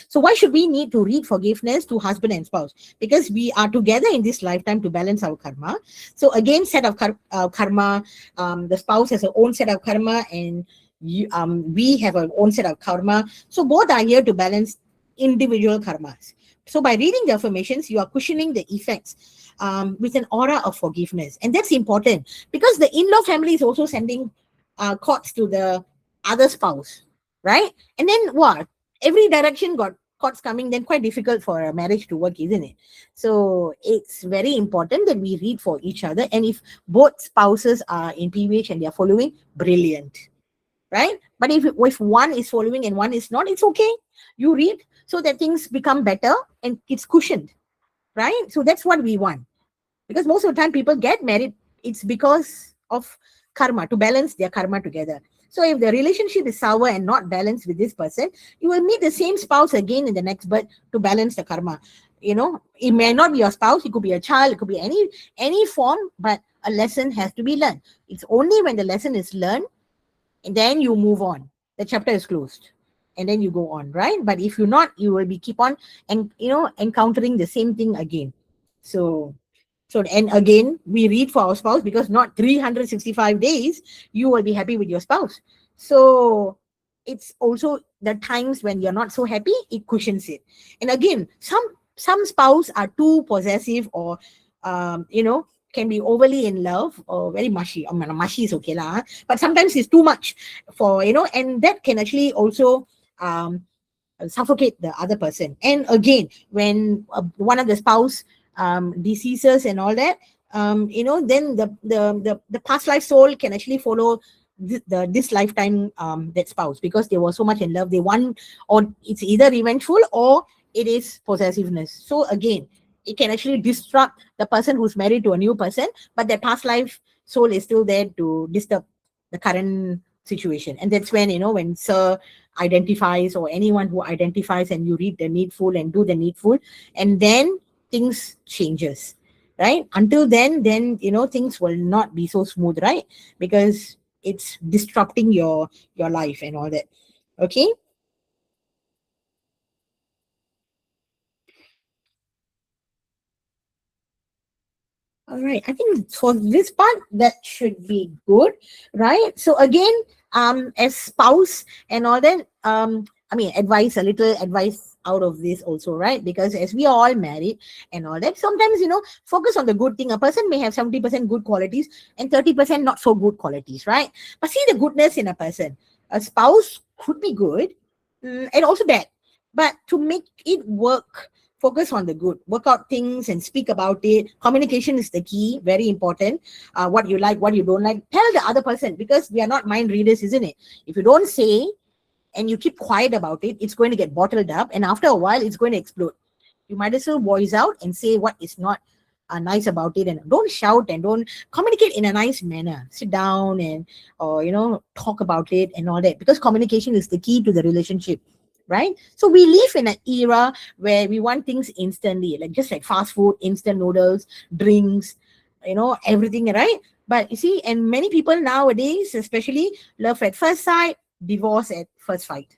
So why should we need to read forgiveness to husband and spouse? Because we are together in this lifetime to balance our karma. So again, set of karma, the spouse has her own set of karma, and we have our own set of karma. So both are here to balance individual karmas. So by reading the affirmations, you are cushioning the effects with an aura of forgiveness. And that's important, because the in-law family is also sending courts to the other spouse, right? And then what? Every direction got courts coming, then quite difficult for a marriage to work, isn't it? So it's very important that we read for each other. And if both spouses are in PVH and they are following, brilliant, right? But if one is following and one is not, it's okay. You read so that things become better and it's cushioned, right? So that's what we want. Because most of the time people get married, it's because of karma, to balance their karma together. So if the relationship is sour and not balanced with this person, you will meet the same spouse again in the next birth to balance the karma. It may not be your spouse, it could be a child, it could be any form, but a lesson has to be learned. It's only when the lesson is learned, and then you move on. The chapter is closed. And then you go on, right? But if you're not, you will be keep on and encountering the same thing again. So and again, we read for our spouse, because not 365 days you will be happy with your spouse. So it's also the times when you're not so happy, it cushions it. And again, some spouse are too possessive, or can be overly in love, or very mushy. I mean, mushy is okay lah, but sometimes it's too much for and that can actually also suffocate the other person. And again, when one of the spouse diseases and all that, then the past life soul can actually follow this lifetime that spouse, because they were so much in love, they want, or it's either revengeful or it is possessiveness. So again, it can actually disrupt the person who's married to a new person, but their past life soul is still there to disturb the current situation. And that's when when Sir identifies, or anyone who identifies, and you read the needful and do the needful, and then things changes, right? Until then things will not be so smooth, right? Because it's disrupting your life and all that. Okay. All right. I think for this part, that should be good, right? So again, as spouse and all that, I mean, advice, a little advice out of this also, right? Because as we are all married and all that, sometimes, focus on the good thing. A person may have 70% good qualities and 30% not so good qualities, right? But see the goodness in a person. A spouse could be good, and also bad. But to make it work, focus on the good, work out things and speak about it. Communication is the key, very important. What you like, what you don't like, tell the other person, because we are not mind readers, isn't it? If you don't say and you keep quiet about it, it's going to get bottled up, and after a while it's going to explode. You might as well voice out and say what is not nice about it, and don't shout, and don't communicate in a nice manner. Sit down and talk about it and all that, because communication is the key to the relationship, right? So we live in an era where we want things instantly, like just like fast food, instant noodles, drinks, everything, right? But you see, and many people nowadays, especially, love at first sight, divorce at first fight,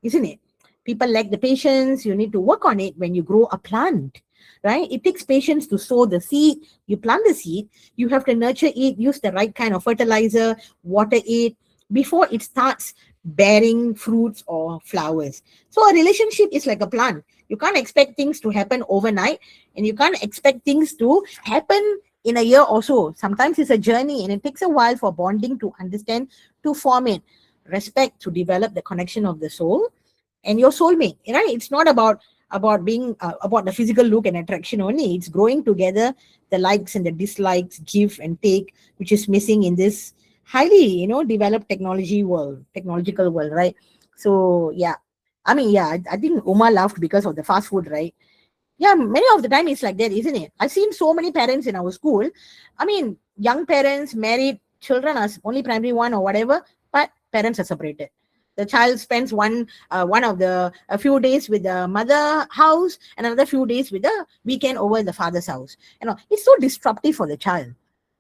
isn't it? People lack the patience. You need to work on it when you grow a plant, right? It takes patience to sow the seed. You plant the seed, you have to nurture it, use the right kind of fertilizer, water it before it starts bearing fruits or flowers. So a relationship is like a plant. You can't expect things to happen overnight, and you can't expect things to happen in a year or so. Sometimes it's a journey, and it takes a while for bonding to understand, to form it, respect to develop the connection of the soul and your soulmate, right? It's not about being about the physical look and attraction only. It's growing together, the likes and the dislikes, give and take, which is missing in this highly developed technological world, right? So yeah, I mean, yeah, I think Uma laughed because of the fast food, right? Yeah, many of the time it's like that, isn't it? I've seen so many parents in our school. I mean, young parents, married, children are only primary one or whatever, but parents are separated. The child spends one of the a few days with the mother house, and another few days with the weekend over in the father's house. It's so disruptive for the child,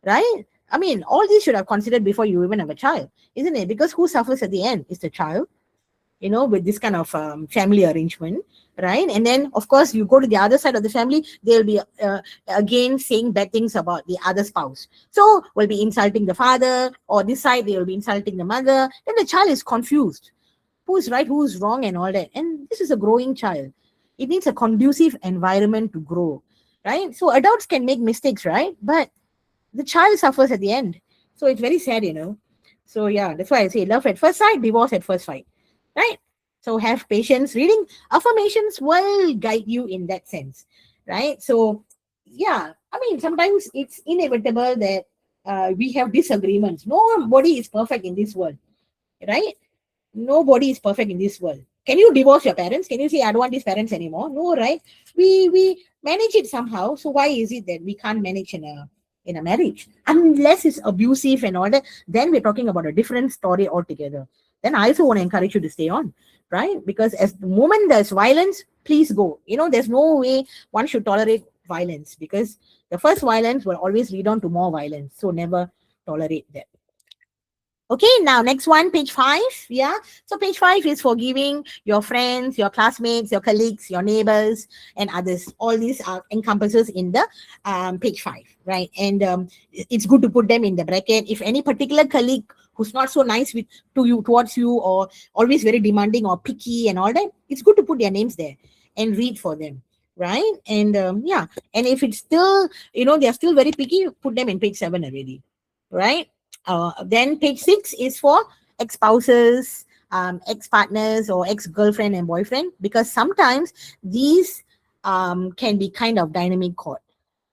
right? I mean, all these should have considered before you even have a child, isn't it? Because who suffers at the end is the child, with this kind of family arrangement, right? And then, of course, you go to the other side of the family, they'll be again saying bad things about the other spouse. So, will be insulting the father, or this side, they will be insulting the mother. Then the child is confused. Who's right, who's wrong, and all that. And this is a growing child. It needs a conducive environment to grow, right? So, adults can make mistakes, right? But the child suffers at the end. So, it's very sad. So, yeah, that's why I say love at first sight, divorce at first fight, right? So have patience. Reading affirmations will guide you in that sense, right? So yeah, I mean, sometimes it's inevitable that we have disagreements. Nobody is perfect in this world, right? Nobody is perfect in this world. Can you divorce your parents? Can you say I don't want these parents anymore? No, right? We manage it somehow. So why is it that we can't manage in a marriage? Unless it's abusive and all that, then we're talking about a different story altogether. Then I also want to encourage you to stay on, right? Because as the moment there's violence, please go. There's no way one should tolerate violence, because the first violence will always lead on to more violence. So never tolerate that. Okay, now next one, page 5. Yeah. So page 5 is forgiving your friends, your classmates, your colleagues, your neighbors, and others. All these are encompasses in the page 5, right? And it's good to put them in the bracket. If any particular colleague who's not so nice towards you, or always very demanding or picky and all that, it's good to put their names there and read for them, right? And yeah, and if it's still, they're still very picky, put them in page 7 already, right? Then page 6 is for ex-spouses, ex-partners, or ex-girlfriend and boyfriend, because sometimes these can be kind of dynamic chord.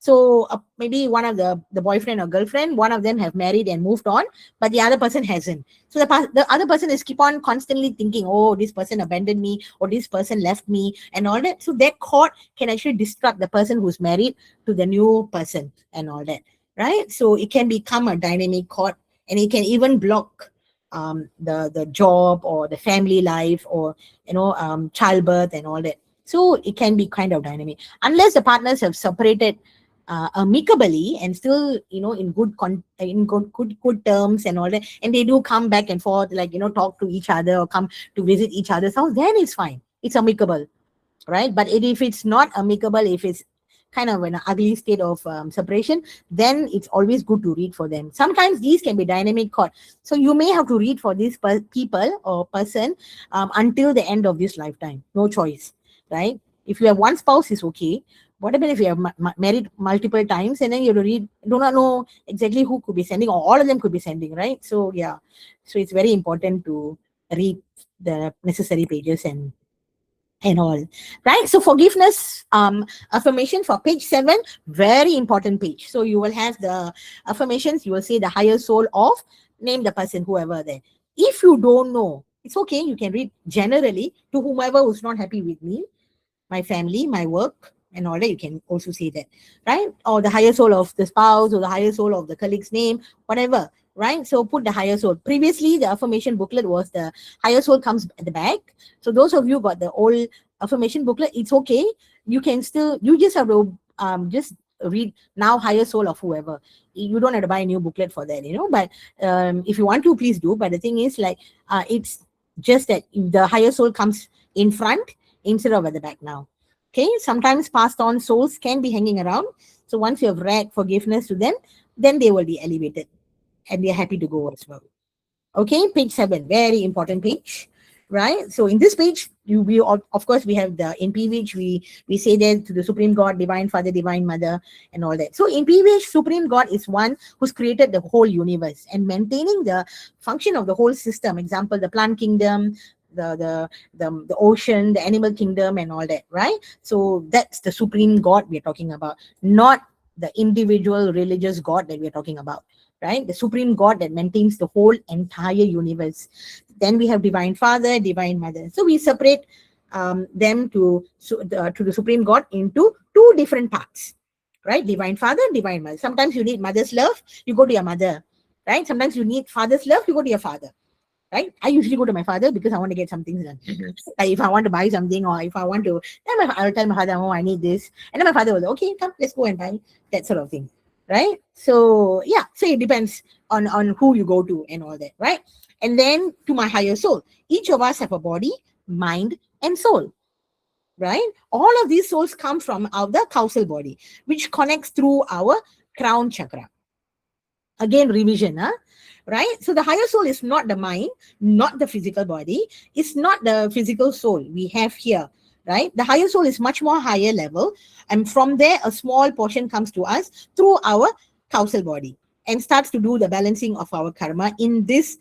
So maybe one of the boyfriend or girlfriend, one of them have married and moved on, but the other person hasn't. So the other person is keep on constantly thinking, oh, this person abandoned me, or this person left me, and all that. So that chord can actually distract the person who's married to the new person and all that, right? So it can become a dynamic chord, and it can even block the job or the family life, or childbirth and all that. So it can be kind of dynamic unless the partners have separated amicably and still in good terms and all that, and they do come back and forth, like talk to each other or come to visit each other's house, then it's fine, it's amicable, right? But if it's not amicable, if it's kind of an ugly state of separation, then it's always good to read for them. Sometimes these can be dynamic chord, so you may have to read for these people or person until the end of this lifetime, no choice, right? If you have one spouse, is okay. What about if you have married multiple times, and then you read, do not know exactly who could be sending, or all of them could be sending, right? So yeah, so it's very important to read the necessary pages and all, right? So forgiveness affirmation for page 7, very important page. So you will have the affirmations, you will say the higher soul of, name the person, whoever there. If you don't know, it's okay, you can read generally, to whomever who's not happy with me, my family, my work, and all that. You can also say that, right? Or the higher soul of the spouse, or the higher soul of the colleague's name, whatever, right? So put the higher soul. Previously, the affirmation booklet was the higher soul comes at the back. So those of you got the old affirmation booklet, it's okay. You can still, you just have to just read now higher soul of whoever. You don't have to buy a new booklet for that, but if you want to, please do. But the thing is, like, it's just that the higher soul comes in front instead of at the back now. Okay, sometimes passed on souls can be hanging around. So once you have read forgiveness to them, then they will be elevated and they're happy to go as well. Okay, page 7, very important page, right? So in this page, we of course we have the in PVH, we say that to the Supreme God, Divine Father, Divine Mother, and all that. So in PVH, Supreme God is one who's created the whole universe and maintaining the function of the whole system. Example, the plant kingdom, the ocean, the animal kingdom, and all that, right? So that's the Supreme God we're talking about, not the individual religious God that we're talking about, right? The Supreme God that maintains the whole entire universe. Then we have Divine Father, Divine Mother. So we separate them to the Supreme God into 2 different parts, right? Divine Father, Divine Mother. Sometimes you need mother's love, you go to your mother, right? Sometimes you need father's love, you go to your father, right? I usually go to my father because I want to get something done. Like if I want to buy something, or if I want to, then I'll tell my father, oh, I need this. And then my father will, okay, come, let's go and buy, that sort of thing, right? So yeah, so it depends on who you go to and all that, right? And then to my higher soul, each of us have a body, mind, and soul, right? All of these souls come from the causal body, which connects through our crown chakra. Again, revision, right? So the higher soul is not the mind, not the physical body. It's not the physical soul we have here, right? The higher soul is much more higher level. And from there, a small portion comes to us through our causal body and starts to do the balancing of our karma in this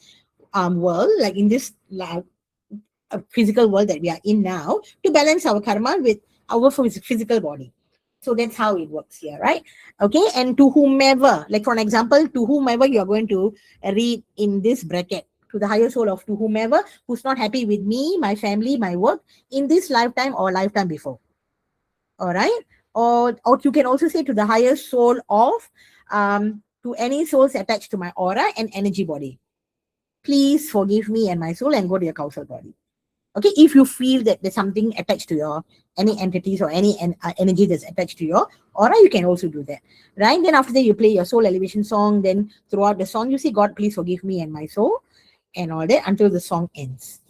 world, like in this physical world that we are in now, to balance our karma with our physical body. So that's how it works here, right? Okay, and to whomever, like for an example, to whomever you are going to read in this bracket, to the higher soul of to whomever who's not happy with me, my family, my work in this lifetime or lifetime before. All right, or you can also say to the higher soul of to any souls attached to my aura and energy body. Please forgive me and my soul and go to your causal body. Okay, if you feel that there's something attached to your any entities or any energy that's attached to your aura, you can also do that, right? Then after that, you play your soul elevation song. Then throughout the song, you say, God, please forgive me and my soul, and all that until the song ends.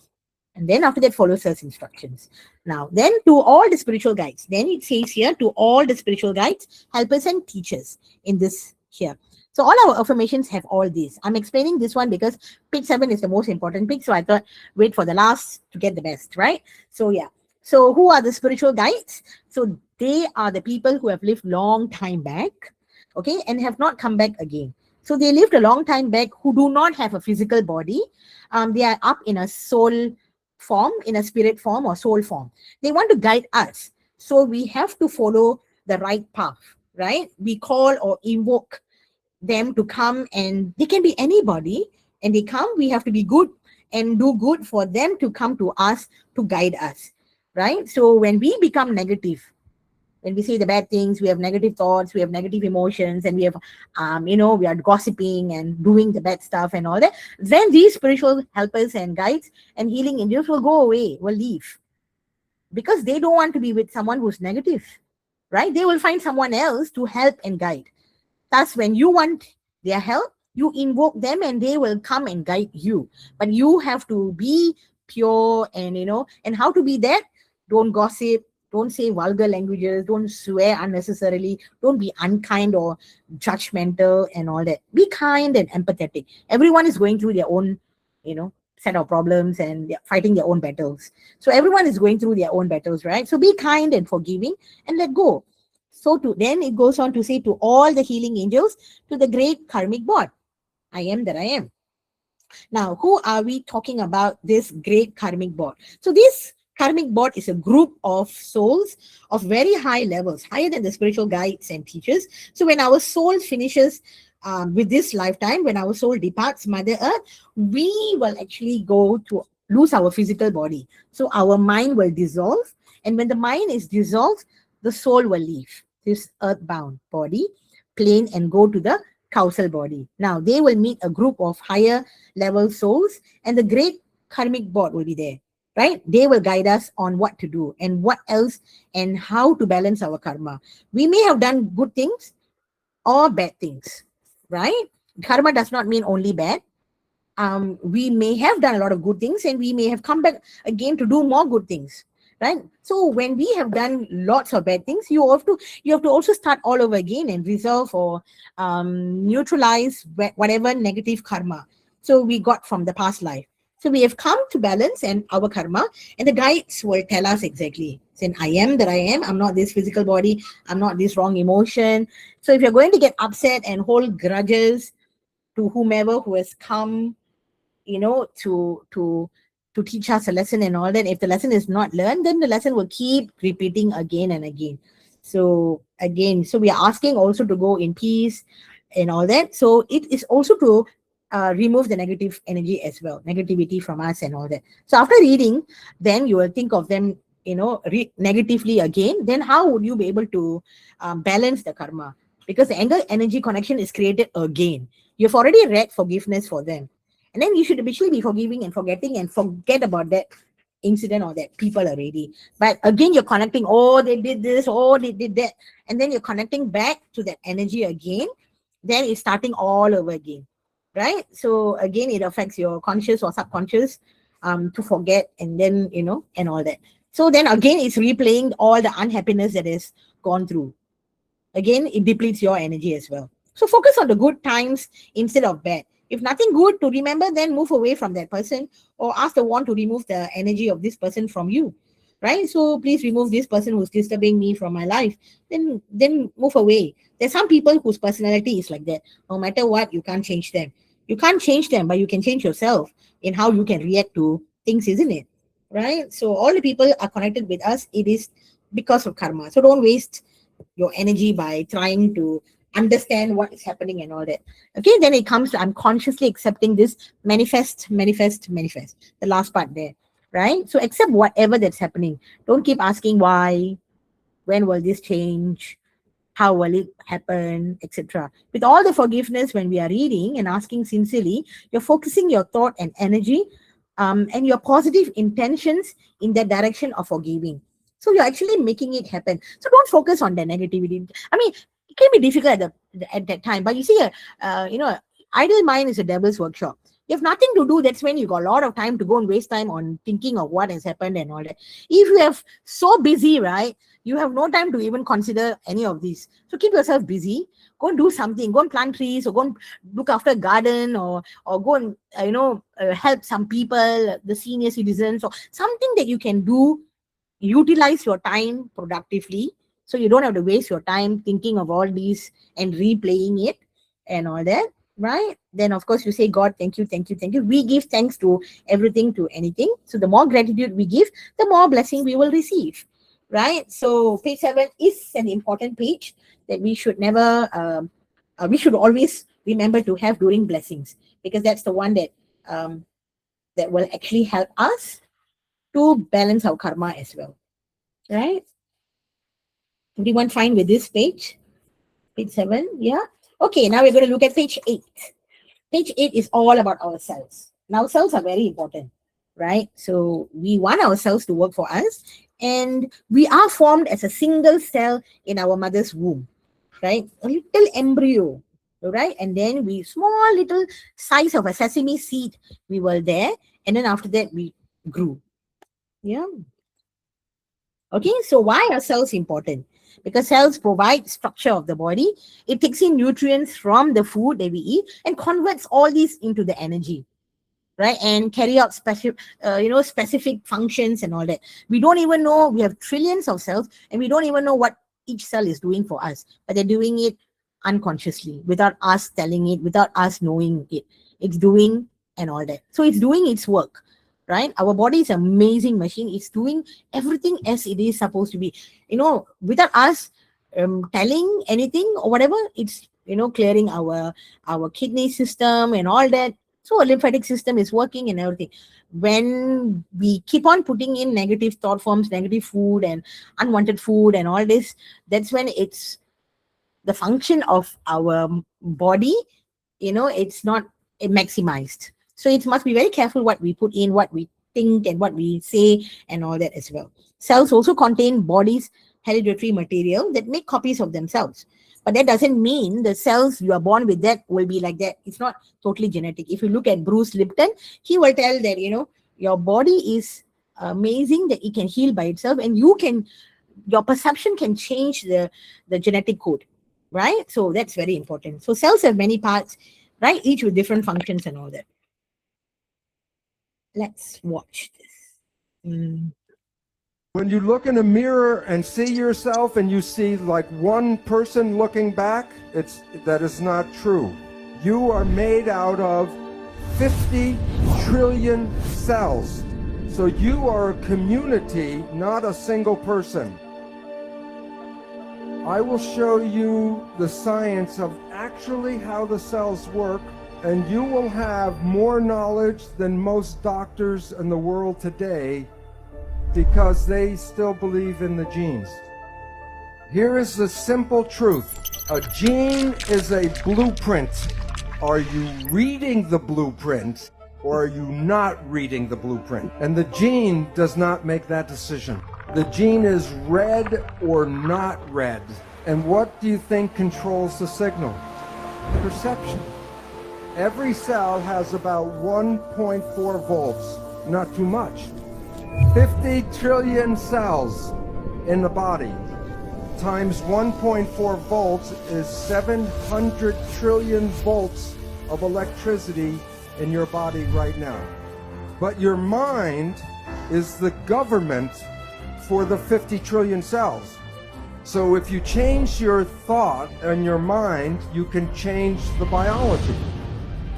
And then after that, follow Sir's instructions. Now, then to all the spiritual guides, then it says here, to all the spiritual guides, helpers, and teachers in this here. So all our affirmations have all these. I'm explaining this one because page 7 is the most important page. So I thought, wait for the last to get the best, right? So yeah. So who are the spiritual guides? So they are the people who have lived long time back, okay, and have not come back again. So they lived a long time back who do not have a physical body. They are up in a soul form, in a spirit form or soul form. They want to guide us. So we have to follow the right path, right? We call or invoke them to come, and they can be anybody, and they come, we have to be good and do good for them to come to us to guide us, right? So when we become negative, When we say the bad things, we have negative thoughts, we have negative emotions, and we have, we are gossiping and doing the bad stuff and all that. Then these spiritual helpers and guides and healing angels will go away, will leave, because they don't want to be with someone who's negative, right? They will find someone else to help and guide. Thus, when you want their help, you invoke them and they will come and guide you. But you have to be pure, and and how to be that? Don't gossip, don't say vulgar languages, don't swear unnecessarily, don't be unkind or judgmental and all that. Be kind and empathetic. Everyone is going through their own, set of problems, and they're fighting their own battles. So everyone is going through their own battles, right? So be kind and forgiving and let go. So then it goes on to say, to all the healing angels, to the great karmic board, I am that I am. Now, who are we talking about, this great karmic board? So this karmic board is a group of souls of very high levels, higher than the spiritual guides and teachers. So when our soul finishes with this lifetime, when our soul departs Mother Earth, we will actually go to lose our physical body. So our mind will dissolve. And when the mind is dissolved, the soul will leave this earthbound body plane and go to the causal body. Now they will meet a group of higher level souls, and the great karmic board will be there, right? They will guide us on what to do and what else and how to balance our karma. We may have done good things or bad things, right? Karma does not mean only bad. We may have done a lot of good things and we may have come back again to do more good things, right? So when we have done lots of bad things, you have to also start all over again and resolve or neutralize whatever negative karma so we got from the past life. So we have come to balance and our karma, and the guides will tell us exactly, saying, I am that I am. I'm not this physical body. I'm not this wrong emotion. So if you're going to get upset and hold grudges to whomever who has come, to teach us a lesson and all that, if the lesson is not learned, then the lesson will keep repeating again and again. So again, so we are asking also to go in peace and all that. So it is also to remove the negative energy as well, negativity from us and all that. So after reading, then you will think of them, negatively again. Then how would you be able to balance the karma? Because the anger energy connection is created again. You've already read forgiveness for them, and then you should actually be forgiving and forgetting and forget about that incident or that people already. But again, you're connecting, oh, they did this, oh, they did that. And then you're connecting back to that energy again. Then it's starting all over again, right? So again, it affects your conscious or subconscious to forget, and then, and all that. So then again, it's replaying all the unhappiness that is gone through. Again, it depletes your energy as well. So focus on the good times instead of bad. If nothing good to remember, then move away from that person, or ask the one to remove the energy of this person from you, right? So please remove this person who's disturbing me from my life. Then move away. There's some people whose personality is like that. No matter what, you can't change them. You can't change them, but you can change yourself in how you can react to things, isn't it? Right? So all the people are connected with us. It is because of karma. So don't waste your energy by trying to understand what is happening and all that. Okay, then it comes to, I'm consciously accepting this, manifest, manifest, manifest. The last part there, right? So accept whatever that's happening. Don't keep asking why, when will this change, how will it happen, etc. With all the forgiveness, when we are reading and asking sincerely, you're focusing your thought and energy and your positive intentions in that direction of forgiving. So you're actually making it happen. So don't focus on the negativity. I mean, it can be difficult at that time, but you see, idle mind is a devil's workshop. You have nothing to do. That's when you got a lot of time to go and waste time on thinking of what has happened and all that. If you have so busy, right, you have no time to even consider any of these. So keep yourself busy. Go and do something. Go and plant trees, or go and look after a garden, or go and help some people, the senior citizens, or something that you can do. Utilize your time productively, so you don't have to waste your time thinking of all these and replaying it and all that, right? Then of course you say, God, thank you, thank you, thank you. We give thanks to everything, to anything. So the more gratitude we give, the more blessing we will receive, right? So page 7 is an important page that we should never we should always remember to have during blessings, because that's the one that will actually help us to balance our karma as well, right? Everyone fine with this page? Page 7, yeah? Okay, now we're going to look at page 8. Page 8 is all about our cells. Now, cells are very important, right? So, we want our cells to work for us, and we are formed as a single cell in our mother's womb, right? A little embryo, right? And then we, small little size of a sesame seed, we were there, and then after that, we grew. Yeah. Okay, so why are cells important? Because cells provide structure of the body. It takes in nutrients from the food that we eat and converts all these into the energy, right? And carry out specific functions and all that. We don't even know, we have trillions of cells, and we don't even know what each cell is doing for us, but they're doing it unconsciously, without us telling it, without us knowing it. It's doing and all that. So it's doing its work, right? Our body is an amazing machine. It's doing everything as it is supposed to be. Without us telling anything or whatever, it's clearing our kidney system and all that. So a lymphatic system is working and everything. When we keep on putting in negative thought forms, negative food and unwanted food and all this, that's when it's the function of our body, it's not maximized. So it must be very careful what we put in, what we think and what we say and all that as well. Cells also contain body's hereditary material that make copies of themselves. But that doesn't mean the cells you are born with that will be like that. It's not totally genetic. If you look at Bruce Lipton, he will tell that, your body is amazing, that it can heal by itself, and your perception can change the genetic code, right? So that's very important. So cells have many parts, right? Each with different functions and all that. Let's watch this.
When you look in a mirror and see yourself and you see like one person looking back, that is not true. You are made out of 50 trillion cells. So you are a community, not a single person. I will show you the science of actually how the cells work, and you will have more knowledge than most doctors in the world today, because they still believe in the genes. Here is the simple truth. A gene is a blueprint. Are you reading the blueprint or are you not reading the blueprint? And the gene does not make that decision. The gene is read or not read. And what do you think controls the signal? Perception. Every cell has about 1.4 volts, not too much. 50 trillion cells in the body times 1.4 volts is 700 trillion volts of electricity in your body right now. But your mind is the government for the 50 trillion cells. So if you change your thought and your mind, you can change the biology.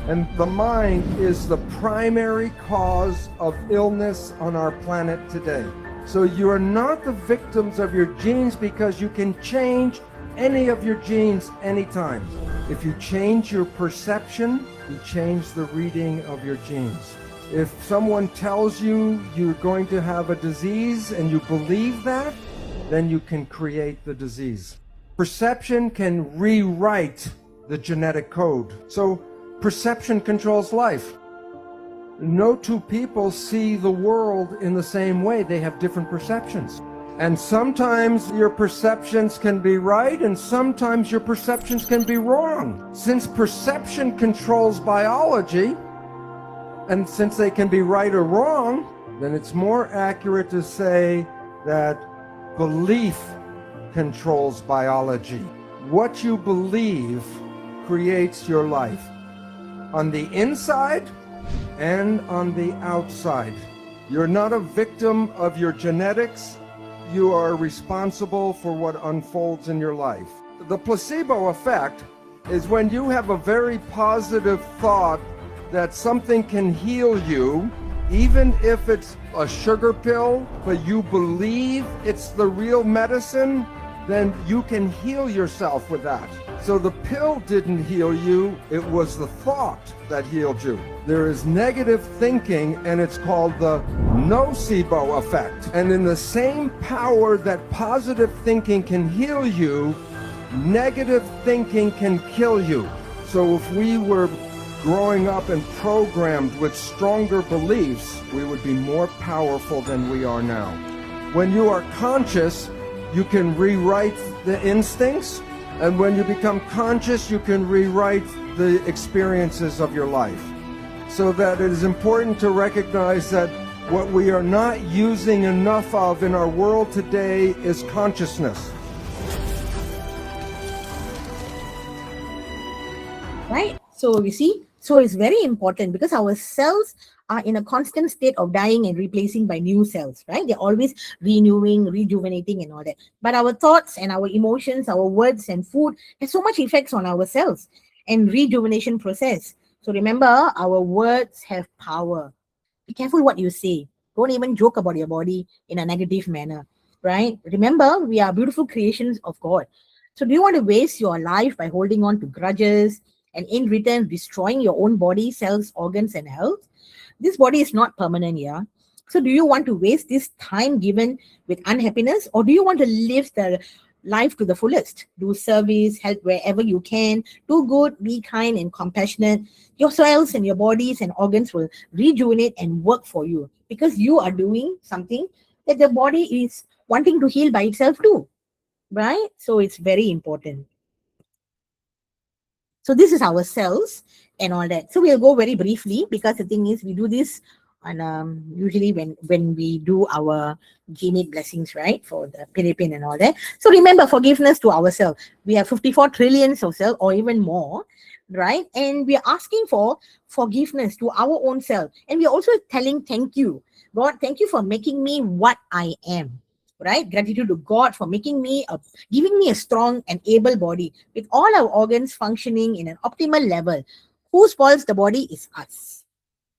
And the mind is the primary cause of illness on our planet today. So you are not the victims of your genes, because you can change any of your genes anytime. If you change your perception, you change the reading of your genes. If someone tells you you're going to have a disease and you believe that, then you can create the disease. Perception can rewrite the genetic code. So perception controls life. No two people see the world in the same way. They have different perceptions. And sometimes your perceptions can be right, and sometimes your perceptions can be wrong. Since perception controls biology, and since they can be right or wrong, then it's more accurate to say that belief controls biology. What you believe creates your life, on the inside and on the outside. You're not a victim of your genetics. You are responsible for what unfolds in your life. The placebo effect is when you have a very positive thought that something can heal you, even if it's a sugar pill, but you believe it's the real medicine, then you can heal yourself with that. So the pill didn't heal you, it was the thought that healed you. There is negative thinking, and it's called the nocebo effect. And in the same power that positive thinking can heal you, negative thinking can kill you. So if we were growing up and programmed with stronger beliefs, we would be more powerful than we are now. When you are conscious, you can rewrite the instincts, and when you become conscious, you can rewrite the experiences of your life. So that it is important to recognize that what we are not using enough of in our world today is consciousness.
Right? So you see, so it's very important because our cells are in a constant state of dying and replacing by new cells, right? They're always renewing, rejuvenating and all that. But our thoughts and our emotions, our words and food has so much effects on our cells and rejuvenation process. So remember, our words have power. Be careful what you say. Don't even joke about your body in a negative manner, right? Remember, we are beautiful creations of God. So do you want to waste your life by holding on to grudges and in return destroying your own body, cells, organs and health? This body is not permanent, yeah. So do you want to waste this time given with unhappiness, or do you want to live the life to the fullest? Do service, help wherever you can, do good, be kind and compassionate. Your cells and your bodies and organs will rejuvenate and work for you because you are doing something that the body is wanting to heal by itself too, right? So it's very important. So this is our cells and all that. So we'll go very briefly because the thing is we do this and usually when we do our gene blessings, right, for the Philippine and all that. So remember, forgiveness to ourselves. We have 54 trillions of cells or even more, right? And we are asking for forgiveness to our own self. And we're also telling thank you. God, thank you for making me what I am. Right? Gratitude to God for giving me a strong and able body with all our organs functioning in an optimal level. Who spoils the body is us,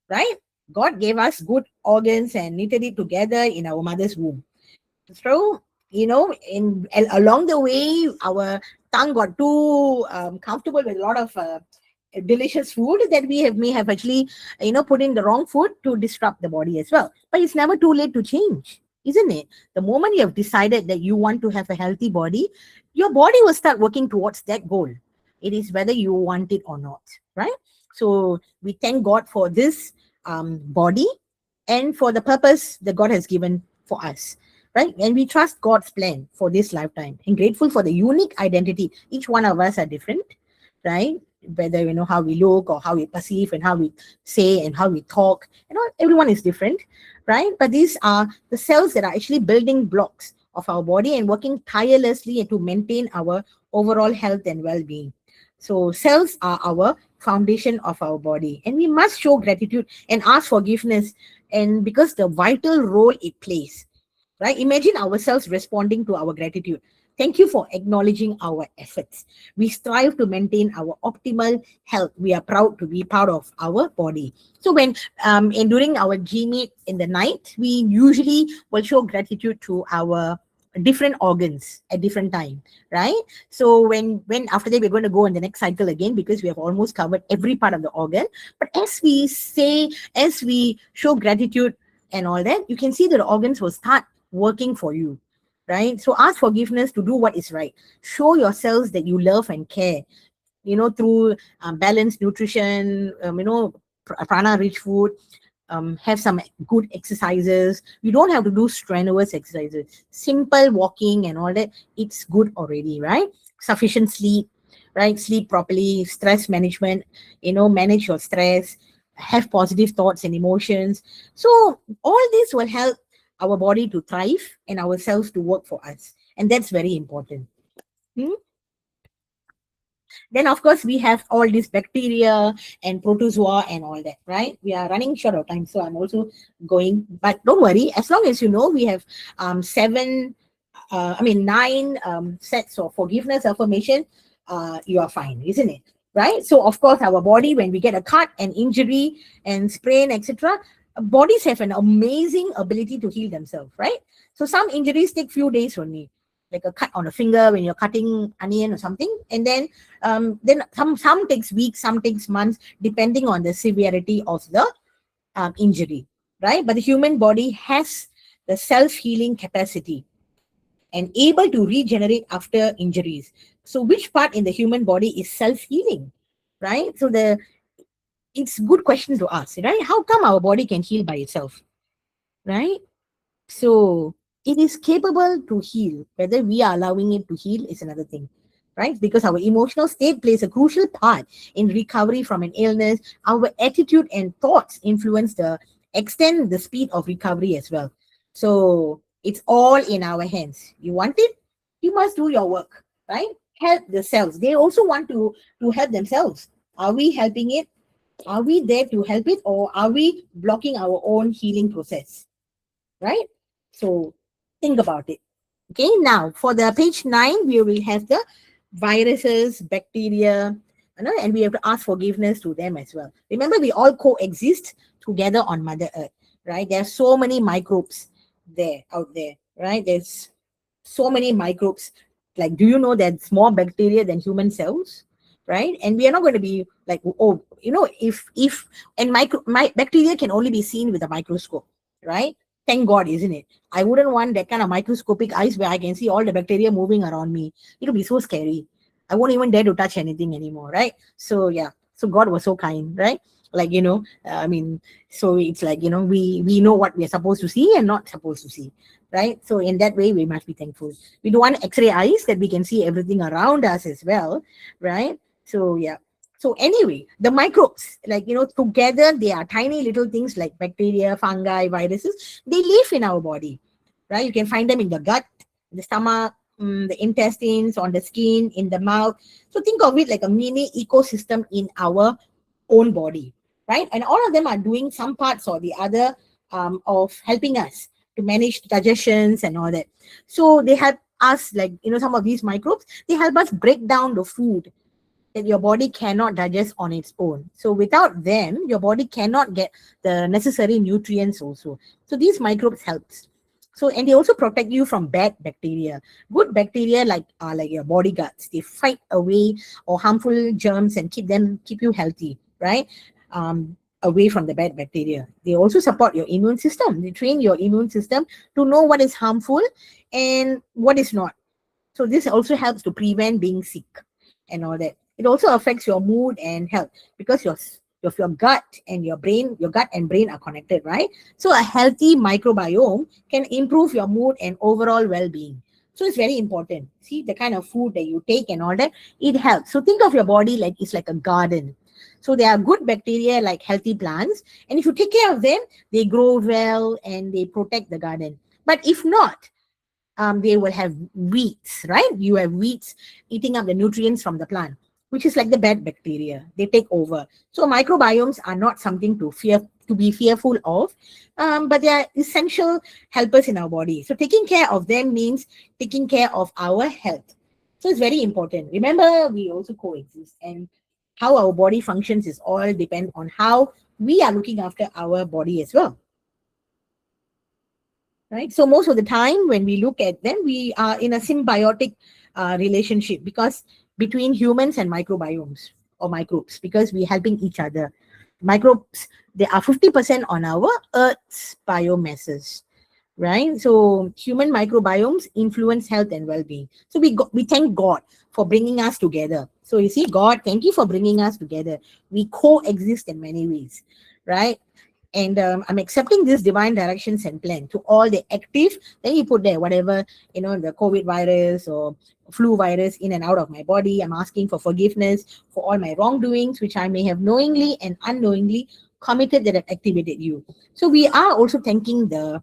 right? God gave us good organs and knitted it together in our mother's womb. So, along the way, our tongue got too comfortable with a lot of delicious food that may have actually, put in the wrong food to disrupt the body as well. But it's never too late to change, isn't it? The moment you have decided that you want to have a healthy body, your body will start working towards that goal. It is whether you want it or not, right? So we thank God for this body and for the purpose that God has given for us, right? And we trust God's plan for this lifetime and grateful for the unique identity. Each one of us are different, right? Whether how we look or how we perceive and how we say and how we talk, everyone is different, right? But these are the cells that are actually building blocks of our body and working tirelessly to maintain our overall health and well-being. So cells are our foundation of our body, and we must show gratitude and ask forgiveness, and because the vital role it plays, right? Imagine ourselves responding to our gratitude. Thank you for acknowledging our efforts. We strive to maintain our optimal health. We are proud to be part of our body. So when and during our G meet in the night, we usually will show gratitude to our different organs at different time, right? So when after that we're going to go in the next cycle again because we have almost covered every part of the organ. But as we show gratitude and all that, you can see that the organs will start working for you, right? So ask forgiveness to do what is right. Show yourselves that you love and care, through balanced nutrition, prana rich food, have some good exercises. You don't have to do strenuous exercises. Simple walking and all that, it's good already, right? Sufficient sleep, right? Sleep properly, stress management, manage your stress, have positive thoughts and emotions. So all this will help our body to thrive and our cells to work for us. And that's very important. Then, of course, we have all these bacteria and protozoa and all that, right? We are running short of time, so I'm also going. But don't worry, as long as we have 9 sets of forgiveness affirmation, you are fine, isn't it? Right? So, of course, our body, when we get a cut, an injury, and sprain, etc., bodies have an amazing ability to heal themselves, right? So some injuries take few days only. like a cut on a finger when you're cutting onion or something, and then some takes weeks, some takes months, depending on the severity of the injury, right? But the human body has the self-healing capacity and able to regenerate after injuries. So which part in the human body is self-healing, right? So the it's good question to ask, right? How come our body can heal by itself, right? So it is capable to heal. Whether we are allowing it to heal is another thing, right? Because our emotional state plays a crucial part in recovery from an illness. Our attitude and thoughts influence the extent, the speed of recovery as well. So it's all in our hands. You want it, you must do your work, right? Help the cells. They also want to help themselves. Are we helping it? Are we there to help it, or are we blocking our own healing process? Right? So think about it. Okay, now for the page 9, we will have the viruses, bacteria, and we have to ask forgiveness to them as well. Remember, we all coexist together on Mother Earth, right? There are so many microbes out there, right? There's so many microbes. Like, do you know there's more bacteria than human cells? Right? And we are not going to be like, oh, if and my bacteria can only be seen with a microscope, right? Thank God, isn't it? I wouldn't want that kind of microscopic eyes where I can see all the bacteria moving around me. It'll be so scary. I won't even dare to touch anything anymore, right? So yeah, so God was so kind, right? Like, I mean, so it's like, we know what we are supposed to see and not supposed to see, right? So in that way, we must be thankful. We don't want X-ray eyes that we can see everything around us as well, right? So yeah. So anyway, the microbes, like, together they are tiny little things like bacteria, fungi, viruses. They live in our body, right? You can find them in the gut, the stomach, the intestines, on the skin, in the mouth. So think of it like a mini ecosystem in our own body, right? And all of them are doing some parts or the other of helping us to manage digestions and all that. So they help us, like, some of these microbes, they help us break down the food that your body cannot digest on its own. So without them, your body cannot get the necessary nutrients also. So these microbes helps. So, and they also protect you from bad bacteria. Good bacteria are like your bodyguards. They fight away or harmful germs and keep you healthy, right? Away from the bad bacteria. They also support your immune system. They train your immune system to know what is harmful and what is not. So this also helps to prevent being sick and all that. It also affects your mood and health because your gut and your gut and brain are connected, right? So a healthy microbiome can improve your mood and overall well-being. So it's very important. See the kind of food that you take and all that, it helps. So think of your body like it's like a garden. So there are good bacteria like healthy plants, and if you take care of them, they grow well and they protect the garden. But if not, they will have weeds, right? You have weeds eating up the nutrients from the plant, which is like the bad bacteria. They take over. So microbiomes are not something to be fearful of, but they are essential helpers in our body. So taking care of them means taking care of our health. So it's very important. Remember, we also coexist, and how our body functions is all depend on how we are looking after our body as well. Right? So most of the time when we look at them, we are in a symbiotic relationship because between humans and microbiomes or microbes, because we're helping each other. Microbes, they are 50% on our Earth's biomasses, right? So human microbiomes influence health and well-being. So we thank God for bringing us together. So you see, God, thank you for bringing us together. We coexist in many ways, right? And I'm accepting this divine directions and plan to all the active. Then you put there whatever, the COVID virus or flu virus in and out of my body. I'm asking for forgiveness for all my wrongdoings, which I may have knowingly and unknowingly committed that have activated you. So we are also thanking the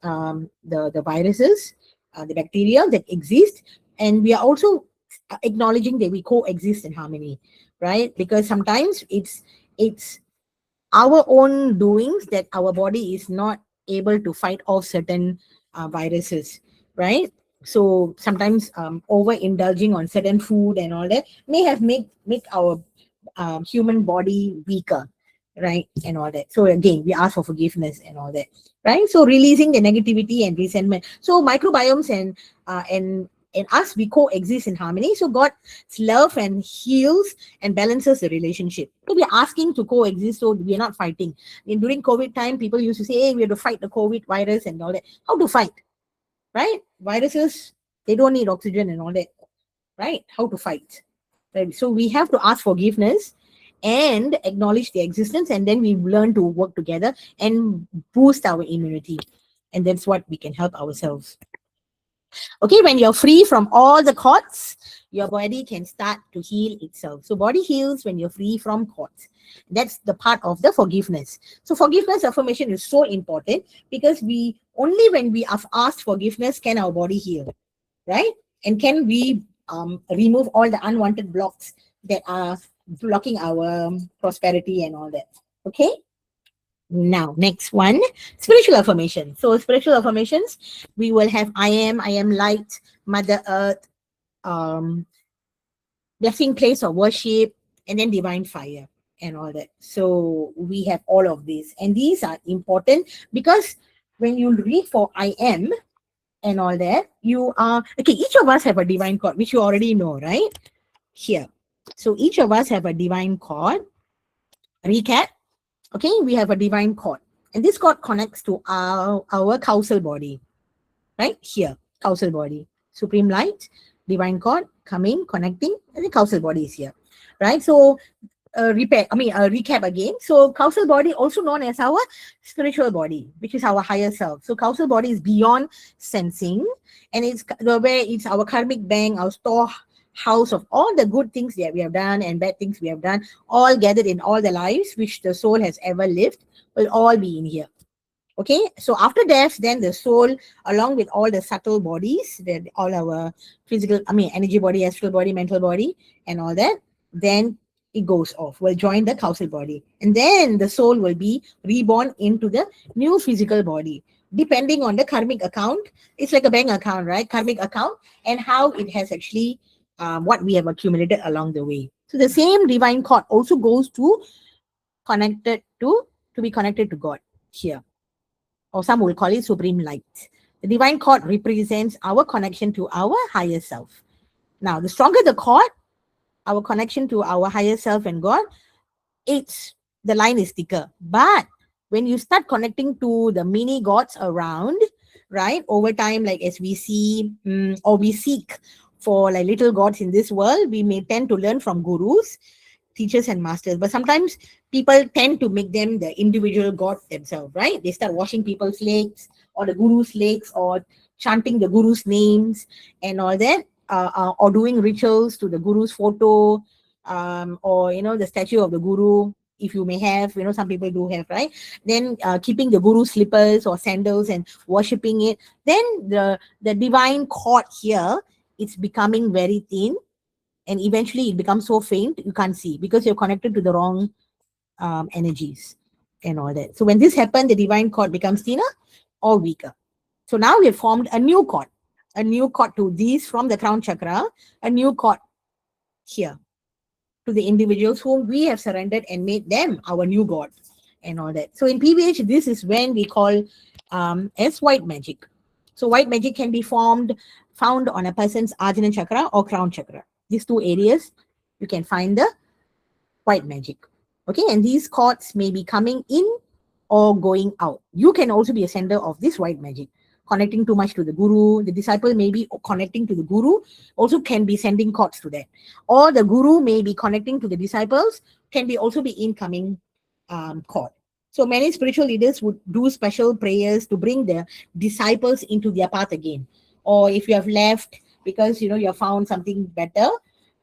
viruses, the bacteria that exist, and we are also acknowledging that we coexist in harmony, right? Because sometimes it's our own doings that our body is not able to fight off certain viruses, right? So sometimes overindulging on certain food and all that may have make our human body weaker, right? And all that. So again, we ask for forgiveness and all that, right? So releasing the negativity and resentment. So microbiomes and and us, we coexist in harmony. So God's love and heals and balances the relationship. So we're asking to coexist, so we're not fighting. During COVID time, people used to say, hey, we have to fight the COVID virus and all that. How to fight, right? Viruses, they don't need oxygen and all that, right? How to fight, right? So we have to ask forgiveness and acknowledge their existence, and then we learn to work together and boost our immunity. And that's what we can help ourselves. Okay, when you're free from all the cords, your body can start to heal itself. So body heals when you're free from cords. That's the part of the forgiveness. So forgiveness affirmation is so important, because we only when we have asked forgiveness can our body heal, right? And can we remove all the unwanted blocks that are blocking our prosperity and all that. Okay. Now, next one, spiritual affirmation. So, spiritual affirmations, we will have I am light, Mother Earth, um, blessing place of worship, and then divine fire and all that. So, we have all of these, and these are important because when you read for I am and all that, you are okay. Each of us have a divine chord, which you already know, right? Here. So, each of us have a divine chord. Recap. Okay, we have a divine chord, and this chord connects to our causal body, right here, causal body, supreme light, divine chord coming, connecting, and the causal body is here, right? So recap again. So causal body, also known as our spiritual body, which is our higher self. So causal body is beyond sensing, and it's where it's our karmic bank, our storehouse of all the good things that we have done and bad things we have done, all gathered in all the lives which the soul has ever lived, will all be in here. Okay, so after death, then the soul, along with all the subtle bodies, that all our physical, energy body, astral body, mental body, and all that, then it goes off, will join the causal body. And then the soul will be reborn into the new physical body, depending on the karmic account. It's like a bank account, right? Karmic account, and how it has actually, what we have accumulated along the way. So the same divine chord also goes to be connected to God here, or some will call it supreme light. The divine chord represents our connection to our higher self. Now, the stronger the chord, our connection to our higher self and God, the line is thicker. But when you start connecting to the mini gods around, right, over time, like as we see, or we seek for like little gods in this world, we may tend to learn from gurus, teachers, and masters. But sometimes people tend to make them the individual god themselves, right? They start washing people's legs or the guru's legs, or chanting the guru's names and all that, or doing rituals to the guru's photo, or the statue of the guru, if you may have, some people do have, right? Then keeping the guru's slippers or sandals and worshipping it. Then the divine cord here, it's becoming very thin, and eventually it becomes so faint you can't see, because you're connected to the wrong energies and all that. So when this happens, the divine cord becomes thinner or weaker. So now we have formed a new cord to these from the crown chakra, a new cord here to the individuals whom we have surrendered and made them our new god and all that. So in PVH, this is when we call as white magic. So white magic can be found on a person's Ajna chakra or crown chakra. These two areas, you can find the white magic. Okay, and these cords may be coming in or going out. You can also be a sender of this white magic, connecting too much to the guru. The disciple may be connecting to the guru, also can be sending cords to that. Or the guru may be connecting to the disciples, can be also be incoming cord. So many spiritual leaders would do special prayers to bring the disciples into their path again. Or if you have left because you have found something better,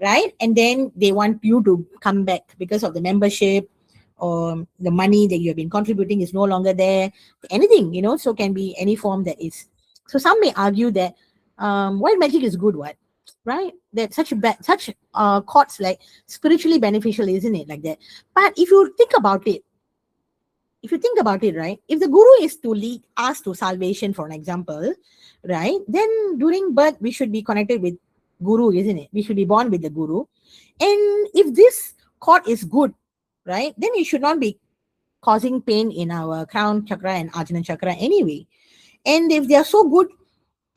right? And then they want you to come back because of the membership, or the money that you have been contributing is no longer there. Anything, so can be any form that is. So some may argue that white magic is good, what? Right? That such chords like spiritually beneficial, isn't it? Like that. But if you think about it, right, if the guru is to lead us to salvation, for an example, right, then during birth we should be connected with guru, isn't it? We should be born with the guru. And if this cord is good, right, then it should not be causing pain in our crown chakra and Ajna chakra anyway. And if they are so good,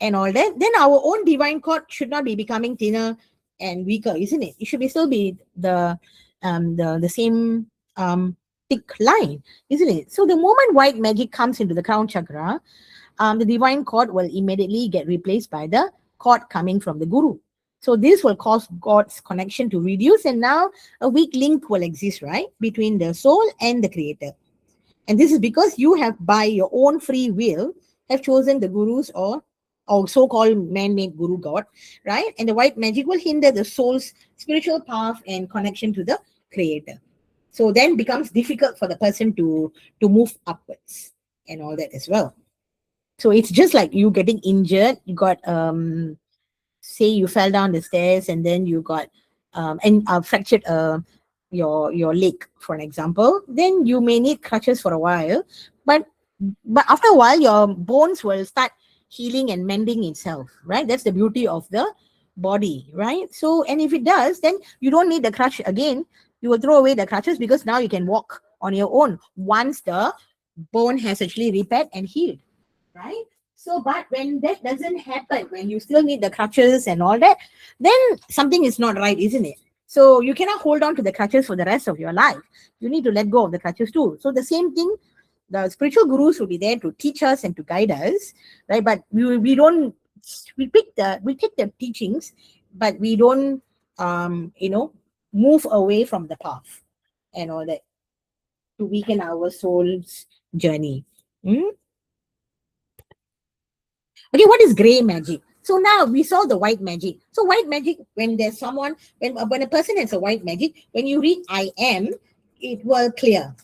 and all that, then our own divine cord should not be becoming thinner and weaker, isn't it? It should be still be the same thick line, isn't it? So the moment white magic comes into the crown chakra, the divine cord will immediately get replaced by the cord coming from the guru. So this will cause God's connection to reduce, and now a weak link will exist, right, between the soul and the creator. And this is because you have, by your own free will, have chosen the gurus or so-called man-made guru god, right? And the white magic will hinder the soul's spiritual path and connection to the creator. So then becomes difficult for the person to move upwards and all that as well. So it's just like you getting injured. You got say you fell down the stairs and then you got and fractured your leg, for an example. Then you may need crutches for a while, but after a while your bones will start healing and mending itself, right? That's the beauty of the body, right? So, and if it does, then you don't need the crutch again. You will throw away the crutches because now you can walk on your own once the bone has actually repaired and healed, right? So, but when that doesn't happen, when you still need the crutches and all that, then something is not right, isn't it? So you cannot hold on to the crutches for the rest of your life. You need to let go of the crutches too. So the same thing, the spiritual gurus will be there to teach us and to guide us, right? But we don't, we take the teachings, but we don't move away from the path and all that to weaken our soul's journey. Hmm? Okay, what is gray magic? So now we saw the white magic. So white magic, when there's someone, when a person has a white magic, when you read I am, it will clear,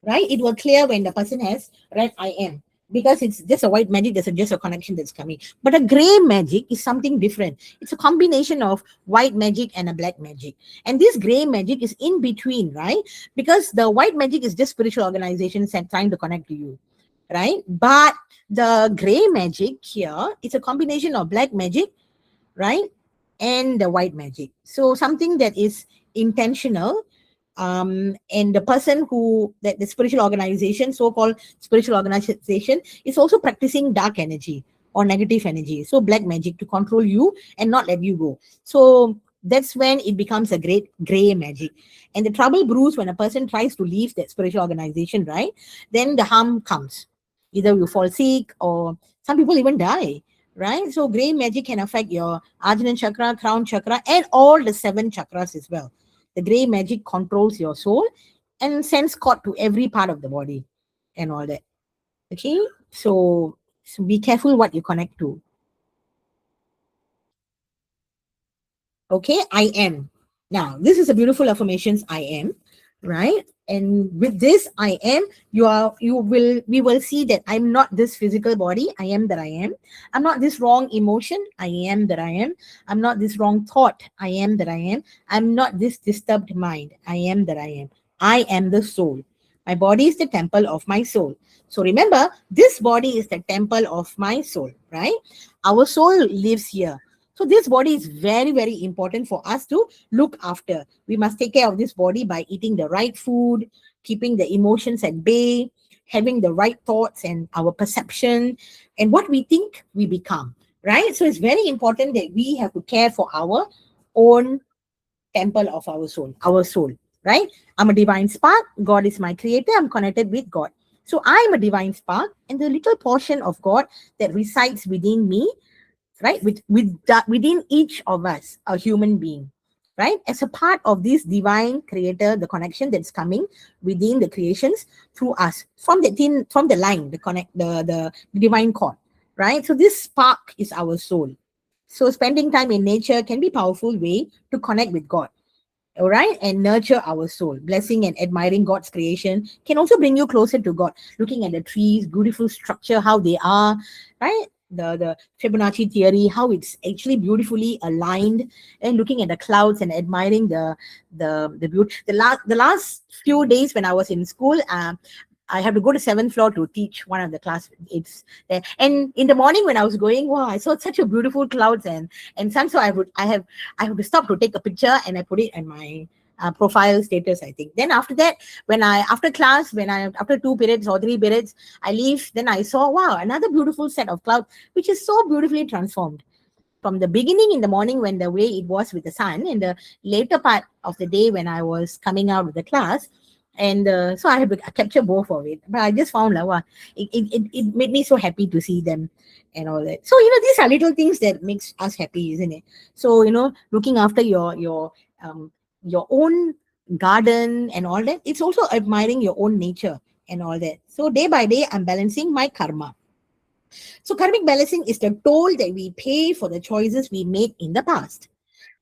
right? It will clear when the person has read I am, because it's just a white magic. There's just a connection that's coming. But a gray magic is something different. It's a combination of white magic and a black magic. And this gray magic is in between, right? Because the white magic is just spiritual organizations and trying to connect to you, right? But the gray magic here is a combination of black magic, right, and the white magic. So something that is intentional, and the person who, that the spiritual organization, so-called spiritual organization, is also practicing dark energy or negative energy, so black magic, to control you and not let you go. So that's when it becomes a great gray magic. And the trouble brews when a person tries to leave that spiritual organization, right? Then the harm comes. Either you fall sick or some people even die, right? So gray magic can affect your Ajna chakra, crown chakra, and all the 7 chakras as well. The gray magic controls your soul and sends cord to every part of the body and all that. Okay, so be careful what you connect to. Okay, I am. Now, this is a beautiful affirmations, I am, right? And with this, I am, we will see that I'm not this physical body, I am that I am. I'm not this wrong emotion, I am that I am. I'm not this wrong thought, I am that I am. I'm not this disturbed mind, I am that I am. I am the soul. My body is the temple of my soul. So remember, this body is the temple of my soul, right? Our soul lives here. So this body is very, very important for us to look after. We must take care of this body by eating the right food, keeping the emotions at bay, having the right thoughts and our perception, and what we think we become, right? So it's very important that we have to care for our own temple of our soul, right? I'm a divine spark. God is my creator. I'm connected with God. So I'm a divine spark, and the little portion of God that resides within me, right, within each of us, a human being, right, as a part of this divine creator, the connection that's coming within the creations through us from the line, the divine cord, right? So this spark is our soul. So spending time in nature can be a powerful way to connect with God, all right, and nurture our soul. Blessing and admiring God's creation can also bring you closer to God. Looking at the trees, beautiful structure, how they are, right? The Fibonacci theory, how it's actually beautifully aligned, and looking at the clouds and admiring the beauty. The last few days when I was in school, I have to go to 7th floor to teach one of the class. It's there. And in the morning when I was going, wow, I saw such a beautiful clouds and sun. So I have to stop to take a picture, and I put it in profile status, I think. Then after that, after class, after 2 periods or 3 periods, I leave. Then I saw, wow, another beautiful set of clouds, which is so beautifully transformed from the beginning in the morning when the way it was with the sun, and the later part of the day when I was coming out of the class. And so I had to capture both of it. But I just found like, wow, it made me so happy to see them and all that. So, these are little things that makes us happy, isn't it? So, looking after your own garden and all that, it's also admiring your own nature and all that. So day by day, I'm balancing my karma. So karmic balancing is the toll that we pay for the choices we made in the past,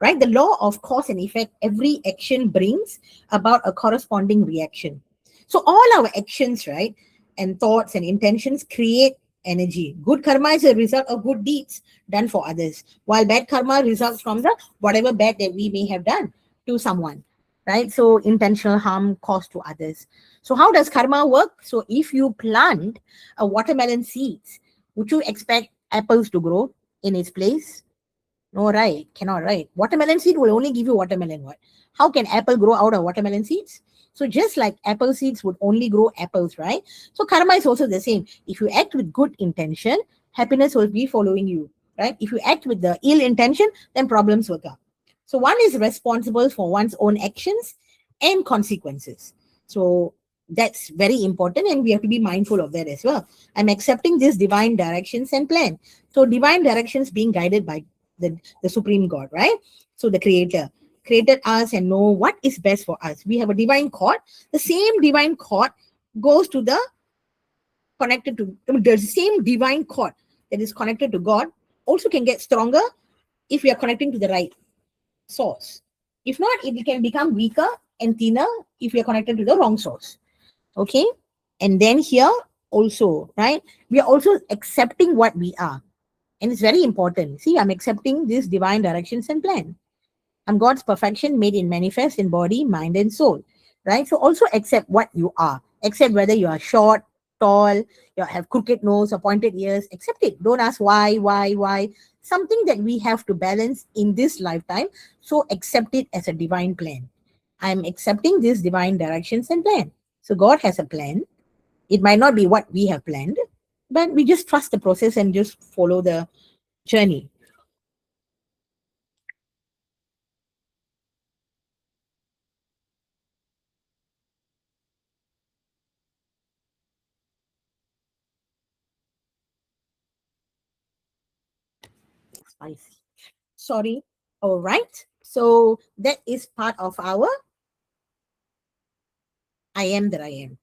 right? The law of cause and effect, every action brings about a corresponding reaction. So all our actions, right, and thoughts and intentions create energy. Good karma is a result of good deeds done for others, while bad karma results from the whatever bad that we may have done to someone, right? So intentional harm caused to others. So how does karma work? So if you plant a watermelon seeds, would you expect apples to grow in its place? No, right? Cannot, right? Watermelon seed will only give you watermelon. What? How can apple grow out of watermelon seeds? So just like apple seeds would only grow apples, right? So karma is also the same. If you act with good intention, happiness will be following you, right? If you act with the ill intention, then problems will come. So one is responsible for one's own actions and consequences. So that's very important, and we have to be mindful of that as well. I'm accepting this divine directions and plan. So divine directions being guided by the supreme God, right? So the creator created us and know what is best for us. We have a divine cord. The same divine cord goes to the same divine cord that is connected to God also can get stronger if we are connecting to the right source. If not, it can become weaker and thinner if we are connected to the wrong source. Okay. And then here also, right, we are also accepting what we are. And it's very important. See, I'm accepting this divine directions and plan. I'm God's perfection made in manifest in body, mind, and soul. Right? So also accept what you are. Accept whether you are short, tall, you have crooked nose or pointed ears. Accept it. Don't ask why. Something that we have to balance in this lifetime. So accept it as a divine plan. I'm accepting this divine directions and plan. So God has a plan. It might not be what we have planned, but we just trust the process and just follow the journey. Spicy. Sorry. All right. So that is part of our I am that I am.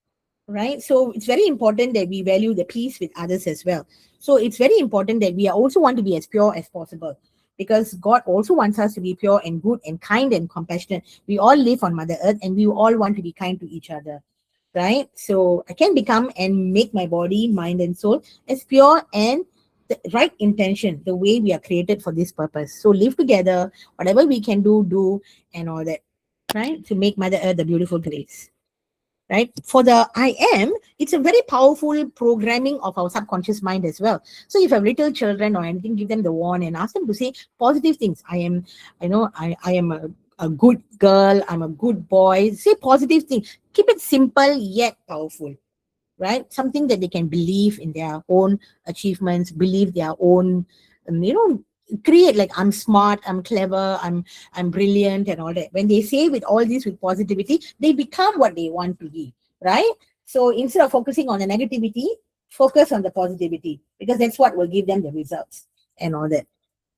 Right. So it's very important that we value the peace with others as well. So it's very important that we also want to be as pure as possible, because God also wants us to be pure and good and kind and compassionate. We all live on Mother Earth and we all want to be kind to each other. Right. So I can become and make my body, mind, and soul as pure and the right intention, the way we are created for this purpose. So live together, whatever we can do, and all that, right? To make Mother Earth a beautiful place. Right. For the I am, it's a very powerful programming of our subconscious mind as well. So if you have little children or anything, give them the wand and ask them to say positive things. I am, I am a good girl, I'm a good boy. Say positive things. Keep it simple yet powerful, right? Something that they can believe in their own achievements, believe their own, create like I'm smart, I'm clever, I'm brilliant and all that. When they say with all this with positivity, they become what they want to be, right? So instead of focusing on the negativity, focus on the positivity, because that's what will give them the results and all that.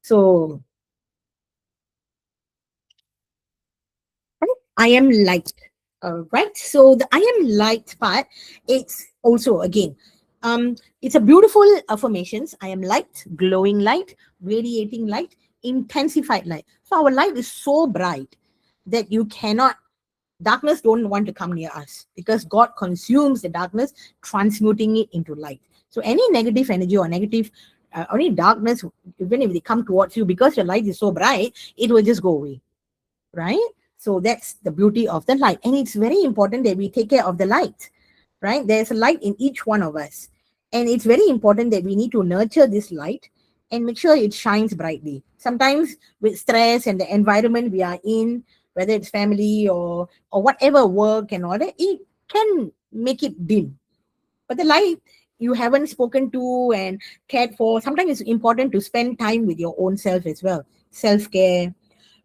So I am light. Right. So the I am light part, it's also again, it's a beautiful affirmations. I am light, glowing light, radiating light, intensified light. So our light is so bright that you cannot, darkness don't want to come near us, because God consumes the darkness, transmuting it into light. So any negative energy or negative, any darkness, even if they come towards you, because your light is so bright, it will just go away, right? So that's the beauty of the light. And it's very important that we take care of the light, right? There's a light in each one of us. And it's very important that we need to nurture this light and make sure it shines brightly. Sometimes with stress and the environment we are in, whether it's family or whatever work and all that, it can make it dim. But the light you haven't spoken to and cared for, sometimes it's important to spend time with your own self as well. Self-care,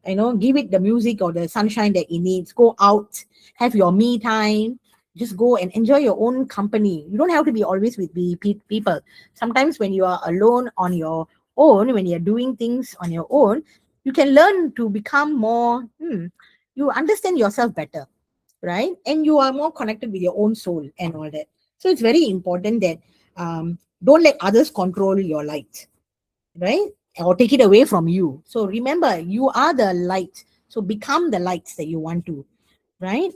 give it the music or the sunshine that it needs. Go out, have your me time. Just go and enjoy your own company. You don't have to be always with people. Sometimes when you are alone on your own, when you're doing things on your own, you can learn to become more, you understand yourself better, right? And you are more connected with your own soul and all that. So it's very important that don't let others control your light, right? Or take it away from you. So remember, you are the light. So become the lights that you want to, right?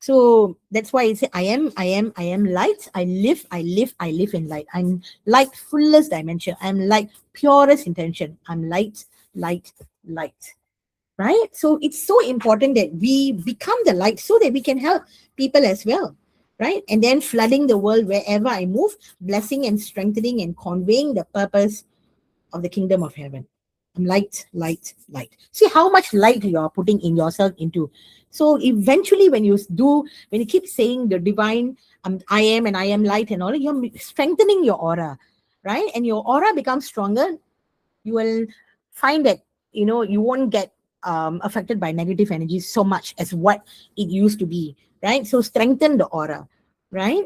So that's why I say, I am light. I live in light. I'm light, fullest dimension. I'm light, purest intention. I'm light, light, light. Right? So it's so important that we become the light so that we can help people as well. Right? And then flooding the world wherever I move, blessing and strengthening and conveying the purpose of the kingdom of heaven. Light, light, light. See how much light you are putting in yourself into. So eventually, when you keep saying the divine, I am and I am light and all, you're strengthening your aura, right? And your aura becomes stronger. You will find that you won't get affected by negative energy so much as what it used to be, right? So strengthen the aura, right?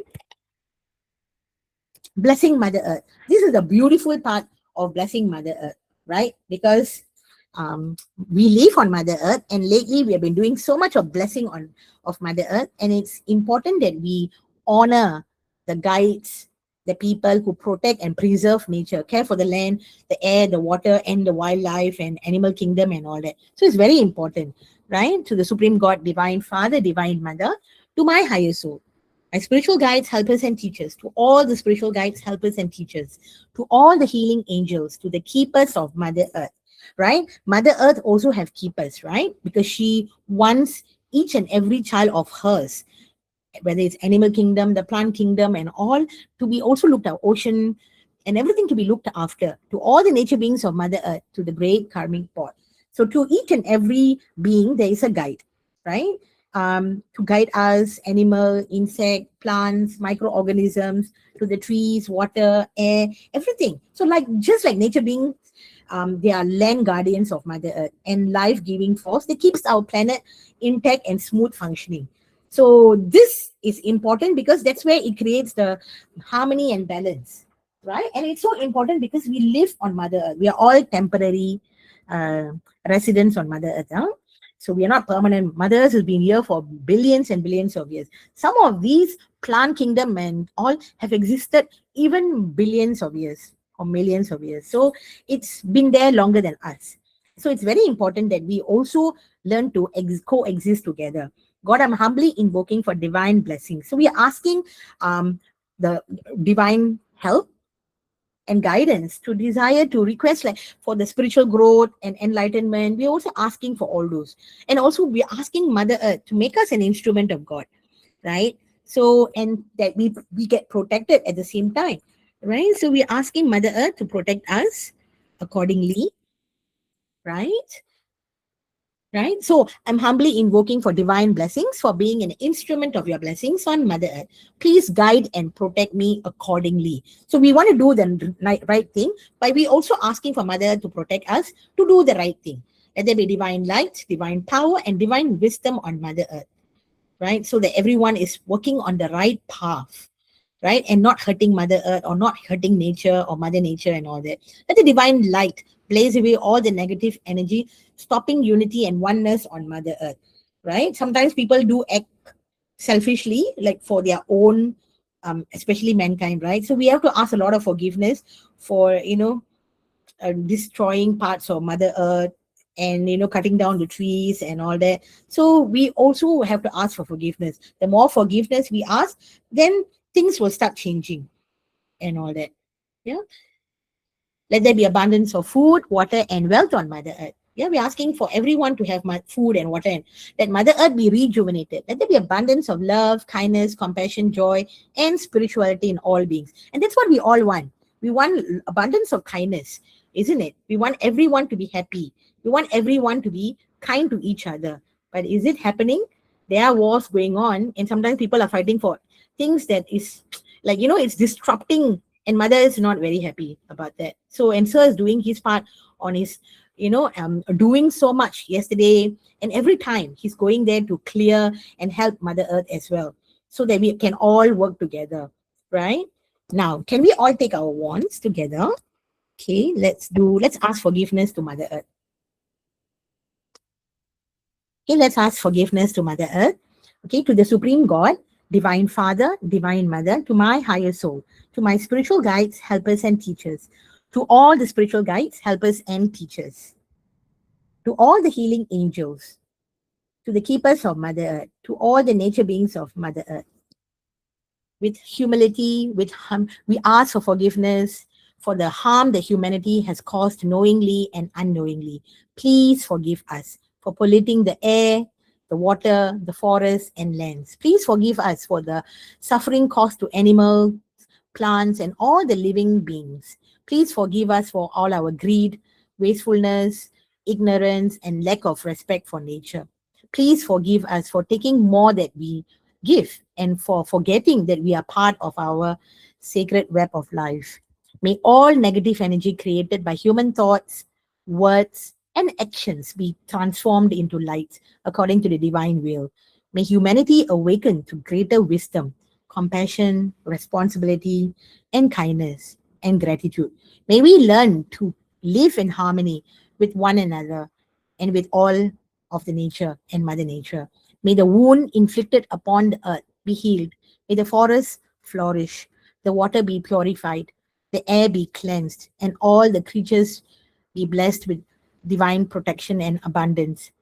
Blessing Mother Earth. This is the beautiful part of blessing Mother Earth, right? Because um, we live on Mother Earth, and lately we have been doing so much of blessing of Mother Earth, and it's important that we honor the guides, the people who protect and preserve nature, care for the land, the air, the water, and the wildlife and animal kingdom and all that. So it's very important, right? To the Supreme God, Divine Father, Divine Mother, to my higher soul, my spiritual guides, helpers, and teachers, to all the spiritual guides, helpers, and teachers, to all the healing angels, to the keepers of Mother Earth, right? Mother Earth also have keepers, right? Because she wants each and every child of hers, whether it's animal kingdom, the plant kingdom, and all, to be also looked at, ocean and everything to be looked after, to all the nature beings of Mother Earth, to the great karmic pot. So to each and every being, there is a guide, right? To guide us, animal, insect, plants, microorganisms, to the trees, water, air, everything. So just like nature beings, they are land guardians of Mother Earth and life-giving force that keeps our planet intact and smooth functioning. So this is important because that's where it creates the harmony and balance, right? And it's so important because we live on Mother Earth. We are all temporary uh, residents on Mother Earth. Huh? So we are not permanent. Mother Earth has been here for billions and billions of years. Some of these plant kingdom and all have existed even billions of years or millions of years. So it's been there longer than us. So it's very important that we also learn to coexist together. God, I'm humbly invoking for divine blessings. So we are asking the divine help and guidance to desire to request like for the spiritual growth and enlightenment. We're also asking for all those. And also we're asking Mother Earth to make us an instrument of God, right? So, and that we get protected at the same time, right? So we're asking Mother Earth to protect us accordingly, right? Right? So I'm humbly invoking for divine blessings, for being an instrument of your blessings on Mother Earth. Please guide and protect me accordingly. So we want to do the right thing, but we also asking for Mother Earth to protect us to do the right thing. Let there be divine light, divine power, and divine wisdom on Mother Earth, right? So that everyone is working on the right path, right? And not hurting Mother Earth or not hurting nature or Mother Nature and all that. Let the divine light blaze away all the negative energy, stopping unity and oneness on Mother Earth, right? Sometimes people do act selfishly, like for their own, especially mankind, right? So we have to ask a lot of forgiveness for, destroying parts of Mother Earth and, cutting down the trees and all that. So we also have to ask for forgiveness. The more forgiveness we ask, then things will start changing and all that. Yeah. Let there be abundance of food, water, and wealth on Mother Earth. Yeah, we're asking for everyone to have food and water, and let Mother Earth be rejuvenated. Let there be abundance of love, kindness, compassion, joy, and spirituality in all beings. And that's what we all want. We want abundance of kindness, isn't it? We want everyone to be happy. We want everyone to be kind to each other, But is it happening? There are wars going on, and sometimes people are fighting for things that is like, it's disrupting, and mother is not very happy about that. So, and sir is doing his part on his, doing so much yesterday, and every time he's going there to clear and help Mother Earth as well, so that we can all work together, right? Now, can we all take our wands together? Okay, let's ask forgiveness to Mother Earth. Okay, let's ask forgiveness to Mother Earth. Okay, to the Supreme God, Divine Father, Divine Mother, to my higher soul, to my spiritual guides, helpers, and teachers, to all the spiritual guides, helpers, and teachers, to all the healing angels, to the keepers of Mother Earth, to all the nature beings of Mother Earth. With humility, we ask for forgiveness for the harm that humanity has caused knowingly and unknowingly. Please forgive us for polluting the air, the water, the forests, and lands. Please forgive us for the suffering caused to animals, plants, and all the living beings. Please forgive us for all our greed, wastefulness, ignorance, and lack of respect for nature. Please forgive us for taking more that we give and for forgetting that we are part of our sacred web of life. May all negative energy created by human thoughts, words, and actions be transformed into light according to the divine will. May humanity awaken to greater wisdom, compassion, responsibility, and kindness and gratitude. May we learn to live in harmony with one another and with all of the nature and Mother Nature. May the wound inflicted upon the earth be healed. May the forests flourish, the water be purified, the air be cleansed, and all the creatures be blessed with divine protection and abundance.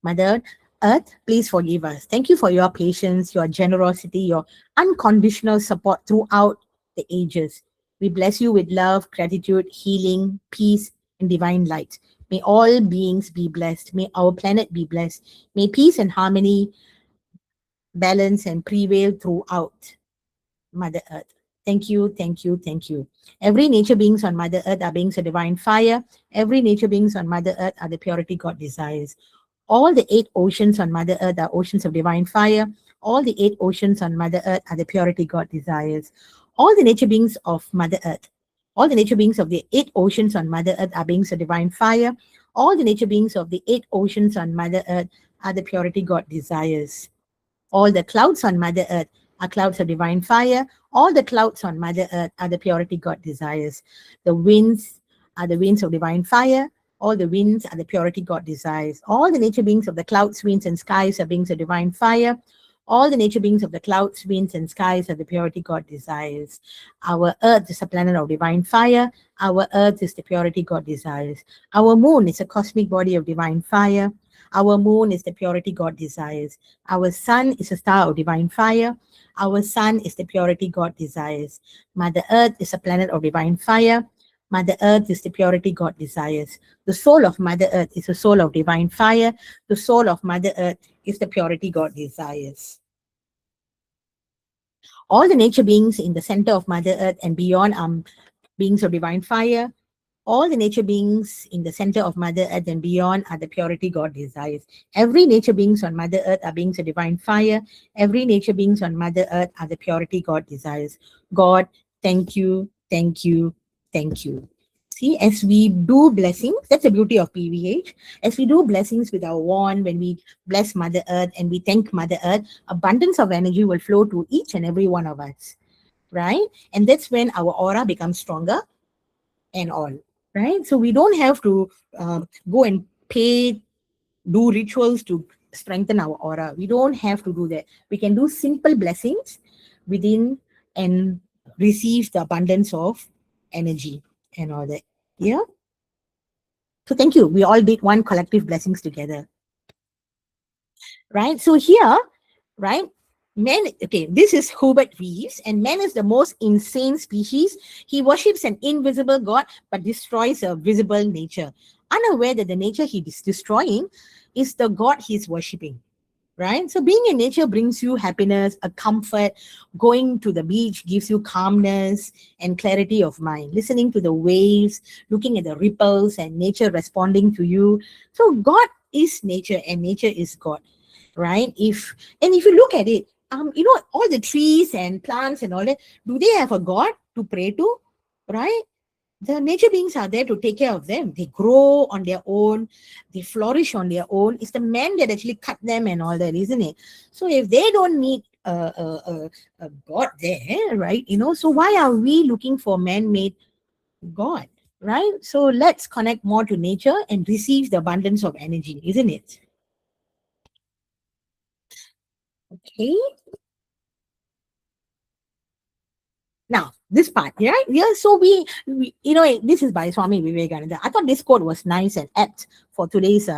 Mother Earth, please forgive us. Thank you for your patience, your generosity, your unconditional support throughout the ages. We bless you with love, gratitude, healing, peace, and divine light. May all beings be blessed. May our planet be blessed. May peace and harmony balance and prevail throughout Mother Earth. Thank you, thank you, thank you. Every nature beings on Mother Earth are beings of divine fire. Every nature beings on Mother Earth are the purity God desires. All the 8 oceans on Mother Earth are oceans of divine fire. All the 8 oceans on Mother Earth are the purity God desires. All the nature beings of Mother Earth, all the nature beings of the 8 oceans on Mother Earth are beings of divine fire. All the nature beings of the 8 oceans on Mother Earth are the purity God desires. All the clouds on Mother Earth are clouds of divine fire. All the clouds on Mother Earth are the purity God desires. The winds are the winds of divine fire. All the winds are the purity God desires. All the nature beings of the clouds, winds, and skies are beings of divine fire. All the nature beings of the clouds, winds, and skies are the purity God desires. Our earth is a planet of divine fire. Our earth is the purity God desires. Our moon is a cosmic body of divine fire. Our moon is the purity God desires. Our sun is a star of divine fire. Our sun is the purity God desires. Mother Earth is a planet of divine fire. Mother Earth is the purity God desires. The soul of Mother Earth is a soul of divine fire. The soul of Mother Earth is the purity God desires. All the nature beings in the center of Mother Earth and beyond are beings of divine fire. All the nature beings in the center of Mother Earth and beyond are the purity God desires. Every nature beings on Mother Earth are beings of divine fire. Every nature beings on Mother Earth are the purity God desires. God, thank you, thank you, thank you. See, as we do blessings, that's the beauty of PVH. As we do blessings with our wand, when we bless Mother Earth and we thank Mother Earth, abundance of energy will flow to each and every one of us, right? And that's when our aura becomes stronger and all, right? So we don't have to go and do rituals to strengthen our aura. We don't have to do that. We can do simple blessings within and receive the abundance of energy and all that. Yeah. So thank you. We all did one collective blessings together, right? So here, right? Man, okay, this is Hubert Reeves, and man is the most insane species. He worships an invisible God but destroys a visible nature, unaware that the nature he is destroying is the God he's worshipping, right? So being in nature brings you happiness, a comfort. Going to the beach gives you calmness and clarity of mind. Listening to the waves, looking at the ripples and nature responding to you. So God is nature and nature is God, right? If you look at it, all the trees and plants and all that, do they have a God to pray to, right? The nature beings are there to take care of them. They grow on their own, they flourish on their own. It's the man that actually cut them and all that, isn't it? So if they don't need a God there, right? So why are we looking for man-made God, right? So let's connect more to nature and receive the abundance of energy, isn't it? Okay. Now, this part, right? Yeah, so this is by Swami Vivekananda. I thought this quote was nice and apt for today's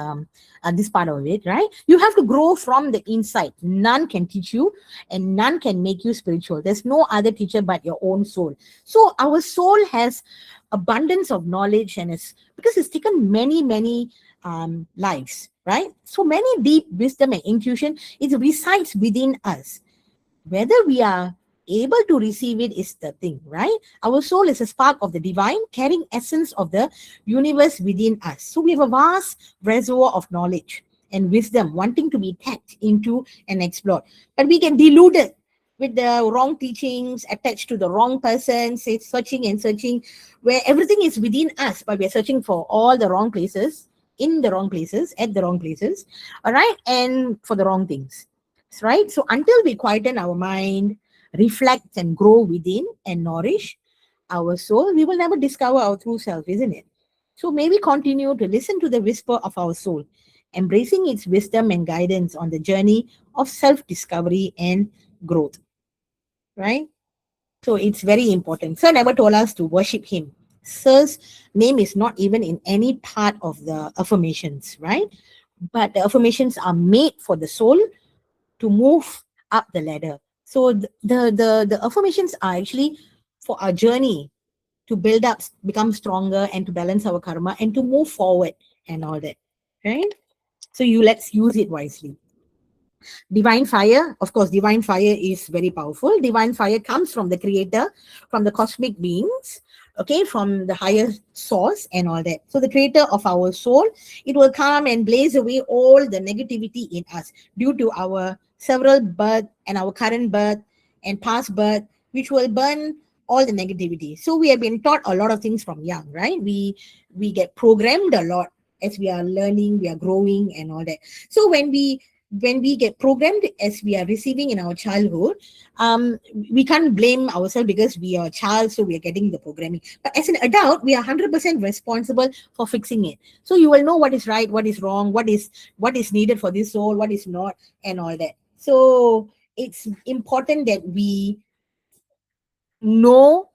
this part of it, right? You have to grow from the inside. None can teach you, and none can make you spiritual. There's no other teacher but your own soul. So our soul has abundance of knowledge, and because it's taken many, many lives, right? So many deep wisdom and intuition, it resides within us. Whether we are able to receive it is the thing, right? Our soul is a spark of the divine, carrying essence of the universe within us. So we have a vast reservoir of knowledge and wisdom wanting to be tapped into and explored. But we get deluded with the wrong teachings, attached to the wrong person, say searching and searching, where everything is within us, but we're searching for all the wrong places, in the wrong places, at the wrong places, all right, and for the wrong things, right? So until we quieten our mind, reflect and grow within and nourish our soul, we will never discover our true self, isn't it? So may we continue to listen to the whisper of our soul, embracing its wisdom and guidance on the journey of self-discovery and growth, right? So it's very important. Sir never told us to worship him. Sir's name is not even in any part of the affirmations, right? But the affirmations are made for the soul to move up the ladder. So the affirmations are actually for our journey to build up, become stronger, and to balance our karma and to move forward and all that, right? So let's use it wisely. Divine fire, of course, divine fire is very powerful. Divine fire comes from the creator, from the cosmic beings, okay, from the higher source and all that. So the creator of our soul, it will come and blaze away all the negativity in us due to our several birth and our current birth and past birth, which will burn all the negativity. So we have been taught a lot of things from young, right? We get programmed a lot as we are learning, we are growing and all that. So when we get programmed as we are receiving in our childhood, we can't blame ourselves because we are a child, so we are getting the programming. But as an adult, we are 100% responsible for fixing it. So you will know what is right, what is wrong, what is needed for this soul, what is not, and all that. So it's important that we know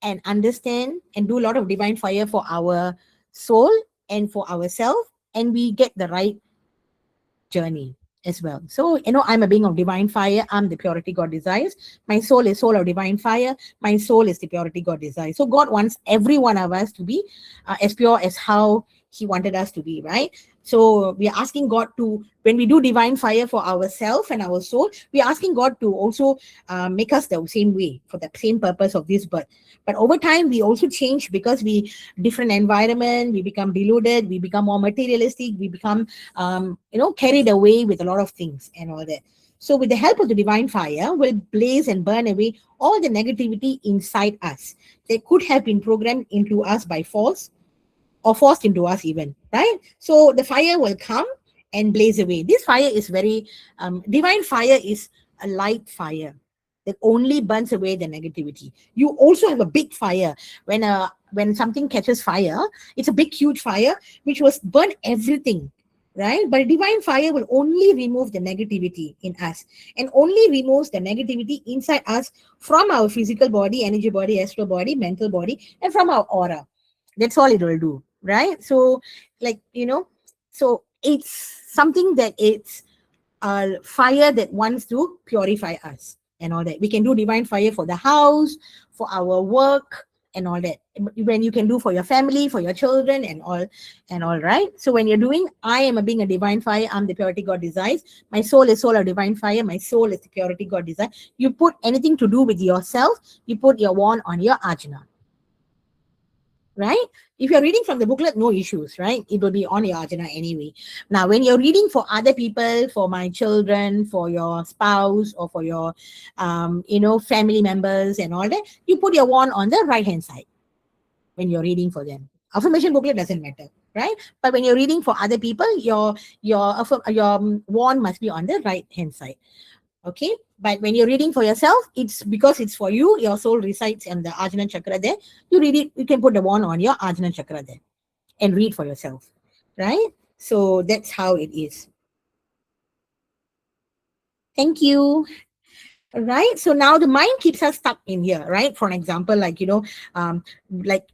and understand and do a lot of divine fire for our soul and for ourselves, and we get the right journey as well. So, I'm a being of divine fire. I'm the purity God desires. My soul is soul of divine fire. My soul is the purity God desires. So God wants every one of us to be as pure as how he wanted us to be, right? So we are asking God to, when we do divine fire for ourselves and our soul, we are asking God to also make us the same way for the same purpose of this birth. But over time, we also change because we different environment, we become deluded, we become more materialistic, we become carried away with a lot of things and all that. So with the help of the divine fire, we'll blaze and burn away all the negativity inside us that could have been programmed into us by force or forced into us even, right? So the fire will come and blaze away. This fire is very, divine fire is a light fire that only burns away the negativity. You also have a big fire. When something catches fire, it's a big, huge fire, which was burn everything, right? But divine fire will only remove the negativity in us and only removes the negativity inside us from our physical body, energy body, astral body, mental body, and from our aura. That's all it will do, right? So, so it's something that it's a fire that wants to purify us and all that. We can do divine fire for the house, for our work, and all that. When you can do for your family, for your children, and all, right? So when you're doing, I am a being a divine fire, I'm the purity God desires. My soul is soul of divine fire, my soul is the purity God desire. You put anything to do with yourself, you put your wand on your ajna. right? If you're reading from the booklet, no issues, right? It will be on your ajna anyway. Now, when you're reading for other people, for my children, for your spouse, or for your, family members and all that, you put your wand on the right hand side when you're reading for them. Affirmation booklet doesn't matter, right? But when you're reading for other people, your wand must be on the right hand side. Okay, but when you're reading for yourself, it's because it's for you. Your soul resides in the Ajna chakra there. You read it, you can put the wand on your Ajna chakra there and read for yourself, right? So that's how it is. Thank you. Right, so now the mind keeps us stuck in here, right? For an example, like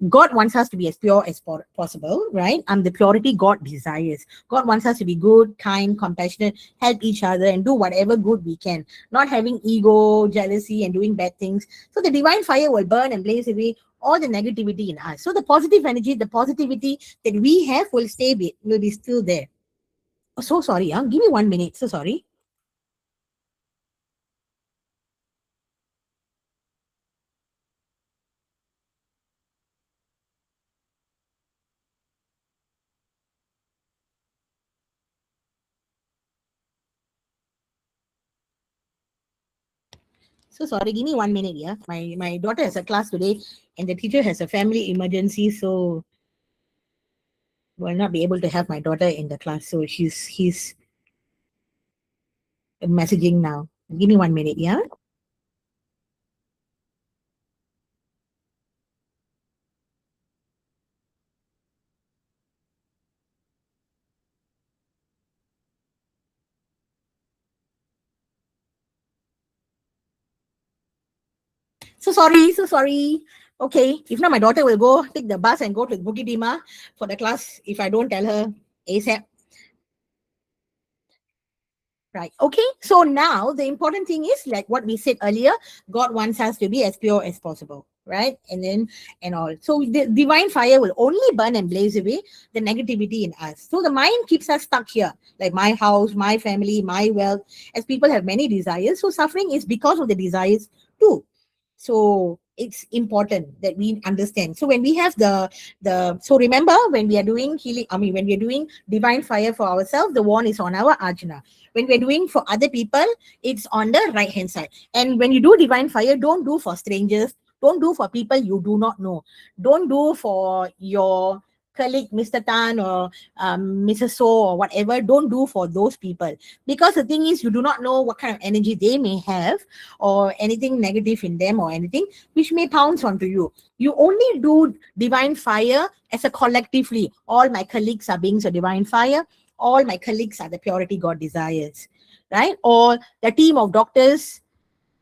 God wants us to be as pure as possible, right? The purity God desires. God wants us to be good, kind, compassionate, help each other, and do whatever good we can, not having ego, jealousy, and doing bad things. So the divine fire will burn and blaze away all the negativity in us. So the positive energy, the positivity that we have will be still there. Oh, so sorry, give me 1 minute, so sorry. So sorry, give me 1 minute, yeah. My daughter has a class today and the teacher has a family emergency, so will not be able to have my daughter in the class. So he's messaging now. Give me 1 minute, yeah. So sorry, so sorry. Okay, if not, my daughter will go take the bus and go to Bukit Timah for the class if I don't tell her ASAP. Right. Okay. So now the important thing is like what we said earlier, God wants us to be as pure as possible. Right. And all. So the divine fire will only burn and blaze away the negativity in us. So the mind keeps us stuck here, like my house, my family, my wealth, as people have many desires. So suffering is because of the desires too. So it's important that we understand. So when we have so remember when we are doing healing, when we are doing divine fire for ourselves, the wand is on our ajna. When we're doing for other people, it's on the right hand side. And when you do divine fire, don't do for strangers, don't do for people you do not know, don't do for your colleague Mr. Tan or Mrs. So or whatever. Don't do for those people, because the thing is you do not know what kind of energy they may have, or anything negative in them, or anything which may pounce onto you. You only do divine fire as a collectively. All my colleagues are beings of divine fire. All my colleagues are the purity God desires, right? Or the team of doctors,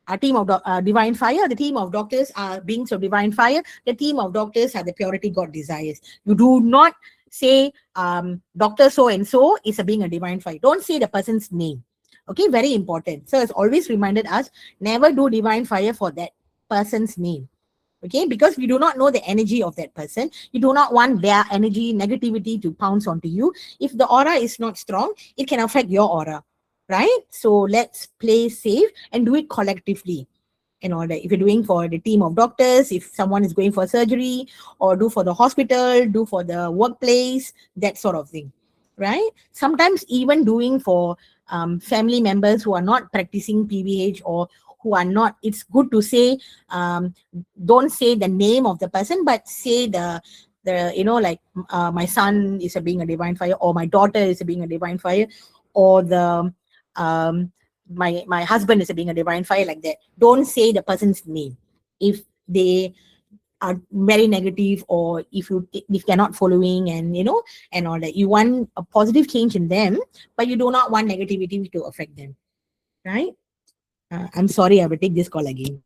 a team of divine fire. The team of doctors are beings of divine fire. The team of doctors are the purity God desires. You do not say Doctor so and so is a being a divine fire. Don't say the person's name. Okay, very important. So it's always reminded us, never do divine fire for that person's name. Okay, because we do not know the energy of that person. You do not want their energy, negativity to pounce onto you. If the aura is not strong, it can affect your aura, right? So let's play safe and do it collectively. In order, if you're doing for the team of doctors, if someone is going for surgery, or do for the hospital, do for the workplace, that sort of thing, right? Sometimes even doing for family members who are not practicing PVH, or who are not, it's good to say, don't say the name of the person, but say like my son is a being a divine fire, or my daughter is a being a divine fire, or the um my husband is a being a divine fire, like that. Don't say the person's name if they are very negative, or if they're not following, and all that. You want a positive change in them, but you do not want negativity to affect them, right? I'm sorry, I will take this call again.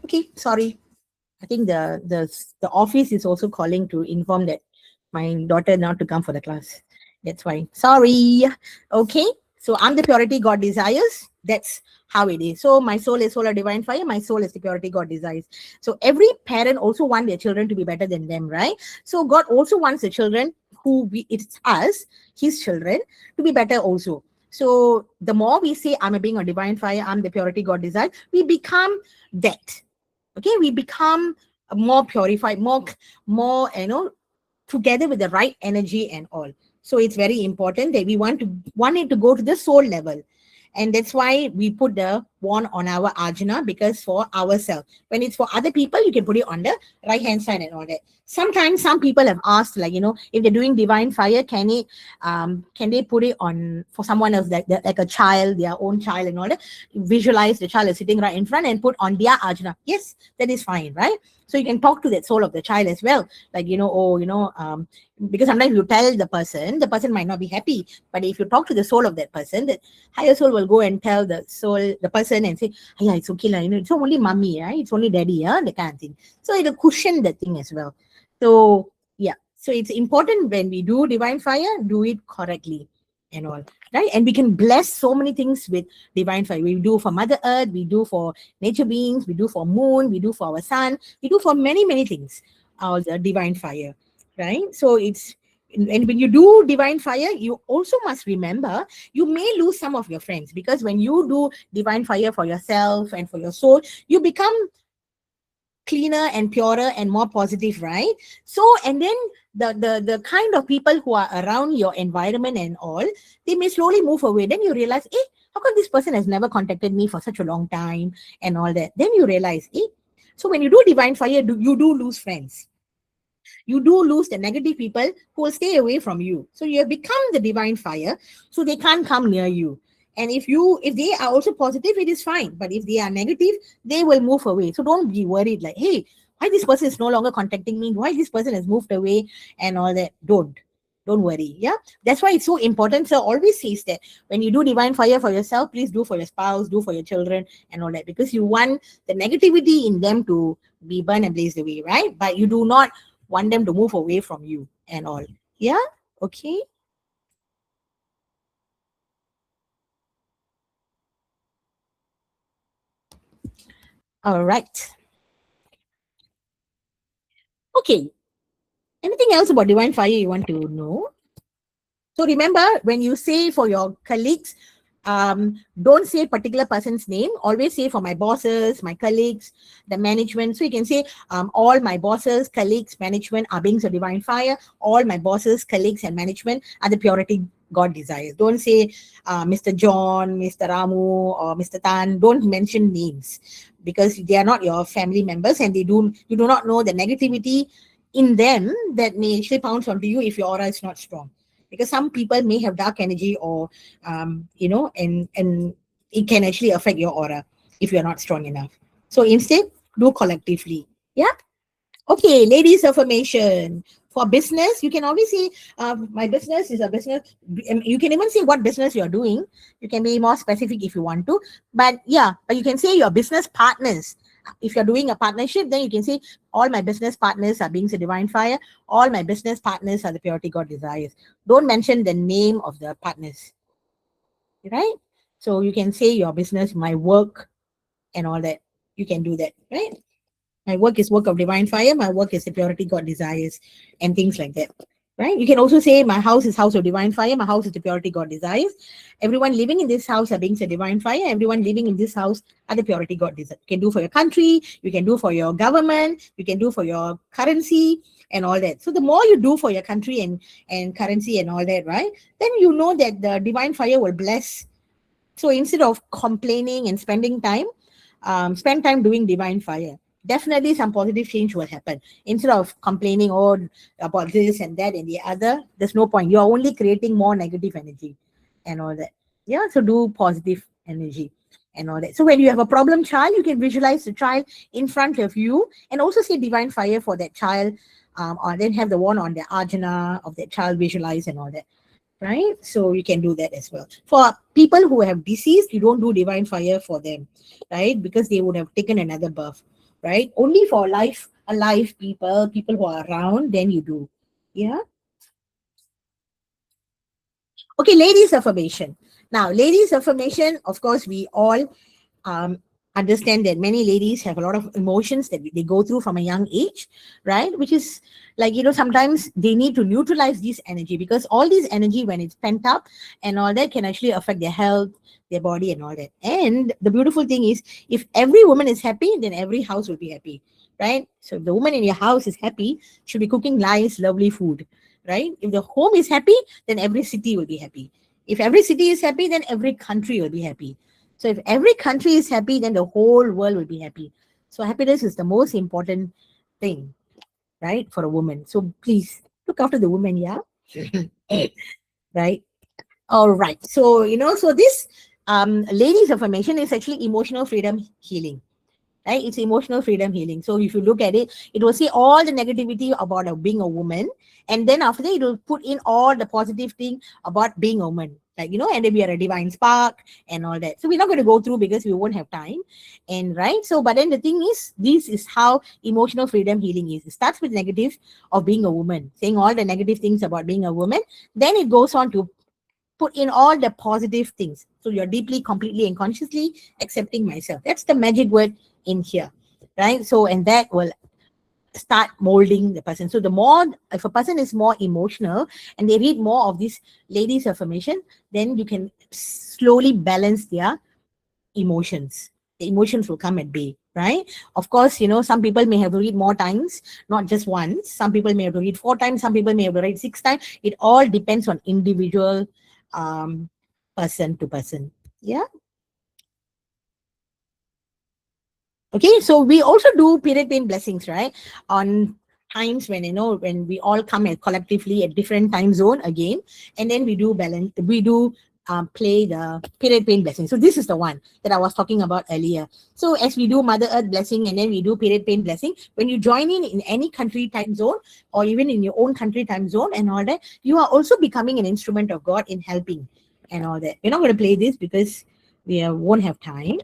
Okay, sorry. I think the office is also calling to inform that my daughter not to come for the class. That's why. Sorry. Okay. So I'm the purity God desires. That's how it is. So my soul is soul of divine fire. My soul is the purity God desires. So every parent also want their children to be better than them, right? So God also wants the children it's us, his children, to be better also. So the more we say, I'm a being of divine fire, I'm the purity God desires, we become that. Okay, we become more purified, more together with the right energy and all. So it's very important that we want it to go to the soul level. And that's why we put the wand on our ajna, because for ourselves. When it's for other people, you can put it on the right hand side and all that. Sometimes some people have asked, like, if they're doing divine fire, can they put it on for someone else, like a child, their own child and all that? Visualize the child is sitting right in front and put on their ajna. Yes, that is fine, right? So you can talk to that soul of the child as well. Like, because sometimes you tell the person might not be happy. But if you talk to the soul of that person, the higher soul will go and tell the person and say, "Hey, yeah, it's okay, it's only mommy, right? It's only daddy, yeah," the kind of thing. So it'll cushion the thing as well. So yeah. So it's important when we do divine fire, do it correctly and all. Right? And we can bless so many things with divine fire. We do for Mother Earth, we do for nature beings, we do for moon, we do for our sun, we do for many, many things. All the divine fire. Right? So and when you do divine fire, you also must remember you may lose some of your friends, because when you do divine fire for yourself and for your soul, you become cleaner and purer and more positive, right? So, and then the kind of people who are around your environment and all, they may slowly move away. Then you realize, how come this person has never contacted me for such a long time and all that? Then you realize, so when you do divine fire, you do lose friends. You do lose the negative people who will stay away from you. So you have become the divine fire, so they can't come near you. And if they are also positive, it is fine. But if they are negative, they will move away. So don't be worried, like, hey, why this person is no longer contacting me? Why this person has moved away and all that? Don't worry. Yeah. That's why it's so important. So always says that when you do divine fire for yourself, please do for your spouse, do for your children and all that, because you want the negativity in them to be burned and blazed away, right? But you do not want them to move away from you and all. Yeah. Okay. All right. Okay. Anything else about divine fire you want to know? So remember, when you say for your colleagues, don't say particular person's name. Always say for my bosses, my colleagues, the management. So you can say, all my bosses, colleagues, management are beings of divine fire. All my bosses, colleagues, and management are the purity God desires. Don't say Mr. John, Mr. Ramu, or Mr. Tan. Don't mention names, because they are not your family members, and you do not know the negativity in them that may actually pounce onto you if your aura is not strong. Because some people may have dark energy, or and it can actually affect your aura if you're not strong enough. So instead, do collectively. Yeah. Okay, ladies affirmation. For business, you can always say, my business is a business. You can even say what business you're doing. You can be more specific if you want to. But yeah, but you can say your business partners. If you're doing a partnership, then you can say, all my business partners are beings of divine fire. All my business partners are the purity God desires. Don't mention the name of the partners, right? So you can say your business, my work, and all that. You can do that, right? My work is work of divine fire. My work is the purity God desires, and things like that. Right? You can also say, my house is house of divine fire. My house is the purity God desires. Everyone living in this house are beings of divine fire. Everyone living in this house are the purity God desires. You can do for your country. You can do for your government. You can do for your currency and all that. So the more you do for your country and currency and all that, right? Then you know that the divine fire will bless. So instead of complaining and spending time, spend time doing divine fire. Definitely some positive change will happen. Instead of complaining, about this and that and the other, there's no point. You're only creating more negative energy and all that. Yeah, so do positive energy and all that. So when you have a problem child, you can visualize the child in front of you and also say divine fire for that child, or then have the one on the ajna of that child visualize and all that. Right? So you can do that as well. For people who have deceased, you don't do divine fire for them, right? Because they would have taken another birth, right? Only for life alive people who are around, then you do. Yeah. Okay, ladies affirmation. Now, ladies affirmation, of course, we all um, understand that many ladies have a lot of emotions that they go through from a young age, right? Which is like, sometimes they need to neutralize this energy, because all this energy, when it's pent up and all that, can actually affect their health, their body, and all that. And the beautiful thing is, if every woman is happy, then every house will be happy, right? So if the woman in your house is happy, she'll be cooking nice, lovely food, right? If the home is happy, then every city will be happy. If every city is happy, then every country will be happy. So if every country is happy, then the whole world will be happy. So happiness is the most important thing, right, for a woman. So please look after the woman, yeah? Right? All right. So, so this ladies affirmation is actually emotional freedom healing, right? It's emotional freedom healing. So if you look at it, it will say all the negativity about being a woman, and then after that, it will put in all the positive thing about being a woman, like, and then we are a divine spark and all that. So we're not going to go through because we won't have time, and right. So, but then the thing is, this is how emotional freedom healing is. It starts with negative of being a woman, saying all the negative things about being a woman. Then it goes on to put in all the positive things. So you're deeply, completely, and consciously accepting myself. That's the magic word in here, right? So, and that will start molding the person. So the more, if a person is more emotional and they read more of this ladies affirmation, then you can slowly balance their emotions. The emotions will come at bay, right? Of course, some people may have to read more times, not just once. Some people may have to read 4 times, some people may have to read 6 times. It all depends on individual um person to person. Yeah. Okay, so we also do period pain blessings, right? On times when, when we all come at collectively at different time zone again, and then we do balance, we do play the period pain blessing. So this is the one that I was talking about earlier. So as we do Mother Earth blessing and then we do period pain blessing, when you join in any country time zone or even in your own country time zone and all that, you are also becoming an instrument of God in helping and all that. We're not going to play this because we won't have time.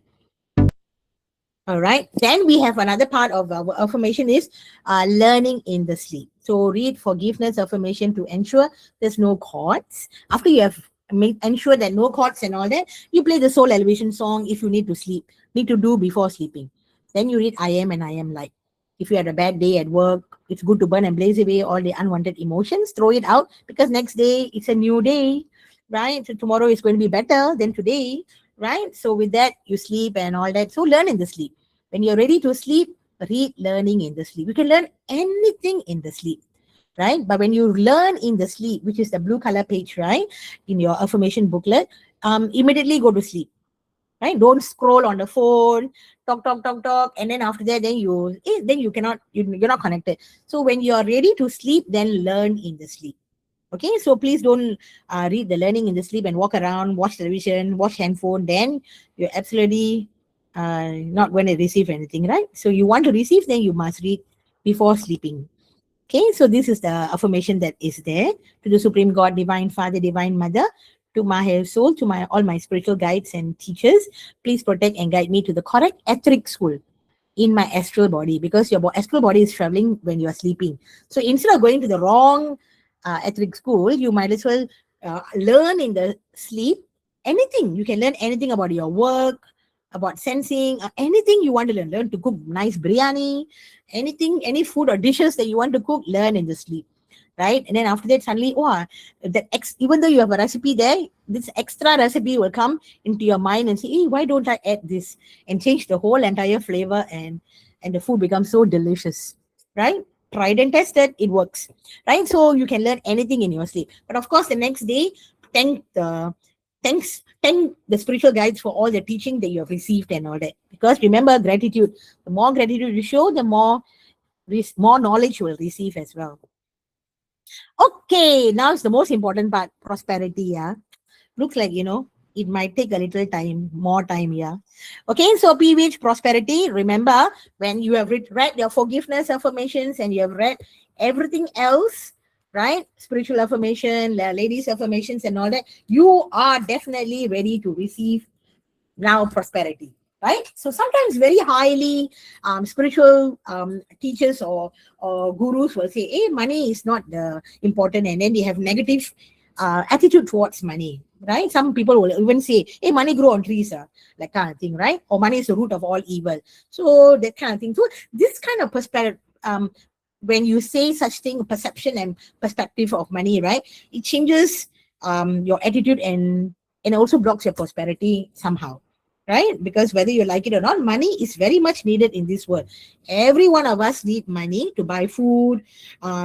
All right. Then we have another part of our affirmation is learning in the sleep. So read forgiveness affirmation to ensure there's no chords. After you have made ensure that no chords and all that, you play the soul elevation song if you need to sleep, need to do before sleeping. Then you read I am and I am light. If you had a bad day at work, it's good to burn and blaze away all the unwanted emotions, throw it out because next day it's a new day, right? So tomorrow is going to be better than today, right? So with that, you sleep and all that. So learn in the sleep. When you're ready to sleep, read learning in the sleep. You can learn anything in the sleep, right? But when you learn in the sleep, which is the blue color page, right, in your affirmation booklet, immediately go to sleep, right? Don't scroll on the phone, talk, and then after that, then you cannot, you're not connected. So when you're ready to sleep, then learn in the sleep. Okay, so please don't read the learning in the sleep and walk around, watch television, watch handphone. Then you're absolutely not going to receive anything, right? So you want to receive, then you must read before sleeping. Okay, so this is the affirmation that is there to the Supreme God, Divine Father, Divine Mother, to my higher soul, to my all my spiritual guides and teachers. Please protect and guide me to the correct etheric school in my astral body, because your astral body is traveling when you are sleeping. So instead of going to the wrong etheric school, you might as well learn in the sleep anything. You can learn anything about your work, about sensing, anything you want to learn. Learn to cook nice biryani, anything, any food or dishes that you want to cook, learn in the sleep. Right. And then after that, suddenly, oh, even though you have a recipe there, this extra recipe will come into your mind and say, hey, why don't I add this and change the whole entire flavor, and the food becomes so delicious. Right. Tried and tested, it works. Right. So you can learn anything in your sleep. But of course, the next day, thank the thank the spiritual guides for all the teaching that you have received and all that. Because remember, gratitude. The more gratitude you show, the more knowledge you will receive as well. Okay, now it's the most important part, prosperity. Yeah, looks like, it might take a little time, more time. Yeah. Okay, so PVH prosperity. Remember, when you have read your forgiveness affirmations and you have read everything else, right? Spiritual affirmation, ladies affirmations, and all that, you are definitely ready to receive now prosperity. right? So sometimes very highly spiritual teachers or gurus will say, hey, money is not the important, and then they have negative attitude towards money, right? Some people will even say, hey, money grow on trees, like kind of thing, right? Or money is the root of all evil. So that kind of thing. So this kind of perspective, when you say such thing, perception and perspective of money, right, it changes your attitude, and also blocks your prosperity somehow, right? Because whether you like it or not, money is very much needed in this world. Every one of us need money to buy food,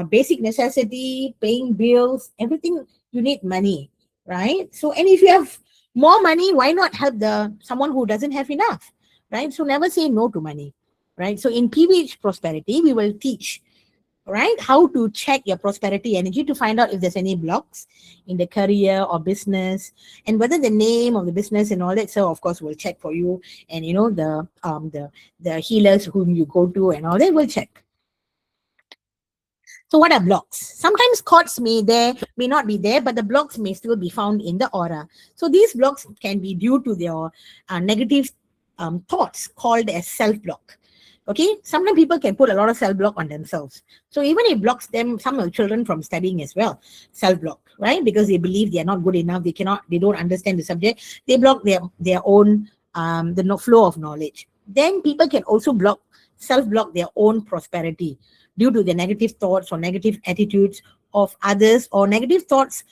basic necessity, paying bills, everything. You need money, right? So, and if you have more money, why not help the someone who doesn't have enough, right? So never say no to money, right? So in PVH prosperity, we will teach, right, how to check your prosperity energy to find out if there's any blocks in the career or business, and whether the name of the business and all that. So of course we'll check for you, and the healers whom you go to and all that will check. So what are blocks? Sometimes cords may not be there, but the blocks may still be found in the aura. So these blocks can be due to their negative thoughts called as self block. Okay, sometimes people can put a lot of self block on themselves. So even it blocks them, some of the children, from studying as well. Self block, right? Because they believe they are not good enough, they don't understand the subject. They block their own flow of knowledge. Then people can also self block their own prosperity due to the negative thoughts or negative attitudes of others, or negative thought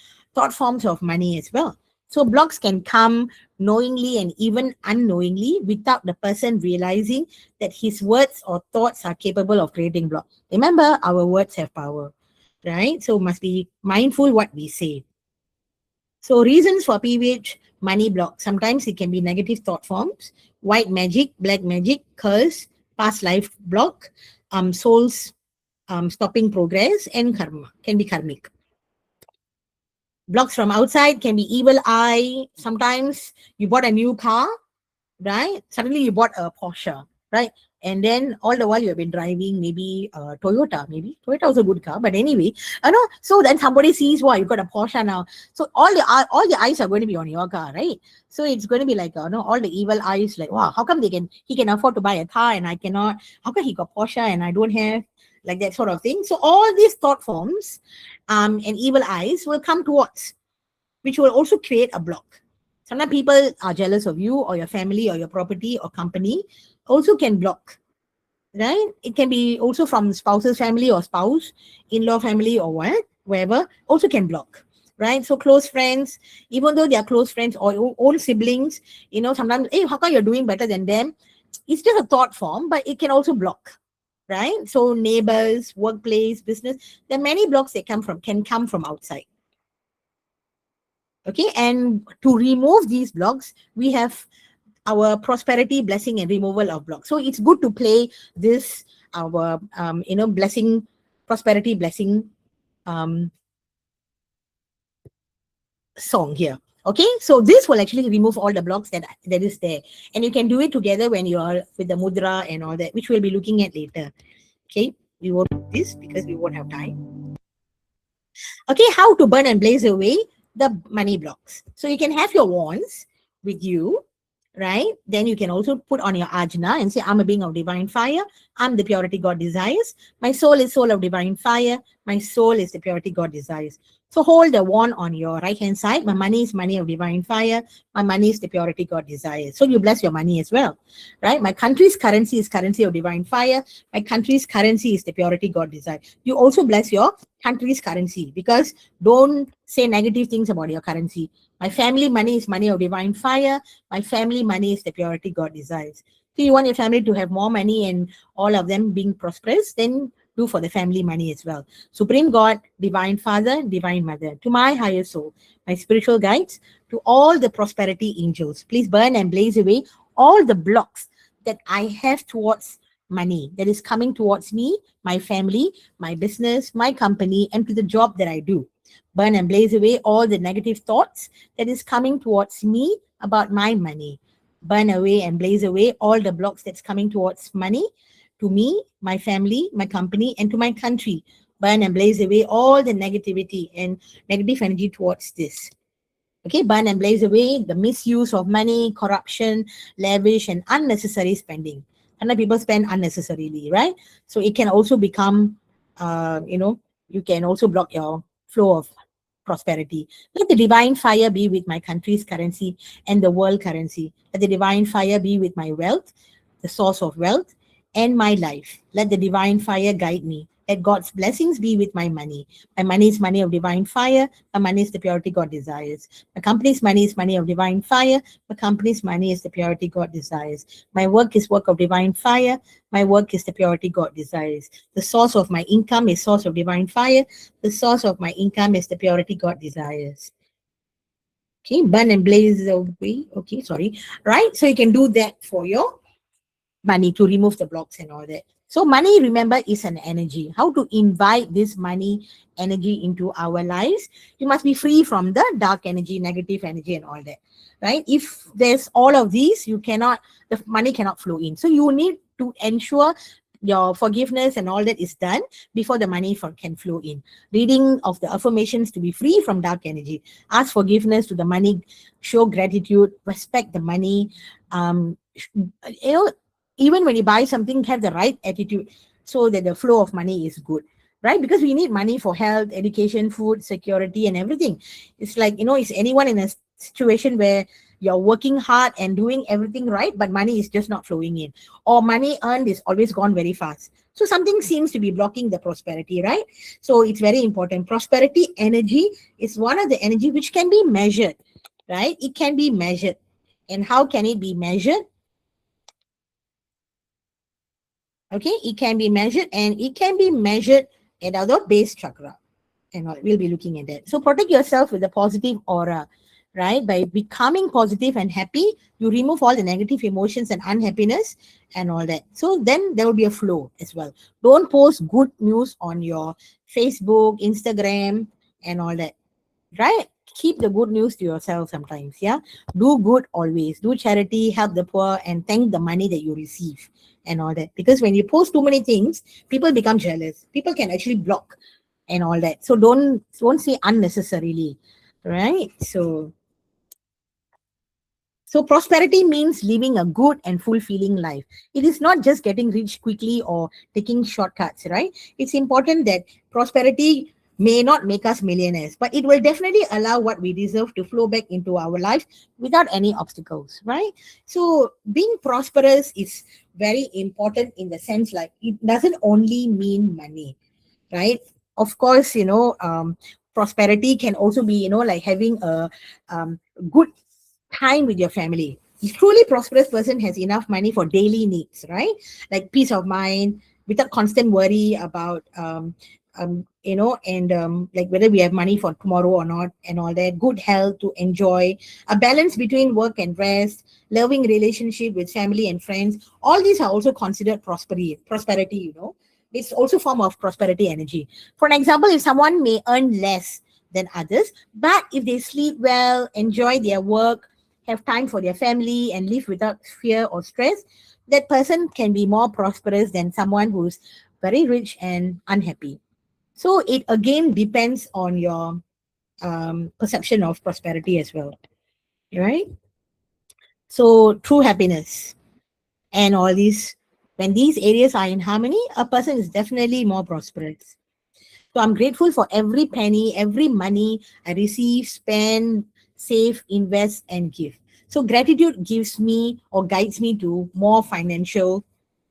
forms of money as well. So blocks can come knowingly and even unknowingly without the person realizing that his words or thoughts are capable of creating block. Remember, our words have power, right? So must be mindful what we say. So reasons for PVH money block. Sometimes it can be negative thought forms, white magic, black magic, curse, past life block, souls stopping progress, and karma can be karmic. Blocks from outside can be evil eye. Sometimes you bought a new car, right? Suddenly you bought a Porsche, right? And then all the while you have been driving maybe Toyota, maybe Toyota was a good car, but anyway, I know. So then somebody sees, wow, you got a Porsche now. So all the eyes are going to be on your car, right? So it's going to be like all the evil eyes, like, wow, how come he can afford to buy a car and I cannot? How come he got Porsche and I don't have? Like that sort of thing. So all these thought forms, and evil eyes will come towards, which will also create a block. Sometimes people are jealous of you or your family or your property or company, also can block, right? It can be also from spouse's family or spouse, in-law family or wherever, also can block, right? So close friends, even though they are close friends or own siblings, sometimes, hey, how come you're doing better than them? It's just a thought form, but it can also block, right? So neighbors, workplace, business, there are many blocks that can come from outside. Okay, and to remove these blocks, we have our prosperity, blessing, and removal of blocks. So it's good to play this our blessing, prosperity, blessing song here. Okay, so this will actually remove all the blocks that is there, and you can do it together when you are with the mudra and all that, which we'll be looking at later. Okay, we won't do this because we won't have time. Okay, how to burn and blaze away the money blocks. So you can have your wands with you, right? Then you can also put on your ajna and say, I'm a being of divine fire. I'm the purity God desires. My soul is soul of divine fire. My soul is the purity God desires. So hold the wand on your right hand side. My money is money of divine fire. My money is the purity God desires. So you bless your money as well, right? My country's currency is currency of divine fire. My country's currency is the purity God desires. You also bless your country's currency, because don't say negative things about your currency. My family money is money of divine fire. My family money is the purity God desires. So you want your family to have more money and all of them being prosperous, then do for the family money as well. Supreme God, Divine Father, Divine Mother, to my higher soul, my spiritual guides, to all the prosperity angels, please burn and blaze away all the blocks that I have towards money that is coming towards me, my family, my business, my company, and to the job that I do. Burn and blaze away all the negative thoughts that is coming towards me about my money. Burn away and blaze away all the blocks that's coming towards money, to me, my family, my company, and to my country. Burn and blaze away all the negativity and negative energy towards this. Okay, burn and blaze away the misuse of money, corruption, lavish, and unnecessary spending. And people spend unnecessarily, right? So it can also become, you can also block your flow of prosperity. Let the divine fire be with my country's currency and the world currency. Let the divine fire be with my wealth, the source of wealth, and my life. Let the divine fire guide me. Let God's blessings be with my money. My money is money of divine fire. My money is the purity God desires. My company's money is money of divine fire. My company's money is the purity God desires. My work is work of divine fire. My work is the purity God desires. The source of my income is source of divine fire. The source of my income is the purity God desires. Okay, burn and blaze away. Okay, sorry. Right? So you can do that for your money to remove the blocks and all that. So money, remember, is an energy. How to invite this money energy into our lives? You must be free from the dark energy, negative energy, and all that. Right? If there's all of these, the money cannot flow in. So you need to ensure your forgiveness and all that is done before the money can flow in. Reading of the affirmations to be free from dark energy. Ask forgiveness to the money. Show gratitude. Respect the money. You know, even when you buy something, have the right attitude so that the flow of money is good, right? Because we need money for health, education, food, security, and everything. It's like, is anyone in a situation where you're working hard and doing everything right, but money is just not flowing in, or money earned is always gone very fast? So something seems to be blocking the prosperity, right? So it's very important. Prosperity energy is one of the energy which can be measured, right? It can be measured. And how can it be measured? Okay, it can be measured, and it can be measured at our base chakra. And we'll be looking at that. So protect yourself with a positive aura, right? By becoming positive and happy, you remove all the negative emotions and unhappiness and all that. So then there will be a flow as well. Don't post good news on your Facebook, Instagram, and all that, right? Keep the good news to yourself sometimes. Yeah, do good always. Do charity, help the poor, and thank the money that you receive and all that. Because when you post too many things, people become jealous. People can actually block and all that. So don't say unnecessarily, right? So prosperity means living a good and fulfilling life. It is not just getting rich quickly or taking shortcuts, right? It's important that prosperity may not make us millionaires, but it will definitely allow what we deserve to flow back into our life without any obstacles, right? So being prosperous is very important in the sense like it doesn't only mean money, right? Of course, prosperity can also be, like having a good time with your family. A truly prosperous person has enough money for daily needs, right? Like peace of mind without constant worry about and like whether we have money for tomorrow or not and all that. Good health to enjoy, a balance between work and rest, loving relationship with family and friends. All these are also considered prosperity, it's also form of prosperity energy. For an example, if someone may earn less than others, but if they sleep well, enjoy their work, have time for their family, and live without fear or stress, that person can be more prosperous than someone who's very rich and unhappy. So it again depends on your perception of prosperity as well, right? So true happiness and all these, when these areas are in harmony, a person is definitely more prosperous. So I'm grateful for every penny, every money I receive, spend, save, invest, and give. So gratitude gives me or guides me to more financial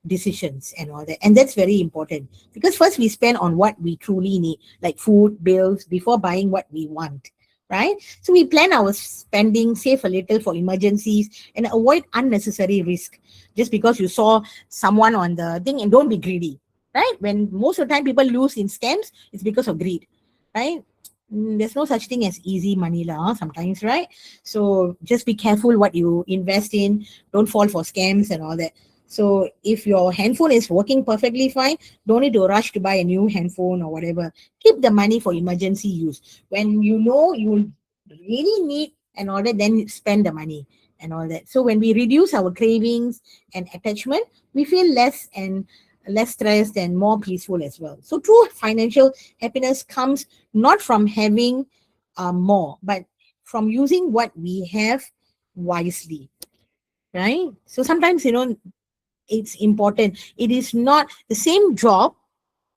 decisions and all that. And that's very important because first we spend on what we truly need, like food, bills, before buying what we want. Right? So we plan our spending, save a little for emergencies, and avoid unnecessary risk just because you saw someone on the thing, and don't be greedy, right? When most of the time people lose in scams, it's because of greed, right? There's no such thing as easy money lah, sometimes, right? So just be careful what you invest in. Don't fall for scams and all that. So if your handphone is working perfectly fine, don't need to rush to buy a new handphone or whatever. Keep the money for emergency use. When you know you really need and all that, then spend the money and all that. So when we reduce our cravings and attachment, we feel less stressed and more peaceful as well. So true financial happiness comes not from having more, but from using what we have wisely, right? So sometimes, it's important. It is not the same job.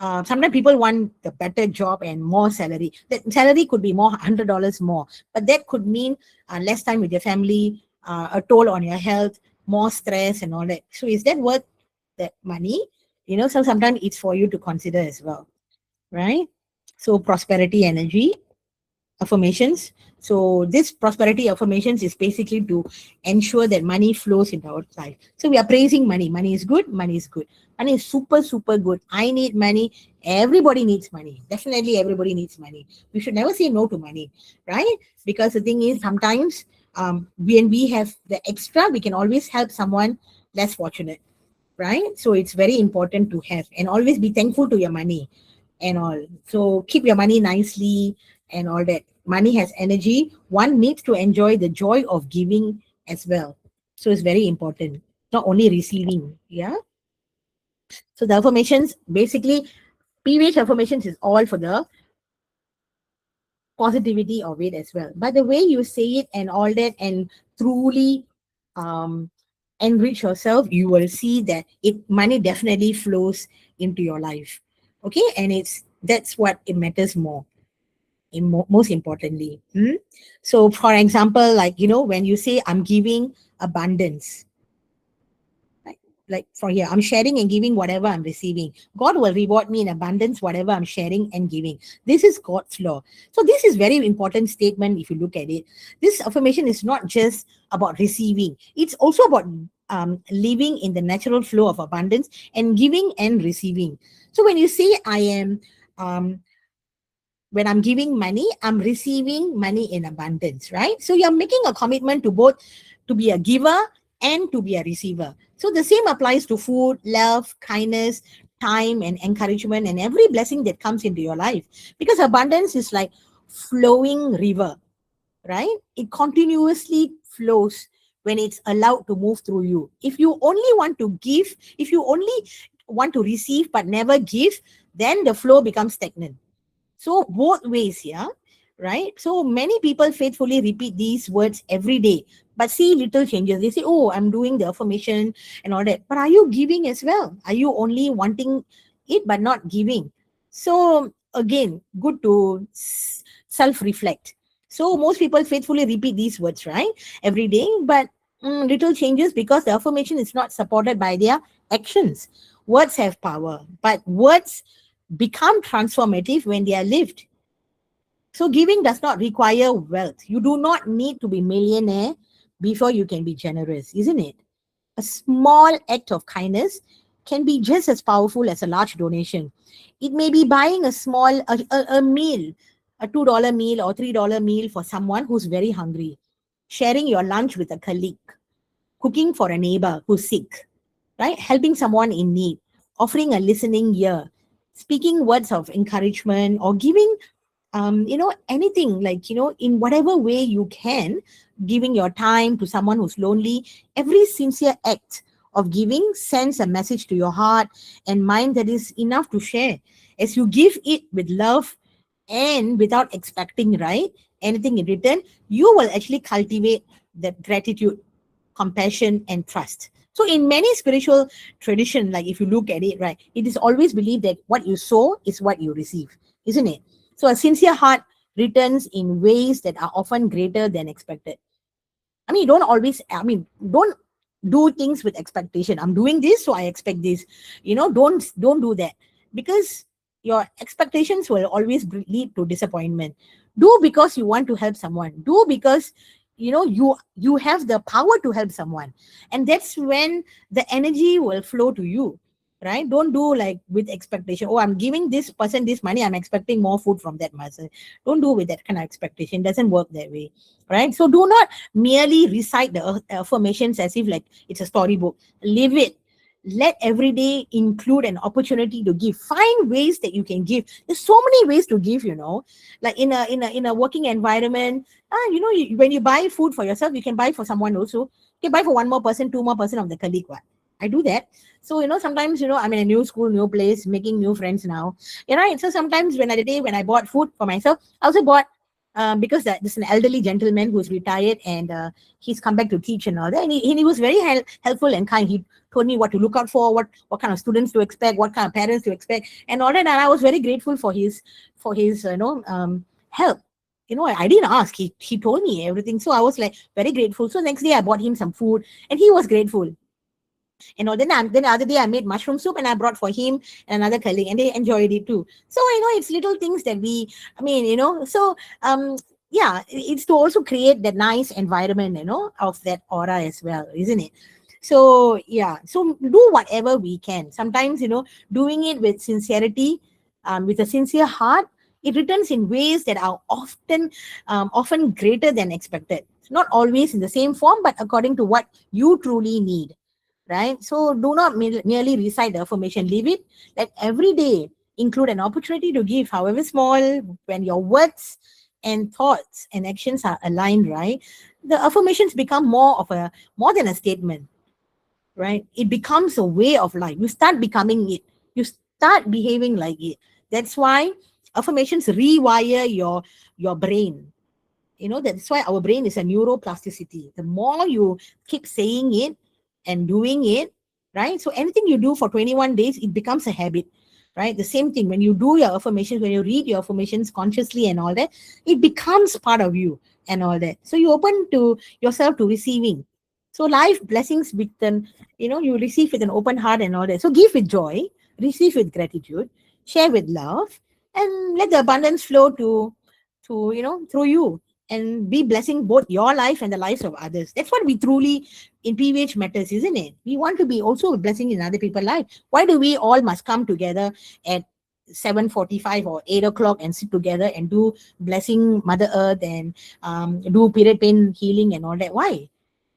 Sometimes people want the better job and more salary. That salary could be more, $100 more, but that could mean less time with your family, a toll on your health, more stress and all that. So is that worth that money? So sometimes it's for you to consider as well, right? So prosperity energy affirmations. So this prosperity affirmations is basically to ensure that money flows into our life. So we are praising money. Money is good. Money is good. Money is super, super good. I need money. Everybody needs money. Definitely everybody needs money. We should never say no to money, right? Because the thing is sometimes when we have the extra, we can always help someone less fortunate, right? So it's very important to have, and always be thankful to your money and all. So keep your money nicely and all that. Money has energy. One needs to enjoy the joy of giving as well. So it's very important, not only receiving. Yeah. So the affirmations, basically, PVH affirmations is all for the positivity of it as well. But the way you say it and all that, and truly um, enrich yourself, you will see that money definitely flows into your life. Okay, and that's what it matters more. Most importantly. So, for example, like when you say I'm giving abundance, like for here, I'm sharing and giving whatever I'm receiving. God will reward me in abundance, whatever I'm sharing and giving. This is God's law. So this is very important statement if you look at it. This affirmation is not just about receiving. It's also about living in the natural flow of abundance and giving and receiving. So when you say um, when I'm giving money, I'm receiving money in abundance, right? So you're making a commitment to both to be a giver and to be a receiver. So the same applies to food, love, kindness, time, and encouragement, and every blessing that comes into your life. Because abundance is like flowing river, right? It continuously flows when it's allowed to move through you. If you only want to give, if you only want to receive but never give, then the flow becomes stagnant. So both ways, yeah, right? So many people faithfully repeat these words every day, but see little changes. They say, "Oh, I'm doing the affirmation and all that," but are you giving as well? Are you only wanting it but not giving? So again, good to self-reflect. So most people faithfully repeat these words, right, every day, but little changes because the affirmation is not supported by their actions. Words have power, but words become transformative when they are lived. So giving does not require wealth. You do not need to be millionaire before you can be generous, isn't it? A small act of kindness can be just as powerful as a large donation. It may be buying a meal, a $2 meal or $3 meal for someone who's very hungry, sharing your lunch with a colleague, cooking for a neighbor who's sick, right? Helping someone in need, offering a listening ear, speaking words of encouragement, or giving, anything, like, in whatever way you can, giving your time to someone who's lonely. Every sincere act of giving sends a message to your heart and mind that is enough to share. As you give it with love and without expecting, right, anything in return, you will actually cultivate that gratitude, compassion, and trust. So in many spiritual tradition, like if you look at it, right, it is always believed that what you sow is what you receive, isn't it? So a sincere heart returns in ways that are often greater than expected. Don't do things with expectation. I'm doing this, so I expect this. Don't do that, because your expectations will always lead to disappointment. Do because you want to help someone. Do because you have the power to help someone, and that's when the energy will flow to you, right? Don't do like with expectation. Oh, I'm giving this person this money, I'm expecting more food from that person. Don't do with that kind of expectation. It doesn't work that way, right? So do not merely recite the affirmations as if like it's a storybook. Live it. Let every day include an opportunity to give. Find ways that you can give. There's so many ways to give, like in a working environment. When you buy food for yourself, you can buy for someone also. You can buy for one more person, two more person of the colleague. What I do that. So sometimes I'm in a new school, new place, making new friends now. So sometimes when I bought food for myself, I also bought because there's an elderly gentleman who's retired, and he's come back to teach and all that. And he was very helpful and kind. He told me what to look out for, what kind of students to expect, what kind of parents to expect, and all that. And I was very grateful for his help. I didn't ask. He told me everything, so I was like very grateful. So next day I bought him some food, and he was grateful. Then the other day I made mushroom soup and I brought for him and another colleague, and they enjoyed it too. So it's little things that so yeah, it's to also create that nice environment, of that aura as well, isn't it? So yeah, so do whatever we can. Sometimes, doing it with sincerity, with a sincere heart, it returns in ways that are often greater than expected. Not always in the same form, but according to what you truly need, right? So do not merely recite the affirmation. Leave it. Let every day include an opportunity to give, however small, when your words and thoughts and actions are aligned, right? The affirmations become more than a statement, right? It becomes a way of life. You start becoming it. You start behaving like it. That's why affirmations rewire your brain. That's why our brain is a neuroplasticity. The more you keep saying it and doing it, right? So anything you do for 21 days, it becomes a habit, right? The same thing when you do your affirmations, when you read your affirmations consciously and all that, it becomes part of you and all that. So you open to yourself to receiving. So life blessings with you receive with an open heart and all that. So give with joy, receive with gratitude, share with love, and let the abundance flow through you, and be blessing both your life and the lives of others. That's what we truly in PVH matters, isn't it? We want to be also a blessing in other people's life. Why do we all must come together at 7:45 or 8 o'clock and sit together and do blessing Mother Earth and do period pain healing and all that? Why?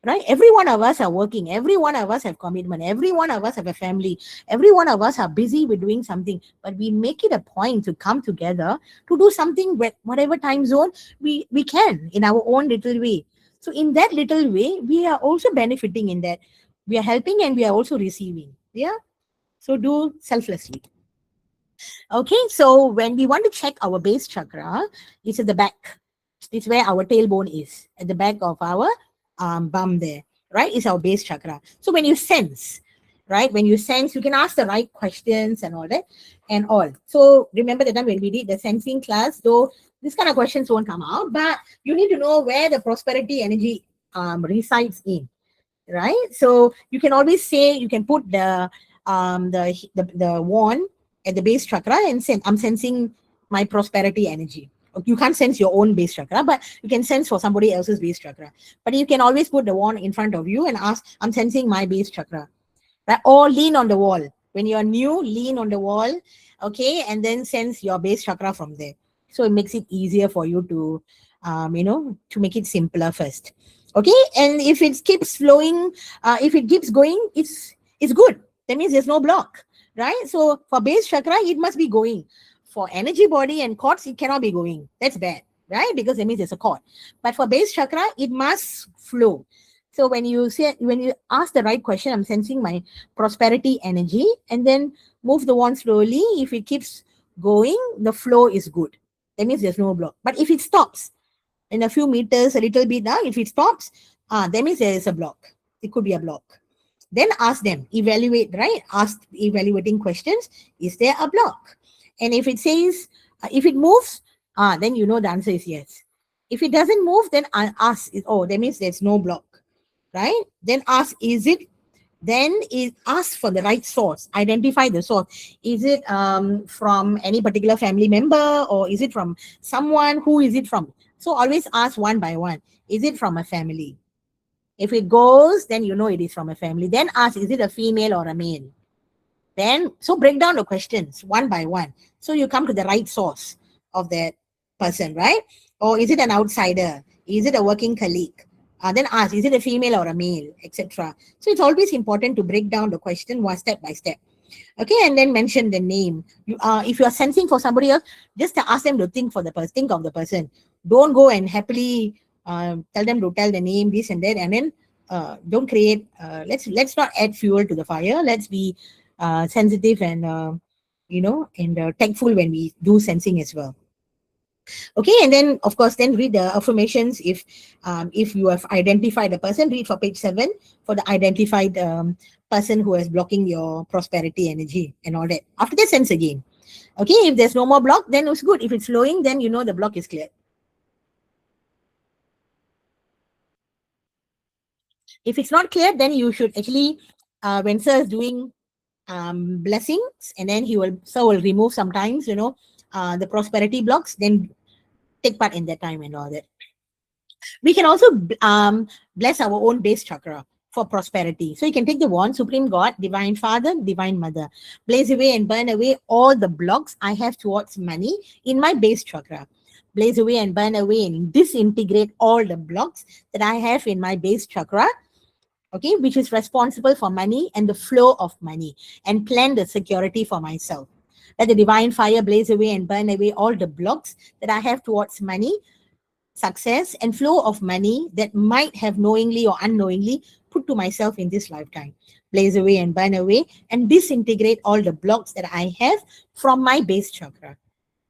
Right? Every one of us are working. Every one of us have commitment. Every one of us have a family. Every one of us are busy with doing something. But we make it a point to come together to do something with whatever time zone we can in our own little way. So in that little way, we are also benefiting in that. We are helping and we are also receiving. Yeah. So do selflessly. Okay. So when we want to check our base chakra, it's at the back. It's where our tailbone is, at the back of our bum there, right? Is our base chakra. So when you sense, right? When you sense, you can ask the right questions and all that and all. So remember the time when we did the sensing class, though this kind of questions won't come out, but you need to know where the prosperity energy resides in, right? So you can always say, you can put the wand at the base chakra and say, I'm sensing my prosperity energy. You can't sense your own base chakra, but you can sense for somebody else's base chakra. But you can always put the wand in front of you and ask, I'm sensing my base chakra, right? Or lean on the wall. When you're new, lean on the wall, okay, and then sense your base chakra from there. So it makes it easier for you to to make it simpler first. Okay, and if it keeps flowing, if it keeps going, it's good. That means there's no block, right? So for base chakra, it must be going. For energy body and cords, it cannot be going. That's bad, right? Because that means there's a cord. But for base chakra, it must flow. So when you ask the right question, I'm sensing my prosperity energy, and then move the wand slowly. If it keeps going, the flow is good. That means there's no block. But if it stops in a few meters, a little bit now, if it stops, that means there is a block. It could be a block. Then ask them, evaluate, right? Ask evaluating questions. Is there a block? And if it says, if it moves, then you know the answer is yes. If it doesn't move, then ask, that means there's no block, right? Then ask, is it? Then ask for the right source. Identify the source. Is it from any particular family member, or is it from someone? Who is it from? So always ask one by one. Is it from a family? If it goes, then you know it is from a family. Then ask, is it a female or a male? Then, so break down the questions one by one. So you come to the right source of that person, right? Or is it an outsider? Is it a working colleague? Then ask, is it a female or a male, etc. So it's always important to break down the question one step by step. Okay, and then mention the name. If you are sensing for somebody else, just ask them to think of the person. Don't go and happily tell them to tell the name, this and that, and then don't create. Let's not add fuel to the fire. Let's be sensitive and and thankful when we do sensing as well. Okay, and then of course, then read the affirmations. If you have identified a person, read for page 7 for the identified person who is blocking your prosperity energy and all that. After that, sense again. Okay, if there's no more block, then it's good. If it's flowing, then you know the block is cleared. If it's not clear, then you should actually, when sir is doing blessings, and then sir will remove sometimes, the prosperity blocks, then take part in that time and all that. We can also bless our own base chakra for prosperity. So you can take the wand, Supreme God, Divine Father, Divine Mother, blaze away and burn away all the blocks I have towards money in my base chakra. Blaze away and burn away and disintegrate all the blocks that I have in my base chakra, okay, which is responsible for money and the flow of money, and plan the security for myself. Let the divine fire blaze away and burn away all the blocks that I have towards money, success, and flow of money that might have knowingly or unknowingly put to myself in this lifetime. Blaze away and burn away and disintegrate all the blocks that I have from my base chakra.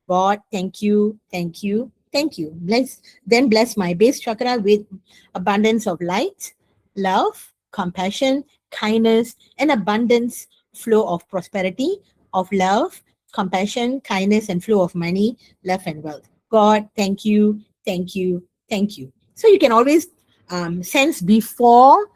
God, thank you, thank you, thank you. Bless my base chakra with abundance of light, love, compassion, kindness, and abundance flow of prosperity, of love, compassion, kindness, and flow of money, love, and wealth. God, thank you, thank you, thank you. So you can always sense before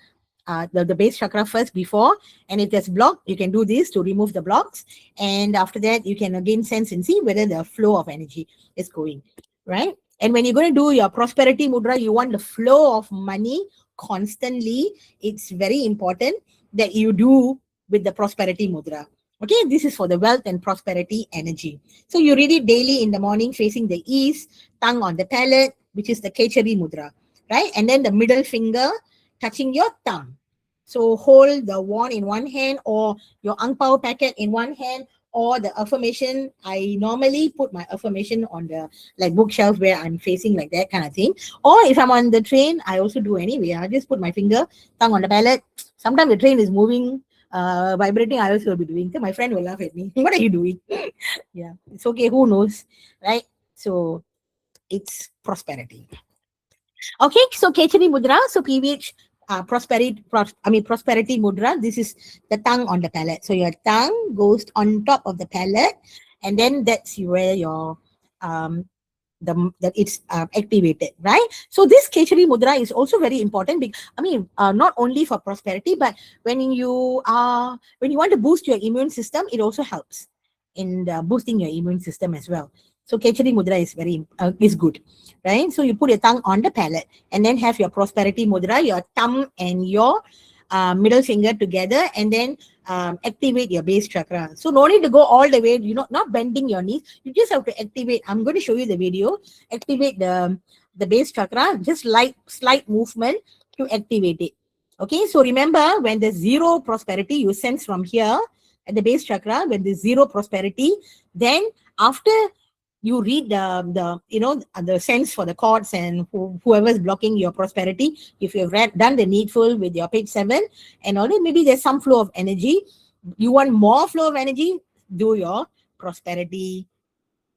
the base chakra first before, and if there's block, you can do this to remove the blocks, and after that you can again sense and see whether the flow of energy is going right. And when you're going to do your prosperity mudra, you want the flow of money constantly. It's very important that you do with the prosperity mudra. Okay, this is for the wealth and prosperity energy. So you read it daily in the morning, facing the east, tongue on the palate, which is the Kechari mudra, right? And then the middle finger touching your thumb. So hold the wand in one hand, or your ang pao packet in one hand, or the affirmation. I normally put my affirmation on the like bookshelf where I'm facing like that kind of thing. Or if I'm on the train, I also do anyway. I just put my finger, tongue on the palate. Sometimes the train is moving, vibrating. I also will be doing. So my friend will laugh at me. What are you doing? Yeah, it's okay. Who knows, right? So it's prosperity. Okay, so Kechari Mudra, so PVH prosperity mudra. This is the tongue on the palate. So your tongue goes on top of the palate, and then that's where your that it's activated, right? So this Kechari mudra is also very important. Not only for prosperity, but when you want to boost your immune system, it also helps in boosting your immune system as well. So Kechari mudra is good, right? So you put your tongue on the palate, and then have your prosperity mudra, your thumb and your middle finger together, and then activate your base chakra. So no need to go all the way, not bending your knees. You just have to activate. I'm going to show you the video. Activate the base chakra, just like slight movement to activate it. Okay, so remember, when there's zero prosperity, you sense from here at the base chakra. When there's zero prosperity, then after you read the sense for the chords and whoever's blocking your prosperity, if you've done the needful with your page 7, and although maybe there's some flow of energy, you want more flow of energy, do your prosperity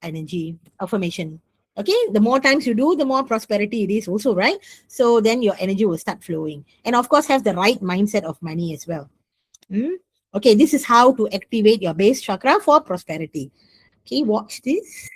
energy affirmation. Okay, the more times you do, the more prosperity it is also, right? So then your energy will start flowing, and of course have the right mindset of money as well. Okay, this is how to activate your base chakra for prosperity. Okay, watch this.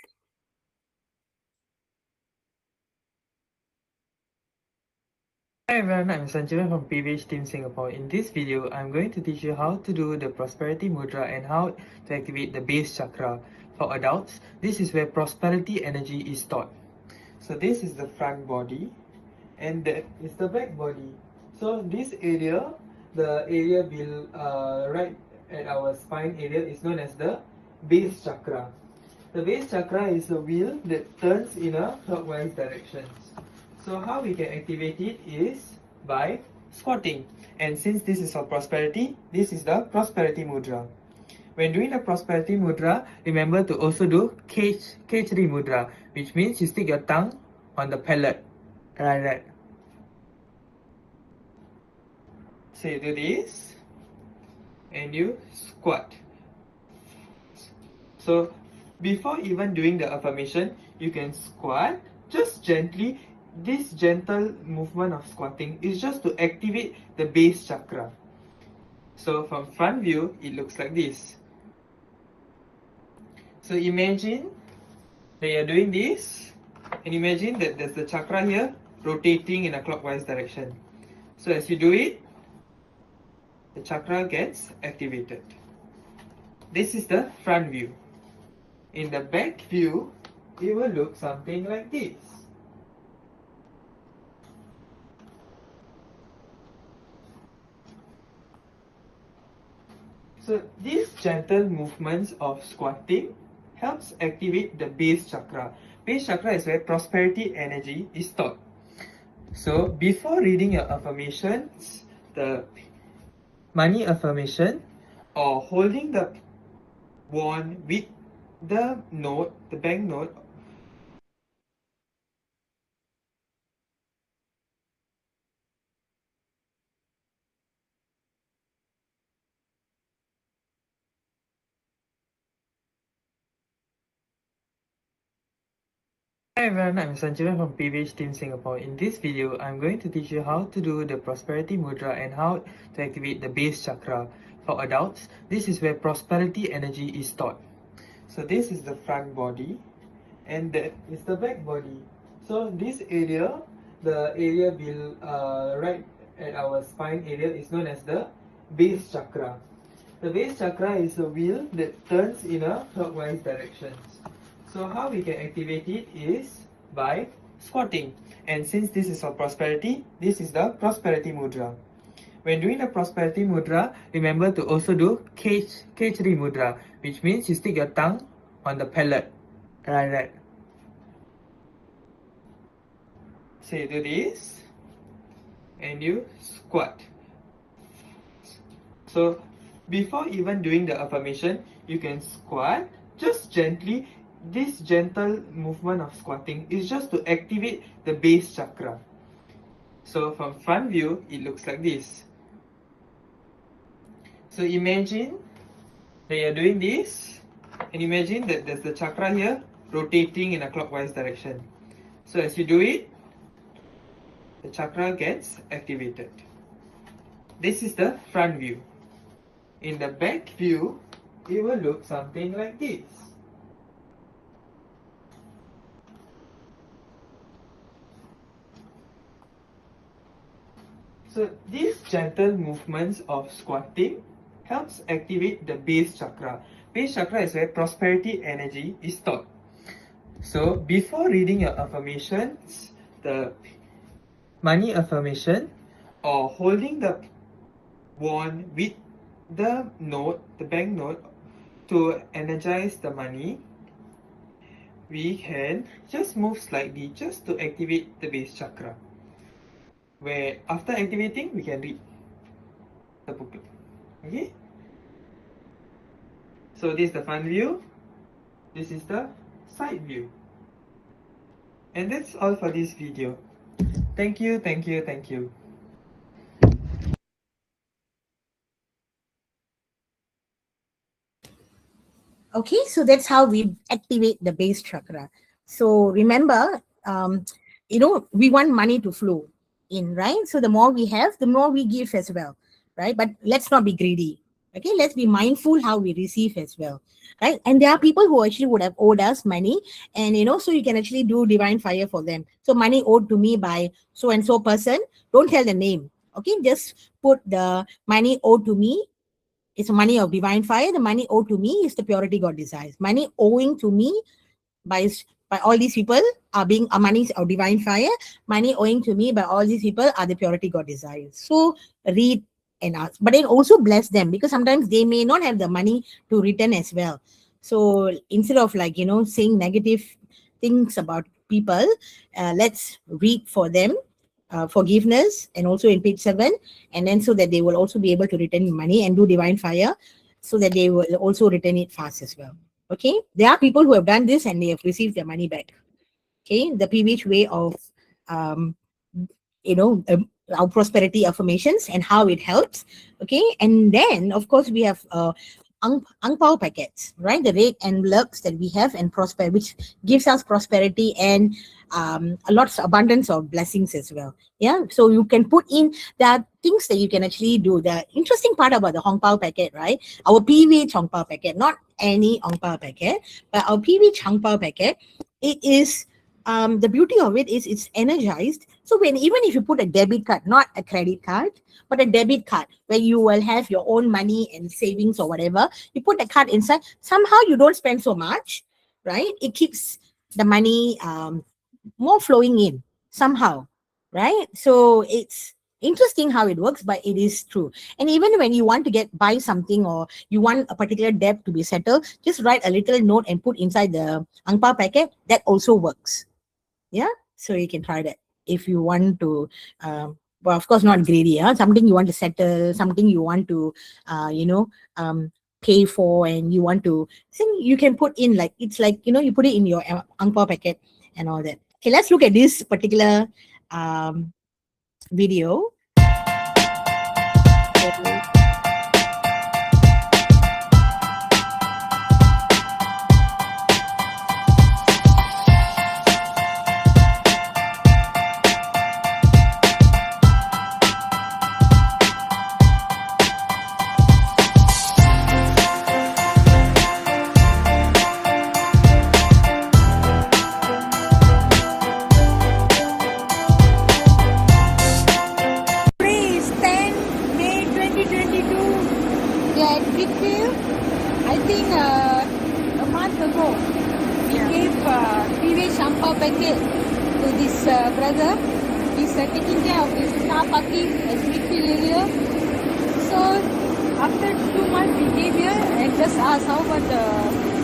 Hi everyone, I'm Sanjeevan from PVH Team Singapore. In this video, I'm going to teach you how to do the Prosperity Mudra and how to activate the base chakra. For adults, this is where prosperity energy is taught. So this is the front body and that is the back body. So this area, the area right at our spine area is known as the base chakra. The base chakra is a wheel that turns in a clockwise direction. So how we can activate it is by squatting. And since this is for prosperity, this is the prosperity mudra. When doing the prosperity mudra, remember to also do Kechari mudra, which means you stick your tongue on the palate. Right. So you do this and you squat. So before even doing the affirmation, you can squat just gently. This gentle movement of squatting is just to activate the base chakra. So from front view, it looks like this. So imagine that you're doing this, and imagine that there's the chakra here rotating in a clockwise direction. So as you do it, the chakra gets activated. This is the front view. In the back view, it will look something like this. So these gentle movements of squatting helps activate the base chakra. Base chakra is where prosperity energy is stored. So before reading your affirmations, the money affirmation, or holding the wand with the note, the bank note, Hi everyone, I'm Chitra from PVH Team Singapore. In this video, I'm going to teach you how to do the prosperity mudra and how to activate the base chakra. For adults, this is where prosperity energy is stored. So this is the front body and that is the back body. So this area, the area right at our spine area, is known as the base chakra. The base chakra is a wheel that turns in a clockwise directions. So how we can activate it is by squatting. And since this is for prosperity, this is the prosperity mudra. When doing the prosperity mudra, remember to also do Chitra mudra, which means you stick your tongue on the palate. Right. So you do this and you squat. So before even doing the affirmation, you can squat just gently. This gentle movement of squatting is just to activate the base chakra. So from front view, it looks like this. So imagine that you're doing this, and imagine that there's the chakra here rotating in a clockwise direction. So as you do it, the chakra gets activated. This is the front view. In the back view, it will look something like this. So these gentle movements of squatting helps activate the base chakra. Base chakra is where prosperity energy is stored. So before reading your affirmations, the money affirmation, or holding the wand with the note, the bank note, to energize the money, we can just move slightly just to activate the base chakra. Where after activating, we can read the booklet. Okay? So this is the front view. This is the side view. And that's all for this video. Thank you.
Okay, so that's how we activate the base chakra. So remember, we want money to flow in, right? So the more we have, the more we give as well, right? But let's not be greedy. Okay, let's be mindful how we receive as well, right? And there are people who actually would have owed us money, and so you can actually do divine fire for them. So money owed to me by so and so person. Don't tell the name. Okay, just put the money owed to me. It's money of divine fire. The money owed to me is the purity God desires. Money owing to me by all these people are money of divine fire. Money owing to me by all these people are the purity God desires. So read and ask, but then also bless them, because sometimes they may not have the money to return as well. So instead of saying negative things about people, let's read for them forgiveness, and also in page 7, and then so that they will also be able to return money and do divine fire, so that they will also return it fast as well. Okay, there are people who have done this and they have received their money back. Okay, the PVH way of um, our prosperity affirmations and how it helps. Okay, and then of course we have ang pao packets, right? The red envelopes that we have and which gives us prosperity and a lot of abundance of blessings as well. Yeah, so you can put in that things that you can actually do. The interesting part about the Hong Pao packet, right? Our PVH Hong Pao packet, not any Hong Pao packet, but our PVH Hong Pao packet, it is the beauty of it is it's energized. So when even if you put a debit card, not a credit card, but a debit card where you will have your own money and savings or whatever, you put the card inside. Somehow you don't spend so much, right? It keeps the money more flowing in somehow, right? So it's interesting how it works, but it is true. And even when you want to buy something or you want a particular debt to be settled, just write a little note and put inside the ang pao packet. That also works. Yeah, so you can try that if you want to. Well, of course, not greedy. Huh? Something you want to settle, something you want to, pay for, and you want to. You can put in like it's like you put it in your ang pao packet and all that. Okay, let's look at this particular video. Please, 10 May 2022. We are at Bigville. I think a month ago, we gave PVH Shampoo packet to this brother. He's taking care of his car parking at Bigville area. So after 2 months, we came here and just asked how about the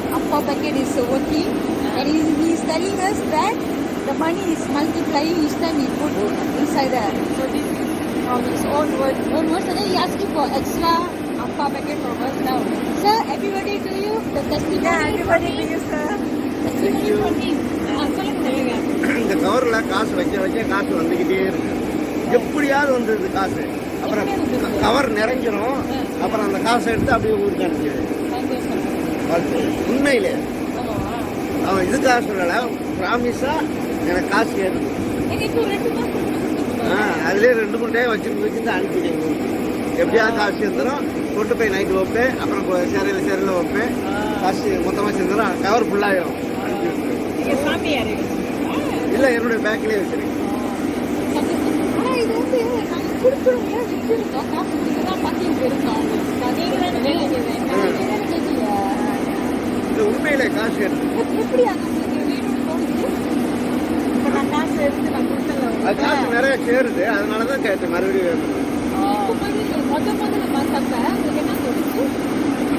Shampoo packet is working. And he's telling us that the money is multiplying each time we put inside there. So this is from his own words. And then he asking for extra Shampoo packet from us now. Sir, everybody to you, the testimony. Yeah, everybody to you, sir. Testimony from him. சொல்லுங்க.
இந்த கவர்ல காசு வைக்க வைக்க காசு வந்துகிட்டே இருக்கு. எப்படியாவது வந்துருது காசு. அப்புறம் கவர் நிறைஞ்சிரும். அப்புறம் அந்த காசை எடுத்து அப்படியே ஊருக்கு அனுப்பிடுது. உண்மையிலே அவன் இதுக்காக சொல்லல, ப்ராமிஸா எனக்கு காசு ஏறும். அதுலேயே 2-3 டே வச்சு அனுப்பிடுங்க. எப்படியாவது காசு சேர்ந்துடும். கொண்டு போய் நைட்டு வைப்பேன். அப்புறம் சேரையில் வைப்பேன். காசு மொத்தமாக சேர்ந்துடும். கவர் ஃபுல்லாகிடும். இல்லை, என்னுடைய பேங்க்லேயே வச்சிருக்கேன். இது உண்மையிலே காசு காசு நிறைய சேருது. அதனாலதான் கேட்டேன் மறுபடியும்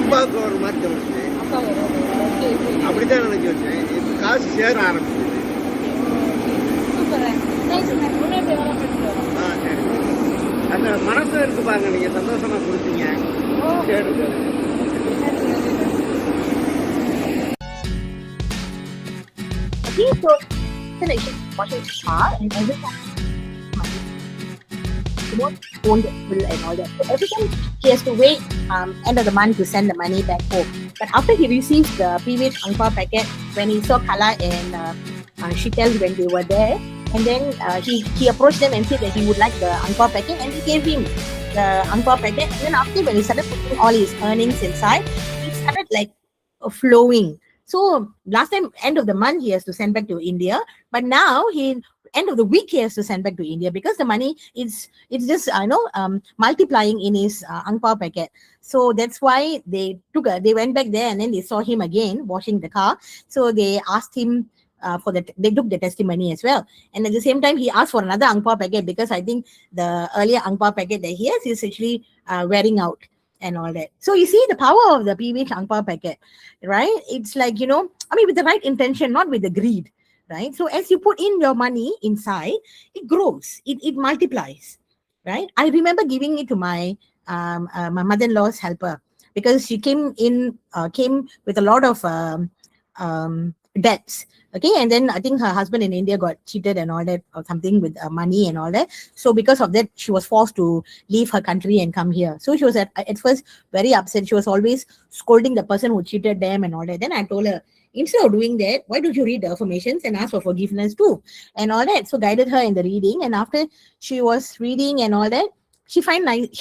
அப்பாவுக்கு ஒரு மாதிரி தோணுச்சு. அப்படித்தான் நினைச்சு வச்சேன். இப்ப காசு சேர ஆரம்பிச்சு. சரி, அந்த மனசு இருக்கு பாருங்க, நீங்க சந்தோஷமா கொடுத்தீங்க. சரி சரி.
So washing his car and every time phone bill and all that. So every time he has to wait end of the month to send the money back home. But after he received the PVH ang pao packet, when he saw Kala and Shitel when they were there, and then he approached them and said that he would like the ang pao packet, and he gave him the ang pao packet. And then after, when he started putting all his earnings inside, it started like flowing. So last time, end of the month, he has to send back to India. But now, end of the week, he has to send back to India because the money it's just multiplying in his ang pao packet. So that's why they went back there and then they saw him again washing the car. So they asked him they took the testimony as well. And at the same time, he asked for another ang pao packet because I think the earlier ang pao packet that he has is actually wearing out and all that. So you see the power of the PVH ang pao packet, right? It's like, with the right intention, not with the greed, right? So as you put in your money inside, it grows, it multiplies, right? I remember giving it to my mother-in-law's helper because she came with a lot of debts. Okay, and then I think her husband in India got cheated and all that, or something with money and all that. So because of that, she was forced to leave her country and come here. So she was at first very upset. She was always scolding the person who cheated them and all that. Then I told her, instead of doing that, why don't you read the affirmations and ask for forgiveness too, and all that. So guided her in the reading, and after she was reading and all that, she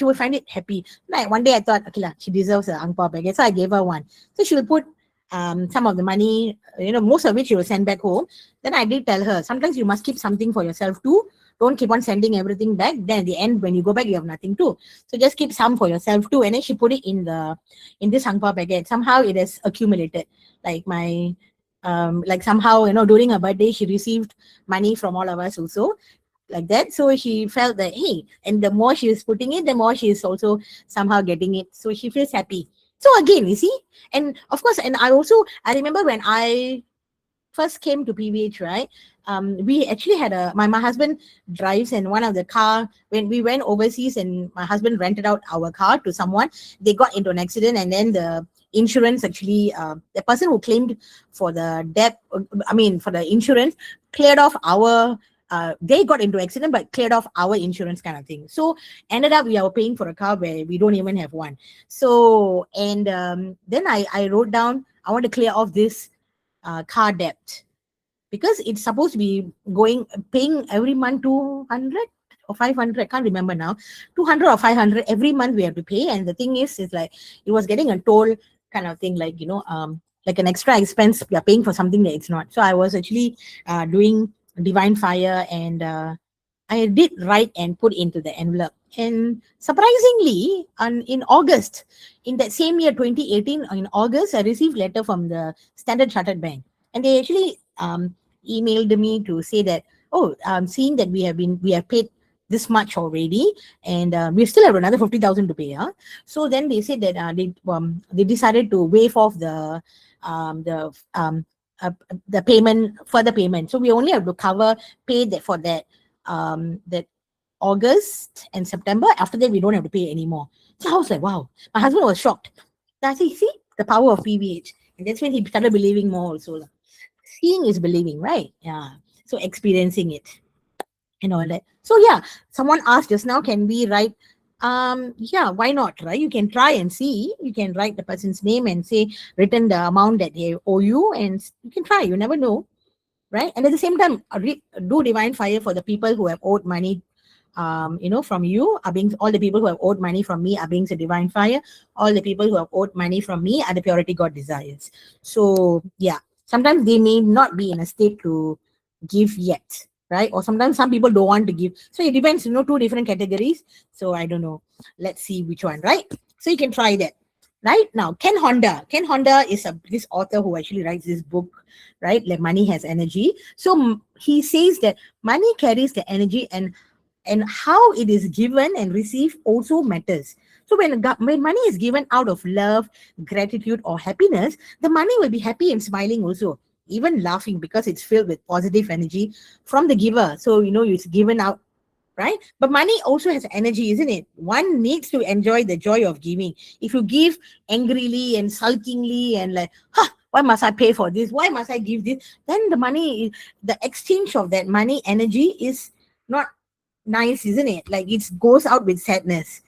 would find it happy. Like one day I thought, okay, she deserves an ang pao packet, so I gave her one. So she will put some of the money, most of which she will send back home. Then I did tell her, sometimes you must keep something for yourself too. Don't keep on sending everything back. Then at the end, when you go back, you have nothing too. So just keep some for yourself too. And then she put it in this ang pao packet. Somehow it has accumulated. Like somehow, during her birthday, she received money from all of us also, like that. So she felt that, hey, and the more she is putting it, the more she is also somehow getting it. So she feels happy. So again, you see, and of course, and I remember when I first came to PVH, right? We actually had my husband drives, and one of the car, when we went overseas and my husband rented out our car to someone, they got into an accident, and then the insurance actually, the person who claimed for the debt, for the insurance, cleared off our they got into accident but cleared off our insurance, kind of thing. So ended up we are paying for a car where we don't even have one. So and then I wrote down, I want to clear off this car debt, because it's supposed to be paying every month 200 or 500, I can't remember now, 200 or 500 every month we have to pay. And the thing is like it was getting a toll kind of thing, like like an extra expense we are paying for something that it's not. So I was actually doing Divine Fire, and I did write and put into the envelope. And surprisingly, in August, in that same year, 2018, in August, I received letter from the Standard Chartered Bank, and they actually emailed me to say that, oh, seeing that we have paid this much already, and we still have another 50,000 to pay. Huh? So then they said that they decided to waive off the payment, further payment. So we only have to pay that for that August and September. After that, we don't have to pay anymore. So I was like, wow. My husband was shocked. So I said, see, the power of PVH. And that's when he started believing more also. Seeing is believing, right? Yeah. So experiencing it and all that. So yeah, someone asked just now, can we write? Yeah, why not, right? You can try and see. You can write the person's name and say, written the amount that they owe you, and you can try. You never know, right? And at the same time, do Divine Fire for the people who have owed money, from you. All the people who have owed money from me are being a Divine Fire. All the people who have owed money from me are the purity God desires. So yeah, sometimes they may not be in a state to give yet, right? Or sometimes some people don't want to give. So it depends, two different categories. So I don't know. Let's see which one, right? So you can try that. Right now, Ken Honda is this author who actually writes this book, right? Like Money Has Energy. So he says that money carries the energy, and how it is given and received also matters. So when money is given out of love, gratitude, or happiness, the money will be happy and smiling also, even laughing, because it's filled with positive energy from the giver. So it's given out, right? But money also has energy, isn't it? One needs to enjoy the joy of giving. If you give angrily and sulkingly and like, why must I pay for this? Why must I give this? Then the exchange of that money energy is not nice, isn't it? Like it goes out with sadness.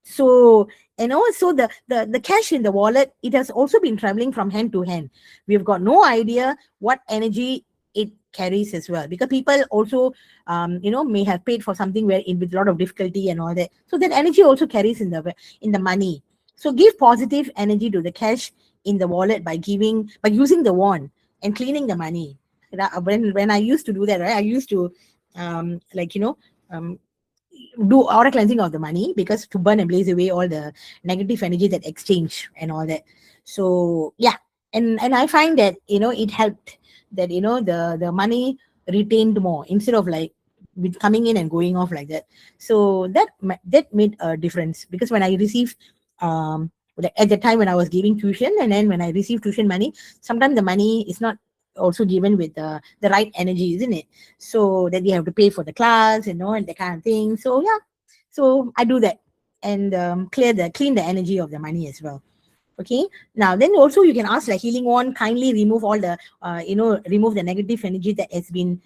So, so the cash in the wallet, it has also been traveling from hand to hand. We've got no idea what energy it carries as well, because people also may have paid for something with a lot of difficulty and all that. So that energy also carries in the money. So give positive energy to the cash in the wallet by using the wand and cleaning the money. When I used to do that, right, I used to do aura cleansing of the money, because to burn and blaze away all the negative energy that exchange and all that. So yeah, and I find that it helped that the money retained more instead of like with coming in and going off like that. So that made a difference, because when I received at the time when I was giving tuition, and then when I received tuition money, sometimes the money is not also given with the right energy, isn't it? So that you have to pay for the class, and that kind of thing. So yeah, so I do that, and clean the energy of the money as well. Okay. Now, then also you can ask like healing one, kindly remove all the, remove the negative energy that has been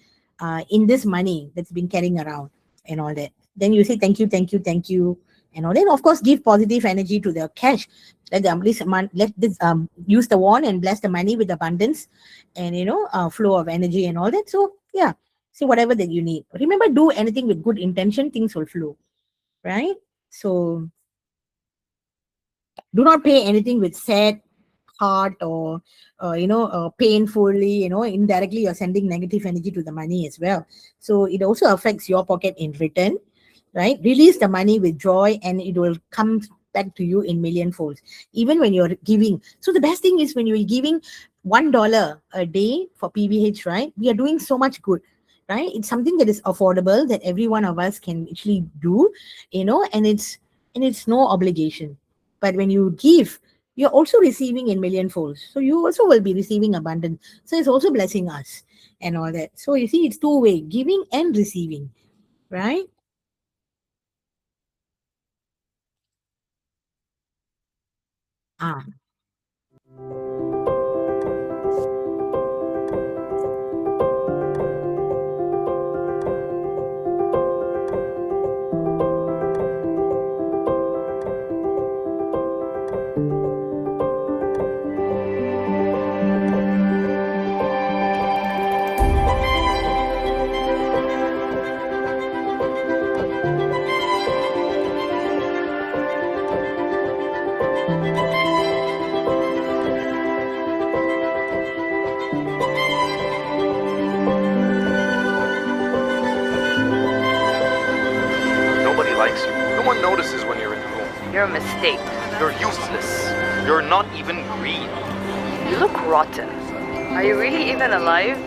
in this money that's been carrying around and all that. Then you say thank you, thank you, thank you, and all. Then of course give positive energy to the cash. Let the let this use the wand and bless the money with abundance, and flow of energy and all that. So yeah, see whatever that you need. Remember, do anything with good intention, things will flow, right? So do not pay anything with sad heart, or painfully, indirectly you're sending negative energy to the money as well. So it also affects your pocket in return, right? Release the money with joy and it will come back to you in million folds, even when you're giving. So the best thing is when you're giving $1 a day for PVH, right? We are doing so much good, right? It's something that is affordable that every one of us can actually do, and it's no obligation. But when you give, you're also receiving in million folds. So you also will be receiving abundance. So it's also blessing us and all that. So you see, it's two-way, giving and receiving, right? Ah,
Nobody likes you. No one notices when you're in the room.
You're a mistake.
You're useless. You're not even green.
You look rotten. Are you really even alive?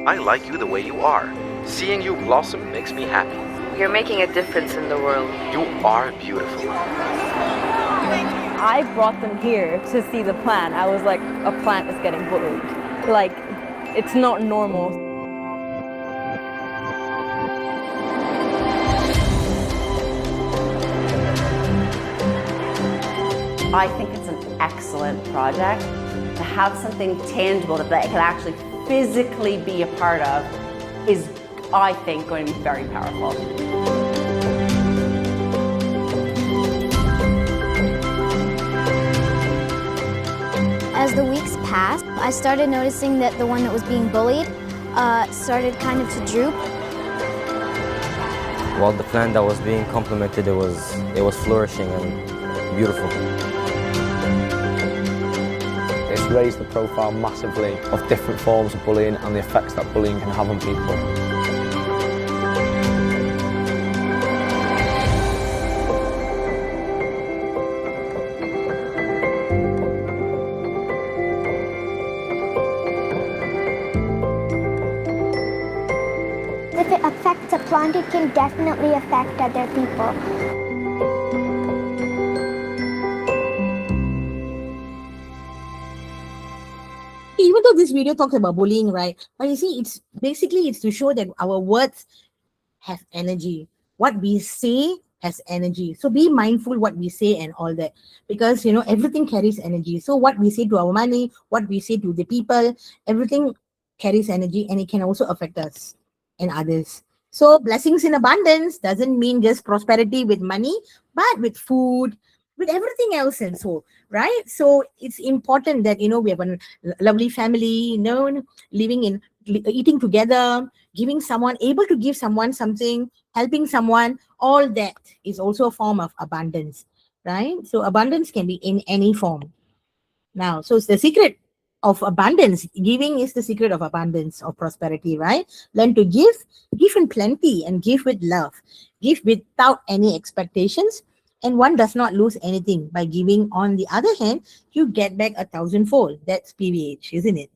I like you the way you are. Seeing you blossom makes me happy.
You're making a difference in the world.
You are beautiful.
I brought them here to see the plant. I was like, a plant is getting bullied. Like, it's not normal.
I think it's an excellent project. To have something tangible that they can actually physically be a part of is, I think, going to be very powerful.
As the weeks passed, I started noticing that the one that was being bullied started kind of to droop.
While the plant that was being complimented, it was flourishing and beautiful.
It's raised the profile massively of different forms of bullying and the effects that bullying can have on people.
If it affects a plant, it can definitely affect other people.
Even though this video talks about bullying, right? But you see, it's to show that our words have energy. What we say has energy. So be mindful what we say and all that, because everything carries energy. So what we say to our money, what we say to the people, everything carries energy, and it can also affect us and others. So blessings in abundance doesn't mean just prosperity with money, but with food, with everything else, and so right. So it's important that we have a lovely family, living in, eating together, giving someone, able to give someone something, helping someone. All that is also a form of abundance, right? So abundance can be in any form. Now, so it's the secret of abundance. Giving is the secret of abundance, of prosperity, right? Learn to give in plenty, and give with love. Give without any expectations, and one does not lose anything by giving. On the other hand, you get back 1,000-fold. That's PVH, isn't it?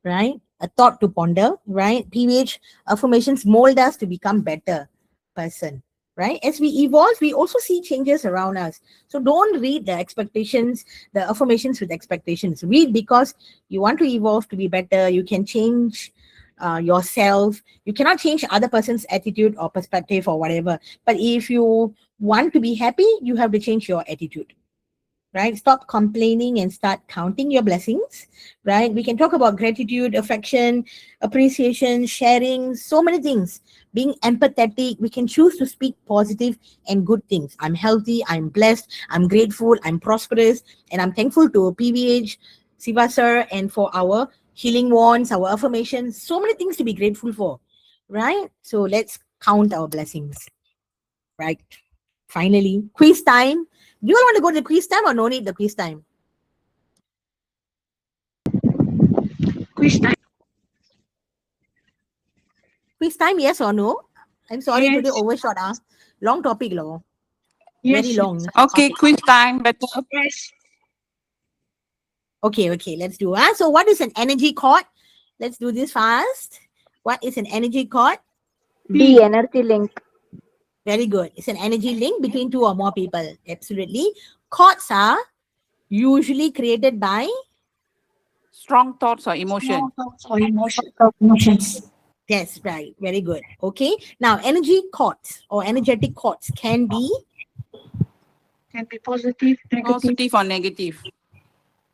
Right? A thought to ponder, right? PVH affirmations mold us to become better person, right? As we evolve, we also see changes around us. So don't read the expectations, the affirmations with expectations. Read because you want to evolve to be better. You can change yourself. You cannot change other person's attitude or perspective or whatever. But if you want to be happy, you have to change your attitude, right? Stop complaining and start counting your blessings, right? We can talk about gratitude, affection, appreciation, sharing, so many things. Being empathetic, we can choose to speak positive and good things. I'm healthy, I'm blessed, I'm grateful, I'm prosperous, and I'm thankful to PVH, Siva sir, and for our healing wands, our affirmations, so many things to be grateful for, right? So let's count our blessings, right? Finally, quiz time. Do you all want to go to the quiz time or no need the quiz time?
Quiz time.
Quiz time, yes or no? I'm sorry,
Yes.
today overshot. Long topic, lo.
Yes.
Very long.
Okay,
topic.
quiz time. Better. Yes.
Okay, let's do. So what is an energy cord? Let's do this fast. What is an energy cord?
B. Energy link.
Very good. It's an energy link between two or more people. Absolutely. Cords are usually created by
Strong thoughts or emotion. Emotions.
Yes, right. Very good. Okay. Now, energy cords or energetic cords can be
positive, negative. Positive or negative.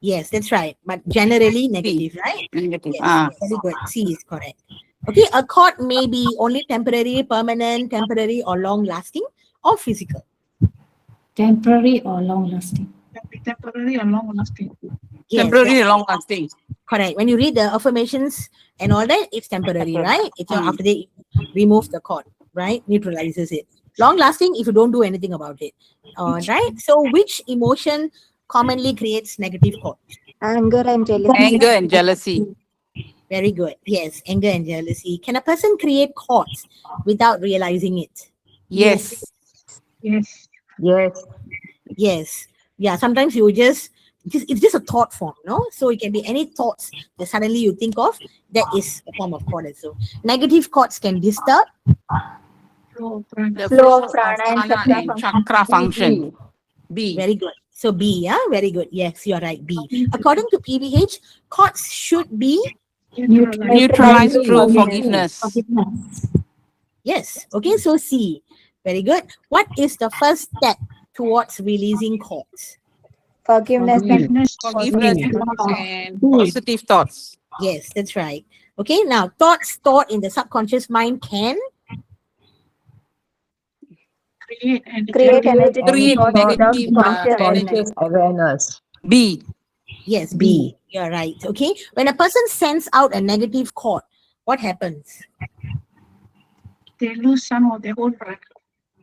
Yes, that's right. But generally negative, right?
Negative.
Yes, very good. C is correct. Okay, a cord may be only temporary, permanent, temporary, or long lasting, or physical.
Temporary or long lasting. Temporary or long lasting.
Yes,
Temporary or long lasting.
correct. When you read the affirmations and all that, it's temporary, right? It's after they remove the cord, right? Neutralizes it. Long lasting if you don't do anything about it. Right? So which emotion commonly creates negative cord?
Anger and jealousy. Anger and jealousy.
Very good. Yes, anger and jealousy. Can a person create cords without realizing it?
Yes. Yes. Yes.
Yes. Yeah, sometimes you just it's just a thought form, no? So it can be any thoughts that suddenly you think of, that is a form of cord. So negative cords can disturb
The flow of prana and chakra function. B.
Very good. So B, yeah, very good. Yes, you're right. B. According to PVH, cords should be
Neutralized through forgiveness.
Yes. Okay, so C. Very good. What is the first step towards releasing cords?
Forgiveness and positive thoughts.
Yes, that's right. Okay, now thoughts stored in the subconscious mind can
Create energetic
Conscious awareness.
B.
Yes, B. You're right. Okay. When a person sends out a negative cord, what happens?
They lose some of their own prana.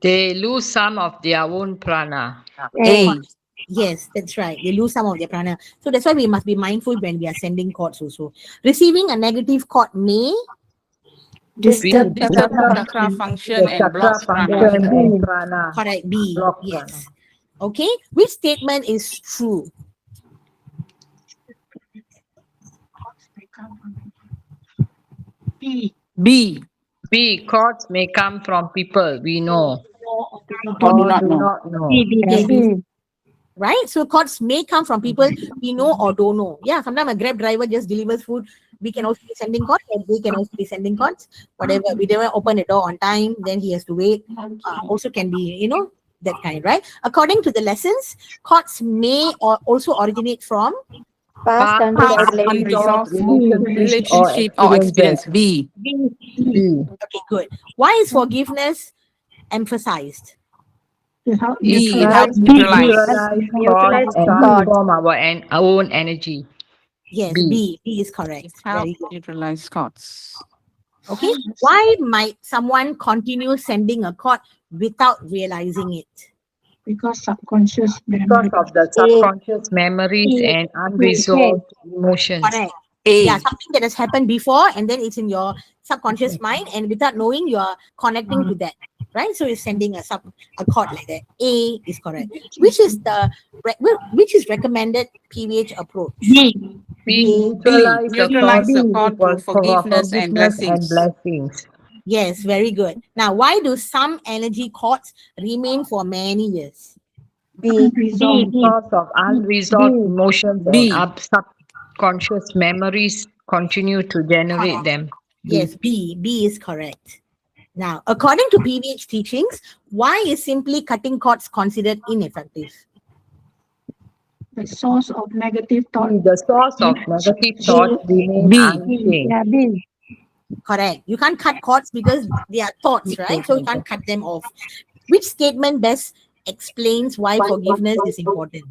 They lose some of their own prana.
A.
Yes, that's right. They lose some of their prana. So that's why we must be mindful when we are sending cords also. Receiving a negative cord may
Disturb chakra function and block prana.
Correct. B. Yes. Okay. Which statement is true?
B. B.
B. Cords may come from people we know.
Or do not know.
B. Right? So cords may come from people we know or don't know. Yeah, sometimes a Grab driver just delivers food. We can also be sending cords, and they can also be sending cords. Whatever, we never open the door on time, then he has to wait. Also can be, that kind, right? According to the lessons, cords may also originate from
Past unresolved relationship or experience. B.
Okay, good. Why is forgiveness emphasized?
It helps neutralize from our own energy.
Yes, B is correct. Very good.
Neutralize cords.
Okay. Why might someone continue sending a cord without realizing it?
Because subconscious
Because of the subconscious memories and unresolved emotions.
Correct. Yeah, something that has happened before and then it's in your subconscious mind, and without knowing you are connecting to that, right? So you're sending a cord like that. A is correct. Which is recommended PVH approach?
Neutralize
the cord through forgiveness and blessings.
Yes, very good. Now, why do some energy cords remain for many years?
Because of unresolved emotions and subconscious memories continue to generate them.
Yes, B is correct. Now, according to PVH teachings, why is simply cutting cords considered ineffective?
The source of negative thought.
The source of negative thoughts remain unchanged.
Yeah, B.
Correct. You can't cut cords because they are thoughts, right? So you can't cut them off. Which statement best explains why forgiveness is important?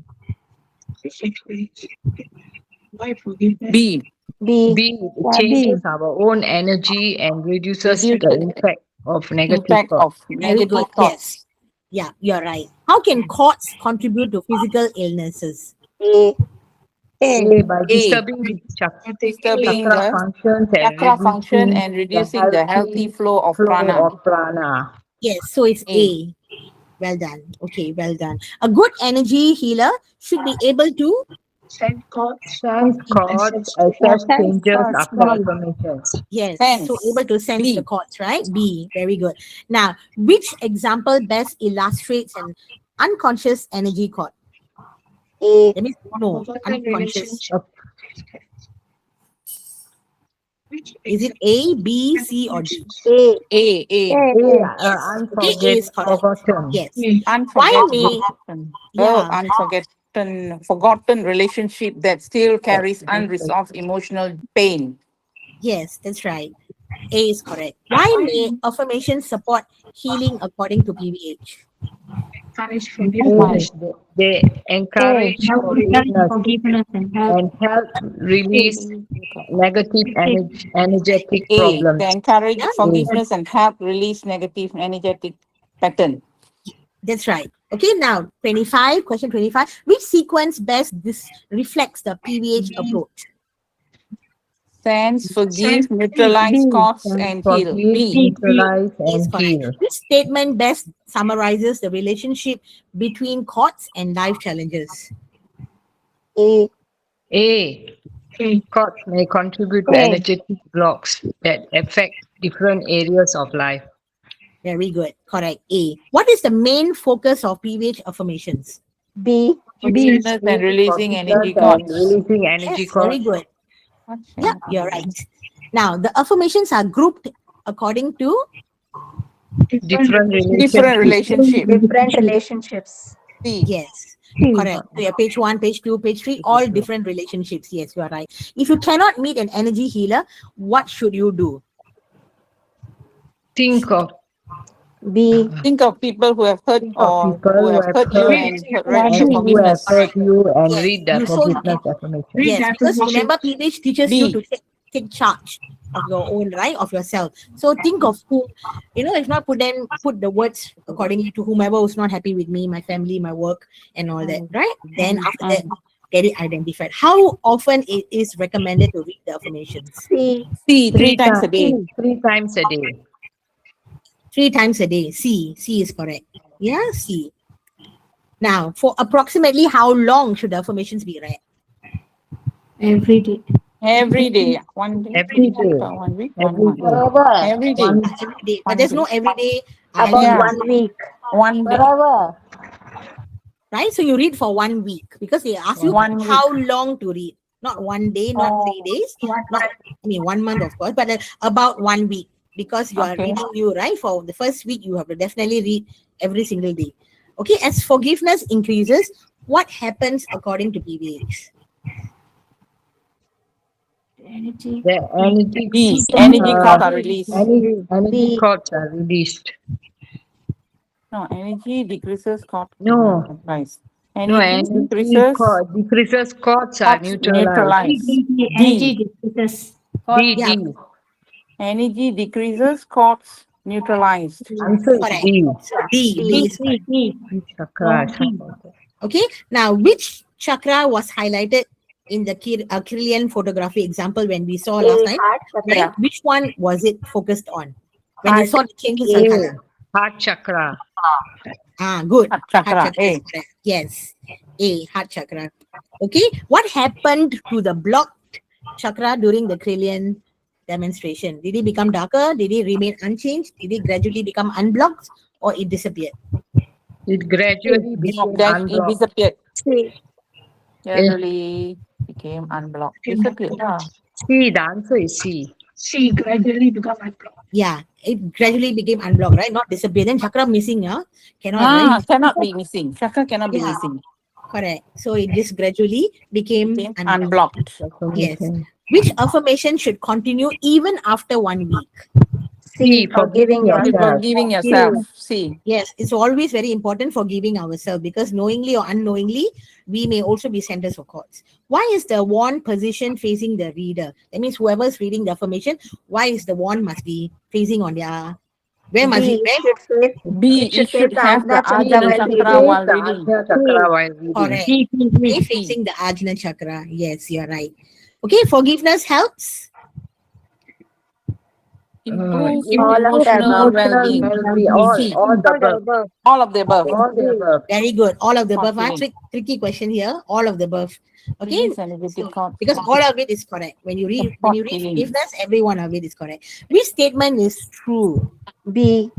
Why forgiveness?
B.
B.
B. It changes our own energy and reduces the impact of negative thoughts.
Very good. Yes. Yeah, you're right. How can cords contribute to physical illnesses?
A. By disturbing the chakra function and reducing the healthy flow of prana.
Yes, so it's A. Well done. Okay, well done. A good energy healer should be able to
Send cords.
Sense cords, assess changes after affirmation.
Yes, so able to sense the chords, right? B, very good. Now, which example best illustrates an unconscious energy chord?
A.
That means no, unconscious. Is it A, B, C, or D?
A.
Okay, A is correct.
Forgotten.
Yes. Why may
forgotten relationship that still carries unresolved emotional pain.
Yes, that's right. A is correct. Why may affirmations support healing according to PVH?
Encourage forgiveness.
They encourage forgiveness and help release negative energetic problems.
They encourage forgiveness and help release negative energetic pattern.
That's right. Okay, now 25, question 25. Which sequence best reflects the PVH approach?
Sense, forgive, neutralize, cause, and heal. B.
Neutralize and heal.
Which statement best summarizes the relationship between courts and life challenges?
A. Cords may contribute to energetic blocks that affect different areas of life.
Very good. Correct. A. What is the main focus of PVH affirmations?
B.
Forgiveness and releasing energy cords.
Very good. Yeah, you're right. Now, the affirmations are grouped according to
different relationships.
Different relationships.
Yes, correct. So yeah, page 1, page 2, page 3, all different relationships. Yes, you are right. If you cannot meet an energy healer, what should you do?
Think of
people who have hurt you and
who have hurt you and read the forgiveness affirmation.
Yes, because remember PVH teaches you to take charge of your own, right, of yourself. So think of who, if not put the words accordingly to whomever was not happy with me, my family, my work, and all that, right? Then after that, get it identified. How often it is recommended to read the affirmations?
Three times a day.
3 times a day.
3 times a day. C is correct. Yeah, C. Now, for approximately how long should the affirmations be read?
Every day.
Every day. 1 day.
Every day.
1 week.
Every day.
Every day.
Every day. But there's no every day.
About 1 week.
1 day.
Right? So you read for 1 week because they ask you how long to read. Not 1 day, not 3 days. Not 1 month, of course, but about 1 week. Because you are reading right? For the first week, you have to definitely read every single day. Okay, as forgiveness increases, what happens according to PVH?
The
energy cords are released.
Energy cords are released.
No, energy decreases cords.
No.
Energy
decreases cords are neutralized.
Energy decreases.
D.
Energy decreases, cords neutralized.
Answer is
D.
Chakra.
Okay. Now, which chakra was highlighted in the Kirlian photography example when we saw last time? Right? Which one was it focused on? When you saw the changes of color?
Heart chakra.
Good.
Heart chakra. A.
Yes. A. Heart chakra. Okay. What happened to the blocked chakra during the Kirlian demonstration? Did it become darker? Did it remain unchanged? Did it gradually become unblocked, or it disappeared?
It gradually became unblocked.
It disappeared. Gradually became unblocked. Disappeared.
C. The answer is C.
C. Gradually become unblocked.
Yeah, it gradually became unblocked, right? Not disappeared. Then chakra missing, cannot. Right?
Cannot be missing. Chakra cannot be missing.
Correct. So it just gradually became unblocked.
Unblocked.
Yes. Which affirmation should continue even after 1 week?
C, forgiving yourself.
Forgiving yourself. See.
Yes, it's always very important forgiving ourselves because knowingly or unknowingly, we may also be centers of chords. Why is the wand position facing the reader? That means whoever's reading the affirmation, why is the wand must be facing on their... Where must
B,
it?
B, it should have the Ajna Chakra while reading.
Chakra while reading.
Correct.
B,
Be facing the Ajna Chakra. Yes, you're right. Okay, forgiveness helps.
Improves
Emotional
emotional well-being.
well-being. All the above.
All of the above.
All the above.
Very good. All of the above.
Confident.
Tricky question here. All of the above. Okay.
Release energetic thoughts.
Because all of it is correct. When you read
Feelings.
forgiveness, every one of it is correct. Which statement is true?
B.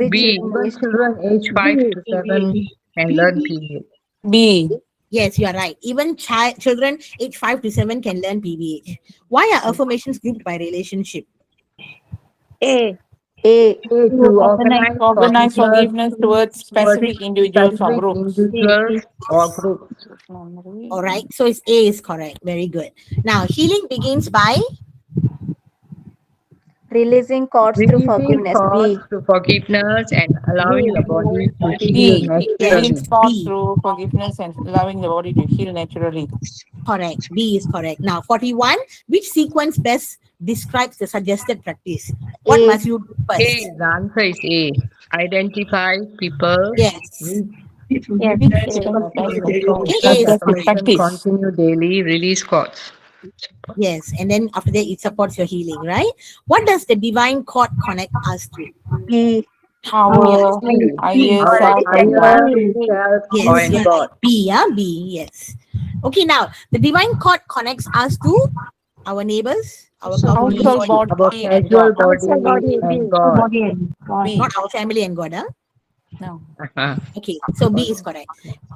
B, even children age 5 to 7 can learn PVH.
B.
Yes, you are right. Even children age 5 to 7 can learn PVH. Why are affirmations grouped by relationship?
A.
To
Organize forgiveness towards specific individuals or groups.
or groups.
All right. So it's A is correct. Very good. Now, healing begins by...
Releasing cords through forgiveness. B.
To forgiveness and allowing the body to heal
B.
naturally.
Release thoughts through forgiveness and allowing the body to heal naturally.
Correct. B is correct. Now, 41. Which sequence best describes the suggested practice? What must you do first?
A, the answer is A. Identify people.
Yes.
Practice.
Continue daily. Release cords.
Yes. And then after that, it supports your healing, right? What does the divine cord connect us to?
B.
Our higher self and God.
Yes, yeah. B, yeah, B, yes. Okay, now the divine cord connects us to our neighbors, our
Household body and
Casual
God.
body and God.
not our family and God, huh?
No.
Okay, so B is correct.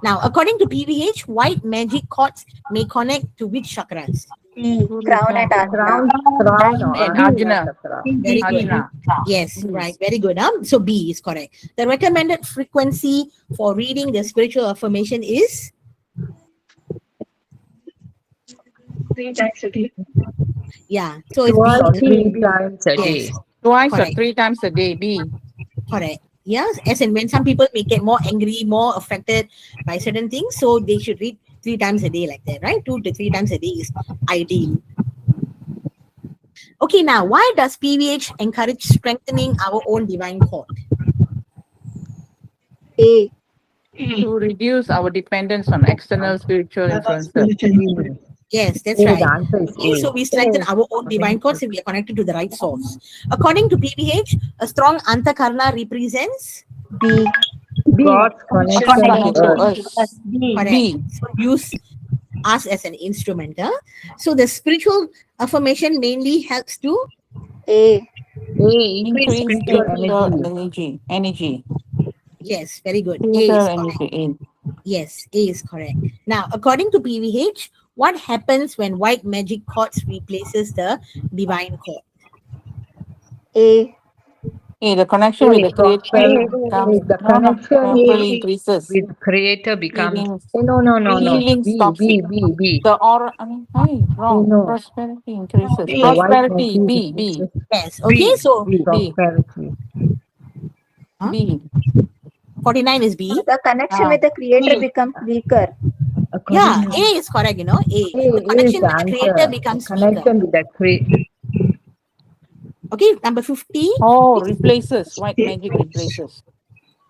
Now, according to PVH, white magic cords may connect to which chakras?
C. Crown and Ajna.
Crown and Ajna.
Very good.
Ajna.
Yes, right. Very good. So B is correct. The recommended frequency for reading the spiritual affirmation is
3 times a day.
Yeah. So it's B.
3 times a day.
Yes.
Twice or
Correct.
3 times a day. B.
Correct. Yes. As in when some people may get more angry, more affected by certain things, so they should read 3 times a day like that, right? 2 to 3 times a day is ideal. Okay, now why does PVH encourage strengthening our own divine cord?
A.
To reduce our dependence on external spiritual influences.
Yes, that's
A,
right.
the answer is
Okay,
A.
so we strengthen our own divine cords if we are connected to the right source. According to PVH, a strong antakarna represents
B.
God's connection to us.
correct.
B.
So use us as an instrument. Huh? So the spiritual affirmation mainly helps to
A.
Increase
spiritual
spiritual energy.
yes, very good. A
Spiritual
is correct.
energy.
Yes, A is correct. Now, according to PVH, what happens when white magic cords replaces the divine cord?
A.
A. The connection with the Creator temporarily increases.
With Creator becomes
Healing.
no.
Healing stops.
B.
The aura. Wrong.
No.
Prosperity increases.
The
Prosperity.
white
B.
magic
B.
Yes. Okay, so
B. Prosperity.
B.
49 is B.
The connection with the Creator becomes weaker.
Yeah, A is correct, A. The connection with the Creator becomes weaker.
Connection with the Creator.
Okay, number 50.
Oh, replaces. White magic replaces.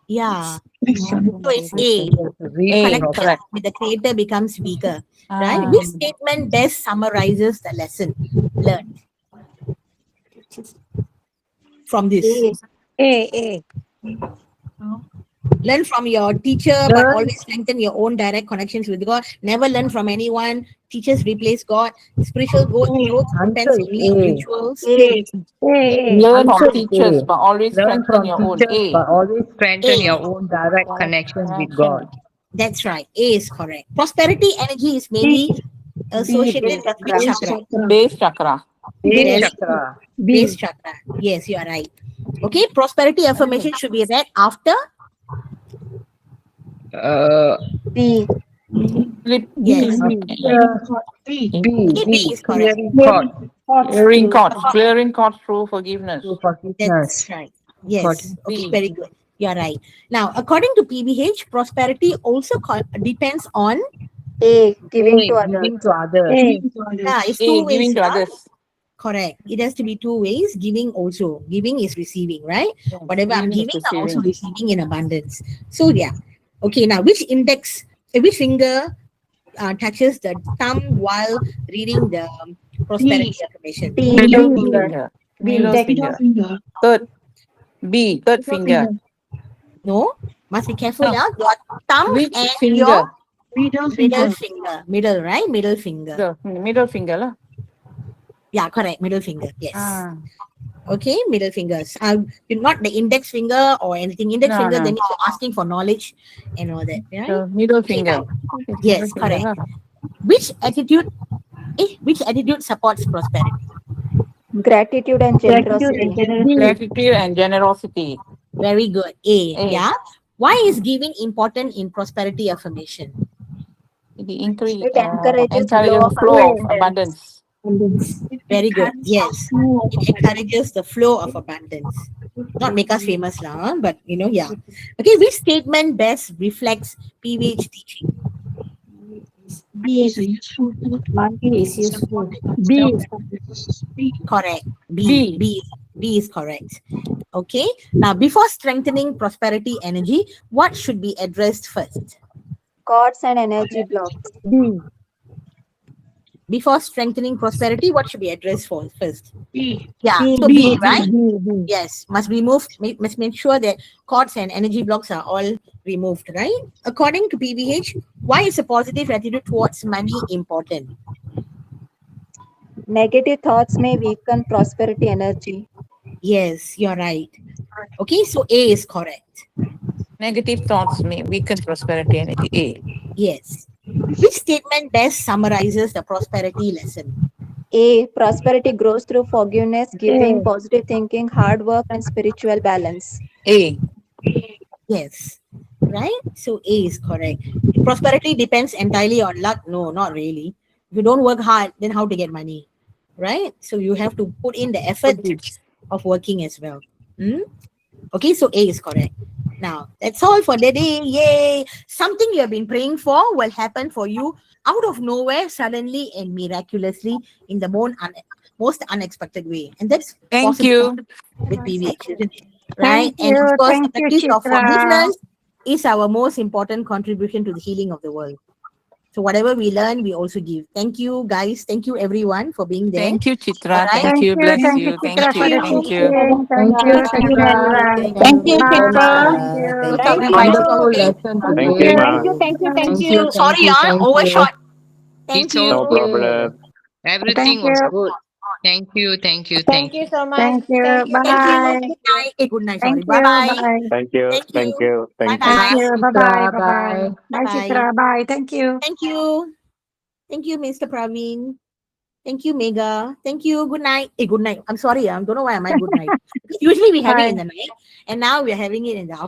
Yeah. So it's A. Connection
correct.
with the Creator becomes weaker. Right? Which statement best summarizes the lesson learned from this?
A.
Learn from your teacher, but always strengthen your own direct connections with God. Never learn from anyone. Teachers replace God. Spiritual growth depends on rituals.
Learn from teachers, but always strengthen your own.
But always strengthen
A.
your own direct connections with God.
That's right. A is correct. Prosperity energy is mainly associated with which chakra?
Base chakra.
Base chakra. Yes, you are right. Okay, prosperity affirmation should be read after
B.
Yes.
B.
B is correct.
Clearing court.
Clearing court through forgiveness.
Through
That's
forgiveness.
right. Yes. Okay,
B.
very good. You're right. Now, according to PVH, prosperity also depends on
A. Giving to
A.
others.
Giving to others.
yeah, it's
A.
two ways.
Giving to
Yeah?
others.
Correct. It has to be two ways. Giving also. Giving is receiving, right?
Yes,
Whatever I'm
giving is
giving, I'm also
receiving.
receiving in abundance. So yeah. Okay, now which finger touches the thumb while reading the prosperity affirmation?
B.
Middle
Index finger.
finger.
B.
Middle
Index
finger. Third. B. Third finger.
No, must be careful.
No.
Yeah, your thumb
Which
and
finger?
your middle finger. Middle, right? Middle finger.
Middle finger lah.
Yeah, correct. Middle finger. Yes.
Ah.
Okay, middle fingers. Not the index finger or anything. Index
No,
finger,
no.
then you're asking for knowledge and all that. Right?
The middle
Okay,
finger.
now, yes,
Middle finger
correct.
lah.
Which attitude supports prosperity?
Gratitude and generosity.
Gratitude and generosity.
Very good. A.
A.
Yeah. Why is giving important in prosperity affirmation?
It encourages
It encourages
the flow of abundance.
Very good. Yes. It encourages the flow of abundance. Not make us famous lah, huh? But yeah. Okay, which statement best reflects PVH teaching?
B is useful.
B is useful.
B.
Correct. B is correct. Okay. Now, before strengthening prosperity energy, what should be addressed first?
Cords and energy blocks.
B.
Before strengthening prosperity, what should be addressed first?
B.
Yeah.
B.
So B, right?
B.
Yes. Must make sure that cords and energy blocks are all removed, right? According to PVH, why is a positive attitude towards money important?
Negative thoughts may weaken prosperity energy.
Yes, you're right. Okay, so A is correct.
Negative thoughts may weaken prosperity energy. A.
Yes. Which statement best summarizes the prosperity lesson?
A. Prosperity grows through forgiveness, giving, positive thinking, hard work, and spiritual balance.
A.
Yes. Right? So A is correct. Prosperity depends entirely on luck. No, not really. If you don't work hard, then how to get money? Right? So you have to put in the effort of working as well. Okay, so A is correct. Now, that's all for the day. Yay! Something you have been praying for will happen for you out of nowhere, suddenly and miraculously in the most unexpected way. And that's
Thank
possible
you.
with PVH, isn't it? Right?
Thank
And of
you.
course,
Thank
the
you,
practice of
Chitra.
forgiveness is our most important contribution to the healing of the world. So whatever we learn, we also give. Thank you, guys. Thank you, everyone, for being there.
Thank you, Chitra.
All right.
Thank you. Bless
Thank
you.
you,
Thank
Chitra, for the
you. Thank you.
teaching.
Thank you, Chitra.
Thank you,
Thank
Thank
you.
you.
Wonderful
Okay.
lesson
Thank
today.
you,
Thank you, thank you, thank you.
Sorry,
Thank
overshot. Thank
It's
you.
No
okay.
problem.
Everything
Thank
was
you.
good. Thank you. Thank you.
Thank you so much.
Thank you.
Thank you.
Bye.
Good night. Good night.
Thank
Sorry.
you.
Bye-bye.
Bye.
Thank you.
Thank
Thank
you.
you. Thank you.
Thank
Bye-bye.
you. Bye-bye.
Chitra,
Bye-bye.
bye.
Bye,
Bye-bye.
Chitra. Bye. Thank you.
Thank you. Thank you, Mr. Praveen. Thank you, Mega. Thank you. Good night. Good night. I'm sorry. I don't know why am I good night. Usually we have it in
Bye.
the night, and now we're having it in the afternoon.